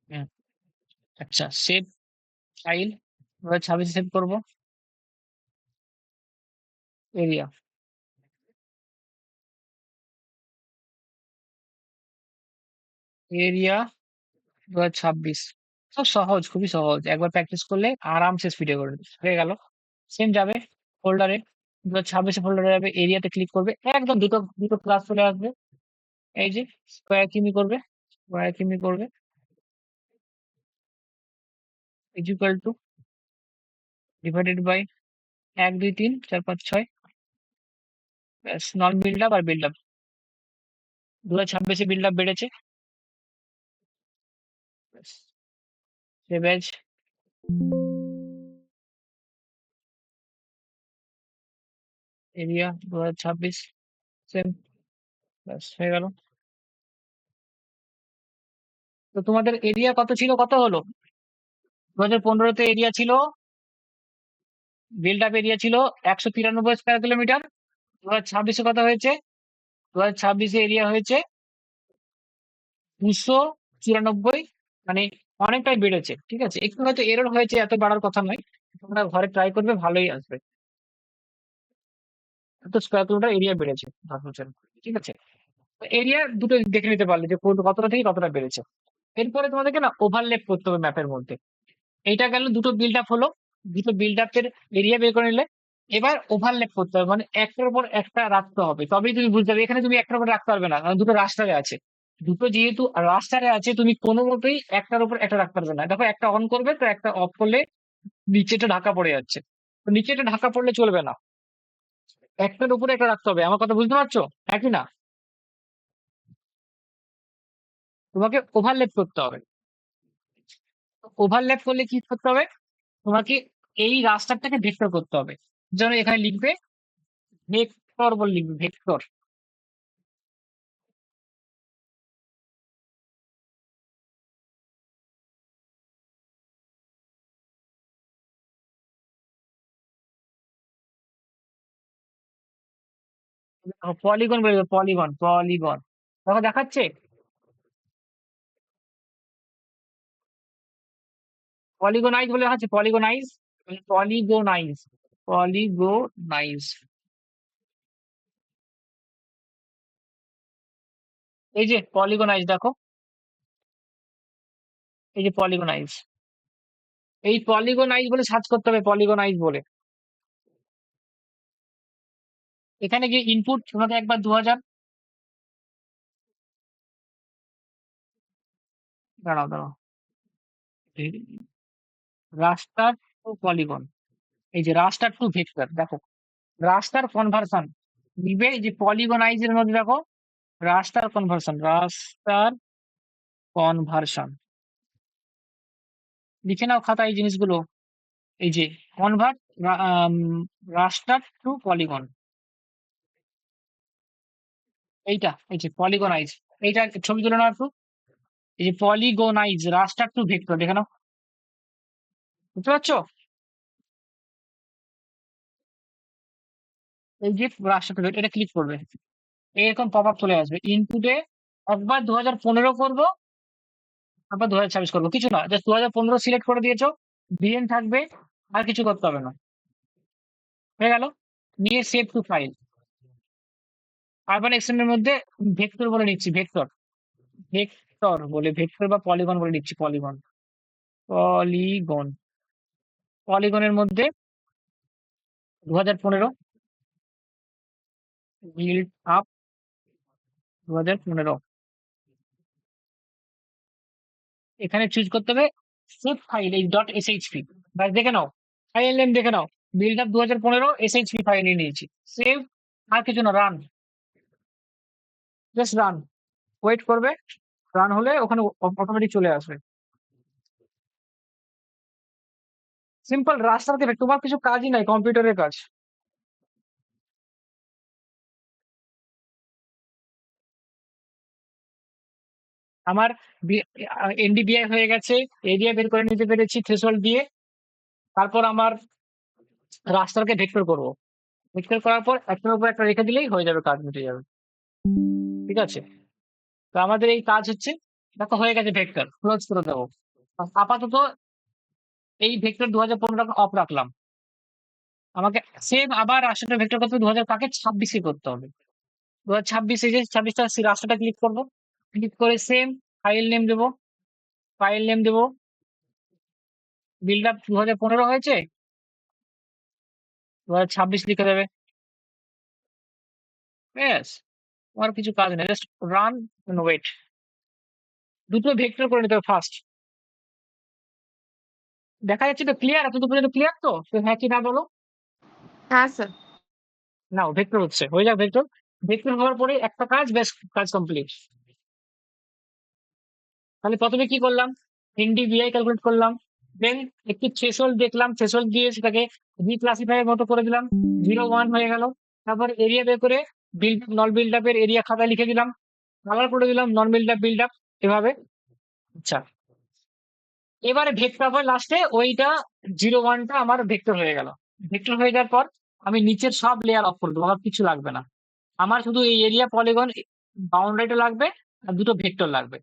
হ্যাঁ, আচ্ছা সেভ ফাইল, 2026 সেভ করবো। এরিয়া, এরিয়া 2026, সব সহজ, খুবই সহজ, একবার প্র্যাকটিস করলে আরামসে স্পিডে করে নিতে হয়ে গেল। সেম যাবে ফোল্ডারে, 2026 ফোল্ডারে যাবে, এরিয়াতে ক্লিক করবে, একদম দুটো দুটো ক্লাস চলে আসবে। এই যে স্কোয়ার কিমি করবে, স্কোয়ার কিমি করবে, ইকুয়াল টু ডিভাইডেড বাই 1 2 3 4 5 6। ব্যাস, নন বিল্ড আপ আর বিল্ড আপ, 2026-এ বিল্ড আপ বেড়েছে। সেভ এজ, এরিয়া 2026, সেম, ব্যাস হয়ে গেল। তো তোমাদের এরিয়া কত ছিল, কত হলো? 2015-তে এরিয়া ছিল, বিল্ড আপ এরিয়া ছিল 193 স্কয়ার কিলোমিটার। 2026-এ কত হয়েছে? 2026-এ এরিয়া হয়েছে 294, মানে অনেকটাই বেড়েছে। ঠিক আছে, একটু হয়তো এরর হয়েছে, এত বাড়ার কথা নয়, তোমরা ঘরে ট্রাই করবে, ভালোই আসবে। এত স্কয়ার কিলোমিটার এরিয়া বেড়েছে 10 বছর। ঠিক আছে, এরিয়া দুটো দেখে নিতে পারলে যে কতটা থেকে কতটা বেড়েছে। এরপরে তোমাদেরকে না ওভারলেপ করতে হবে ম্যাপের মধ্যে। এইটা গেল দুটো বিল্ড আপ হলো, দুটো বিল্ড আপের এরিয়া বের করে নিলে। এবার ওভারল্যাপ করতে হবে, মানে একটার উপর একটা রাখতে হবে, তবেই তুমি বুঝতে পারবে। এখানে তুমি একটার উপর রাখতে পারবে না, কারণ দুটো রাস্টারে আছে। দুটো যেহেতু রাস্টারে আছে, তুমি কোনো মতেই একটার উপর একটা রাখতে পারবে না। দেখো, একটা অন করবে তো একটা অফ করলে নিচেটা ঢাকা পড়ে যাচ্ছে, তো নিচেটা ঢাকা পড়লে চলবে না, একটার উপরে একটা রাখতে হবে। আমার কথা বুঝতে পারছো? একই না, তোমাকে ওভারল্যাপ করতে হবে। ওভারল্যাপ করলে কি করতে হবে, তোমাকে এই রাস্তাটাকে ভেক্টর করতে হবে। যেন এখানে লিখবে ভেক্টর বলে লিখবে, ভেক্টর। পলিগন বলবে, পলিগন, পলিগন। দেখো দেখাচ্ছে, পলিগোনাইজ বলে দেখাচ্ছে, পলিগোনাইজ, পলিগোনাইজ, পলিগোনাইজ। এই যে পলিগোনাইজ, দেখো এই যে পলিগোনাইজ, এই পলিগোনাইজ বলে সার্চ করতে হবে, পলিগোনাইজ বলে। এখানে গিয়ে ইনপুট তোমাকে একবার 2000, দাঁড়াও দাঁড়াও, রাস্টার টু পলিগন, এই যে রাস্টার টু ভেক্টর, দেখো রাস্টার কনভার্সন নিবে, এই যে পলিগোনাইজের মধ্যে দেখো রাস্টার কনভার্সন, রাস্টার কনভার্সন লিখে নাও খাতায় এই জিনিসগুলো। এই যে কনভার্ট রাস্টার টু পলিগন, এইটা এই যে পলিগোনাইজ, এইটা ছবি তুলে নাও একটু। এই যে পলিগোনাইজ রাস্টার টু ভেক্টর, দেখে নাও, বুঝতে পারছো? এই যে রাস্টার টু ভেক্টর, এটা ক্লিক করবে, এরকম পপ আপ চলে আসবে। ইনপুটে একবার 2015 করবো, আবার 2026 করবো, কিছু না, জাস্ট 2015 সিলেক্ট করে দিয়েছো, বিএন থাকবে, আর কিছু করতে হবে না, হয়ে গেল। নিয়ে সেভ টু ফাইল, আরবান এক্সটেন্ডের মধ্যে ভেক্টর বলে নিচ্ছি, ভেক্টর, ভেক্টর বলে, ভেক্টর বা পলিগন বলে নিচ্ছি, পলিগন, পলিগন, পলিগনের মধ্যে 2015 বিল্ড আপ, 2015 এখানে চুজ করতে হবে সেভ ফাইল, এই ডট এসএইচপি, ব্যাস দেখে নাও, ফাইল নেম দেখে নাও, বিল্ড আপ 2015 এসএইচপি ফাইল নিয়ে নিয়েছি, সেভ, আর কিছু না, রান, জাস্ট রান, ওয়েট করবে, রান হলে ওখানে অটোমেটিক চলে আসবে। সিম্পল রাস্তার থেকে তোমার কিছু কাজই নাই, কম্পিউটারের কাজ। আমার এনডিবিআই হয়ে গেছে, এরিয়া বের করে নিতে পেরেছি থ্রেশহোল্ড দিয়ে, তারপর আমার রাস্তাকে ভেক্টর করব, ভেক্টর করার পর একটার উপর একটা রেখে দিলেই হয়ে যাবে, কাজ মিটে যাবে। ঠিক আছে, তো আমাদের এই কাজ হচ্ছে, দেখো হয়ে গেছে, ভেক্টর ক্লোজ করে দেবো। আপাতত এই ভেক্টর 2015 অফ রাখলাম, আমাকে সেম আবার রাস্তাটা ভেক্টর করতে হবে 2026 করতে হবে। 2026, এই যে 26টা রাস্তাটা ক্লিক করবো, ক্লিক করে সেম ফাইল নেম দেবো, ফাইল নেম দেবো, বিল্ড আপ 2015 হয়েছে, 2026 লিখে দেবে, ব্যাস, আর কিছু কাজ নেই, জাস্ট রান ওয়েট। দুটো ভেক্টর করে নিতে হবে ফার্স্ট, দেখা যাচ্ছে তো, ক্লিয়ার? এত পর্যন্ত ক্লিয়ার তো? তো হ্যাঁ কি না বলো। হ্যাঁ স্যার। নাও ভেক্টর হচ্ছে, হয়ে যাক ভেক্টর, ভেক্টর হওয়ার পরে একটা কাজ, বেশ, কাজ কমপ্লিট। তাহলে প্রথমে কি করলাম, এনডিভিআই ক্যালকুলেট করলাম, দেন একটু থ্রেশহোল্ড দেখলাম, থ্রেশহোল্ড দিয়ে সেটাকে রিক্লাসিফাই এর মতো করে দিলাম, 0 1 হয়ে গেল। তারপর এরিয়া বের করে বিল্ড নন বিল্ড আপের এরিয়া খাতায় লিখে দিলাম, কালার করে দিলাম নন বিল্ড আপ, এভাবে। আচ্ছা, এবারে ভেক্টর হয় লাস্টে, ওইটা 0 1টা আমার ভেক্টর হয়ে গেল। ভেক্টর হয়ে যাওয়ার পর আমি নিচের সব লেয়ার অফ করে দেবো, আমার কিছু লাগবে না, আমার শুধু এই এরিয়া পলিগন বাউন্ডারিটা লাগবে, আর দুটো ভেক্টর লাগবে।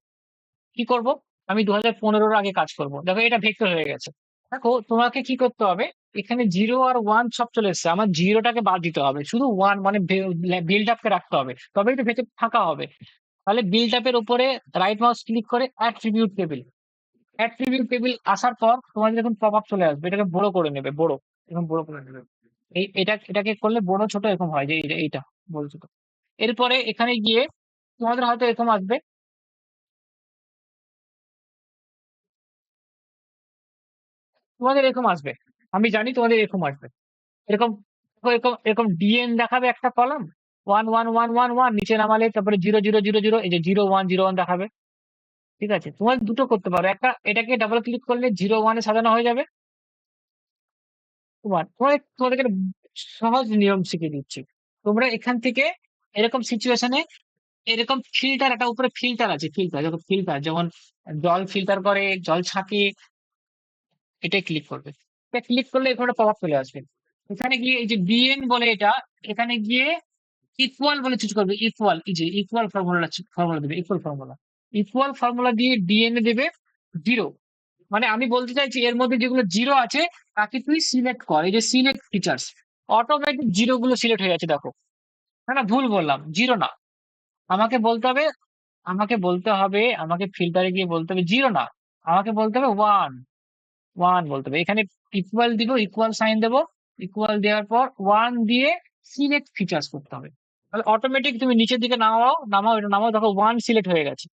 কি করব, আমি 2015 আগে কাজ করব। দেখো এটা ভেক্টর হয়ে গেছে। দেখো তোমাকে কি করতে হবে, এখানে 0 আর 1 সব চলে এসছে, আমার জিরোটাকে বাদ দিতে হবে, শুধু 1 মানে বিল্ড আপকে রাখতে হবে, তবেই তো ভেতর ফাঁকা হবে। তাহলে বিল্ড আপের উপরে রাইট মাউস ক্লিক করে অ্যাট্রিবিউট টেবিল, অ্যাট্রিবিউট টেবিল আসার পর তোমাদের দেখুন পপ আপ চলে আসবে, এটাকে বড় করে নেবে, বড়, এরকম বড় করে নেবে, এটাকে করলে বড় ছোট এরকম হয়, যে এইটা বড় ছোট। এরপরে এখানে গিয়ে তোমাদের হয়তো এরকম আসবে, তোমাদের এরকম আসবে, আমি জানি তোমাদের এরকম আসবে। এরকম এরকম এরকম ডিএন দেখাবে একটা কলাম, 1 1 1 1 1, নিচে নামালে তারপরে 0 0 0 0, এই যে 0 1 0 1 দেখাবে। ঠিক আছে, তোমার দুটো করতে পারো, একটা এটাকে ডাবল ক্লিক করলে 0 1-এ সাজানো হয়ে যাবে। তোমাদেরকে একটা সহজ নিয়ম শিখিয়ে দিচ্ছি। তোমরা এখান থেকে এরকম সিচুয়েশনে এরকম ফিল্টার, একটা উপরে ফিল্টার আছে, ফিল্টার যখন ফিল্টার যেমন জল ফিল্টার করে, জল ছাঁকে, এটাই ক্লিক করবে। এটা ক্লিক করলে এখানে পপ আপ চলে আসবে। এখানে গিয়ে এই যে বিএন বলে এটা, এখানে গিয়ে ইকুয়াল বলে চুজ করবে, ইকুয়াল, এই যে ইকুয়াল ফর্মুলা দেবে, ইকুয়াল ফর্মুলা। ইকুয়াল ফর্মুলা দিয়ে ডিএনএ দেবে 0। মানে আমি বলতে চাইছি এর মধ্যে যেগুলো 0 আছে তাকে তুই সিলেক্ট কর, এই যে সিলেক্ট ফিচার্স, অটোমেটিক 0 গুলো সিলেক্ট হয়ে যাচ্ছে, দেখো। না না, ভুল বললাম, 0 না, আমাকে বলতে হবে, আমাকে ফিল্টারে গিয়ে বলতে হবে 0 না, আমাকে বলতে হবে 1 বলতে হবে। এখানে ইকুয়াল দিব, ইকুয়াল সাইন দেবো, ইকুয়াল দেওয়ার পর 1 দিয়ে সিলেক্ট ফিচার্স করতে হবে। তাহলে অটোমেটিক তুমি নিচের দিকে নামাও নামাও, এটা নামাও, দেখো 1 সিলেক্ট হয়ে গেছে,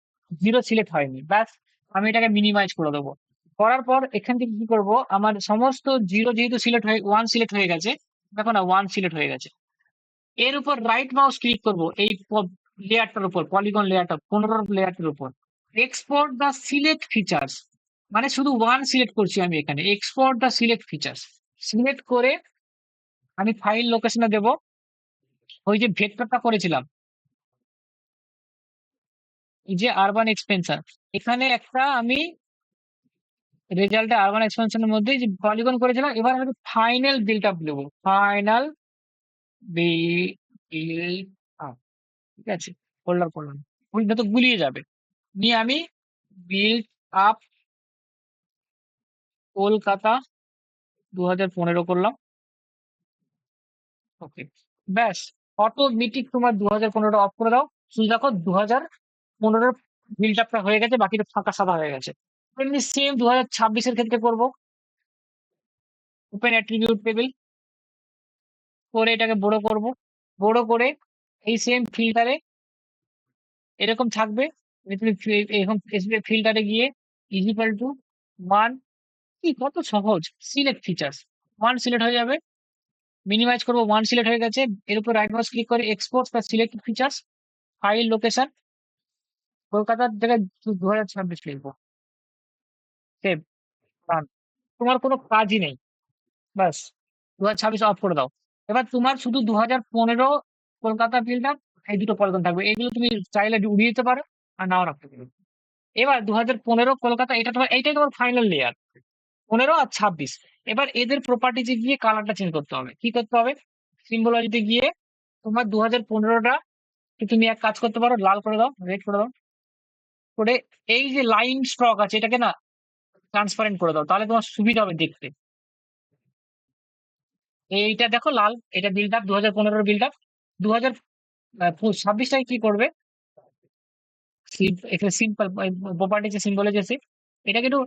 0 সিলেক্ট হয়নি। ব্যাস, আমি এটাকে মিনিমাইজ করে দেবো। করার পর এখান থেকে কি করব, আমার সমস্ত 0 যেহেতু সিলেক্ট হয়ে 1 সিলেক্ট হয়ে গেছে, দেখো না 1 সিলেক্ট হয়ে গেছে। এর উপর রাইট মাউস ক্লিক করব, এই লেয়ারটার উপর, পলিগন লেয়ারটা, 15 লেয়ারটার উপর, এক্সপোর্ট দ্য সিলেক্ট ফিচার্স, মানে শুধু 1 সিলেক্ট করছি আমি এখানে, export the select features select করে আমি ফাইল লোকেশনে দেব, ওই যে ভেক্টরটা করেছিলাম, এই যে আরবান এক্সপেনশন, এখানে একটা আমি রেজাল্টে আরবান এক্সপেনশনের মধ্যে যে পলিগন করেছিলাম, এবার আমি ফাইনাল বিল্ড আপ দেবো, ফাইনাল বিল্ড আপ। ঠিক আছে, করলাম করলাম, ওইটা তো গুলিয়ে যাবে। নিয়ে আমি বিল্ড আপ কলকাতা 2015 করলাম। ওকে, ব্যাস, অটোমেটিক তোমার 2015 অফ করে দাও, শুধু দেখো 2015 বিল্ড আপটা হয়ে গেছে, বাকিটা ফাঁকা সাদা হয়ে গেছে। এমনি সেম 2026-এর ক্ষেত্রে করব, ওপেন অ্যাট্রিবিউট টেবিল করে এটাকে বড় করব, বড় করে এই সেম ফিল্টারে এরকম থাকবে, তুমি এরকম ফিল্টারে গিয়ে ইজ ইকুয়াল টু 1, কি কত সহজ, সিলেক্ট ফিচার্স, 1 সিলেক্ট হয়ে যাবে, মিনিমাইজ করবো, 1 সিলেক্ট হয়ে গেছে। এর উপর রাইট মাউস ক্লিক করে এক্সপোর্ট বা সিলেক্ট ফিচার্স, ফাইল লোকেশন, কলকাতার জায়গায় 2026 লিখবো, সেভ, রান। তোমার কোনো কাজই নেই, ব্যাস 2026 অফ করে দাও। এবার তোমার শুধু 2015 কলকাতা বিল্ড আপ, এই দুটো পলিগন থাকবে, এইগুলো তুমি চাইলে উড়িয়ে দিতে পারো আর নাও রাখতে পারো। এবার 2015 কলকাতা, এটা তোমার, এইটাই তোমার ফাইনাল লেয়ার, 15 আর 26। এবার এদের প্রপার্টিজে গিয়ে কালারটা চেঞ্জ করতে হবে। কি করতে হবে, সিম্বলজিতে গিয়ে তোমার 2015টা তুমি এক কাজ করতে পারো, লাল করে দাও, রেড করে দাও, করে এই যে লাইন স্ট্রক আছে এটাকে না ট্রান্সপারেন্ট করে দাও, তাহলে তোমার সুবিধা হবে দেখতে। এইটা দেখো লাল, এটা বিল্ড আপ 2015 বিল্ড আপ। 2026টায় কি করবে, এখানে সিম্পল প্রপার্টিজ সিম্বলে গেছে, এটাকে একটু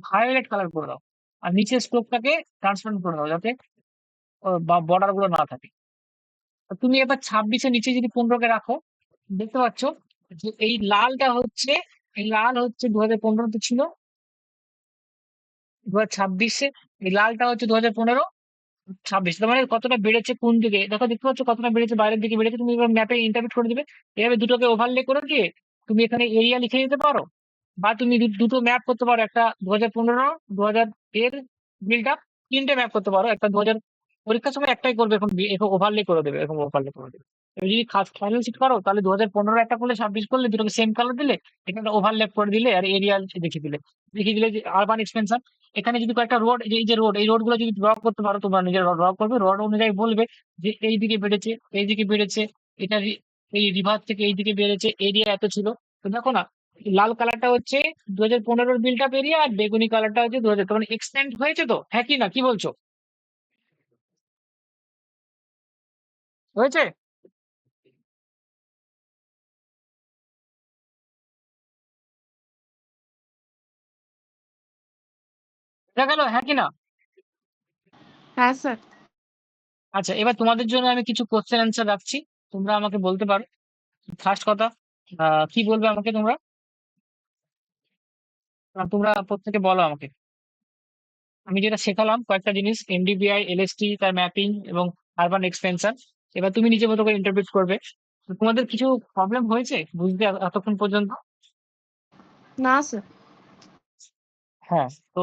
ভায়োলেট কালার করে দাও, আর নিচের স্ট্রোকটাকে ট্রান্সপারেন্ট করে দাও, যাতে বর্ডার গুলো না থাকে। তো তুমি এবার 26-এর নিচে যদি 15কে রাখো, দেখতে পাচ্ছ যে এই লালটা হচ্ছে, এই লাল হচ্ছে 2015-তে ছিল, 2026-এ এই লালটা হচ্ছে 2015, 26, তার মানে কতটা বেড়েছে কোন দিকে দেখো, দেখতে পাচ্ছ কতটা বেড়েছে, বাইরের দিকে বেড়েছে। তুমি এবার ম্যাপে ইন্টারপ্রেট করে দিবে, এভাবে দুটোকে ওভারলে করে দিয়ে তুমি এখানে এরিয়া লিখে দিতে পারো, বা তুমি দুটো ম্যাপ করতে পারো, একটা 2015 2000 এর বিল্ড আপ, তিনটে ম্যাপ করতে পারো, একটা 2000 পরীক্ষার সময় একটাই করবে, এখন ওভারলে করে দেবে, এরকম ওভারলে করে দেবে। এবার যদি ফাইনাল সিট করো তাহলে 2015 একটা করলে, 26 করলে, দুটোকে সেম কালার দিলে, এখানে ওভারল্যাপ করে দিলে, আর এরিয়া দেখিয়ে দিলে যে আরবান এক্সপেনশন। এখানে যদি কয়েকটা রোড, এই যে রোড, এই রোড গুলো যদি ড্র করতে পারো, তোমরা নিজের ড্র করবে, রোড অনুযায়ী বলবে যে এই দিকে বেড়েছে, এই দিকে বেড়েছে, এটা এই রিভার থেকে এই দিকে বেড়েছে, এরিয়া এত ছিল। তো দেখো না, লাল কালারটা হচ্ছে 2015 বিল্ড আপ এরিয়া, আর বেগুনি কালারটা হচ্ছে 2000, মানে এক্সটেন্ড হয়েছে। তো হ্যাঁ কি না, কি বলছো, হয়েছে? দেখা গেল, হ্যাঁ কি না? হ্যাঁ স্যার। আচ্ছা, এবার তোমাদের জন্য আমি কিছু কোশ্চেন অ্যান্সার রাখছি, তোমরা আমাকে বলতে পারো। ফার্স্ট কথা, কি বলবে আমাকে তোমরা? তোমরা প্রত্যেকে বলো আমাকে। আমি যেটা শেখালাম কয়েকটা জিনিস, এমডিবিআই, এলএসটি, তার ম্যাপিং এবং আরবান এক্সপেনশন, এবার তুমি নিজের মতো করে ইন্টারপ্রিট করবে। তো তোমাদের কিছু প্রবলেম হয়েছে বুঝতে এতক্ষণ পর্যন্ত? না স্যার। হ্যাঁ, তো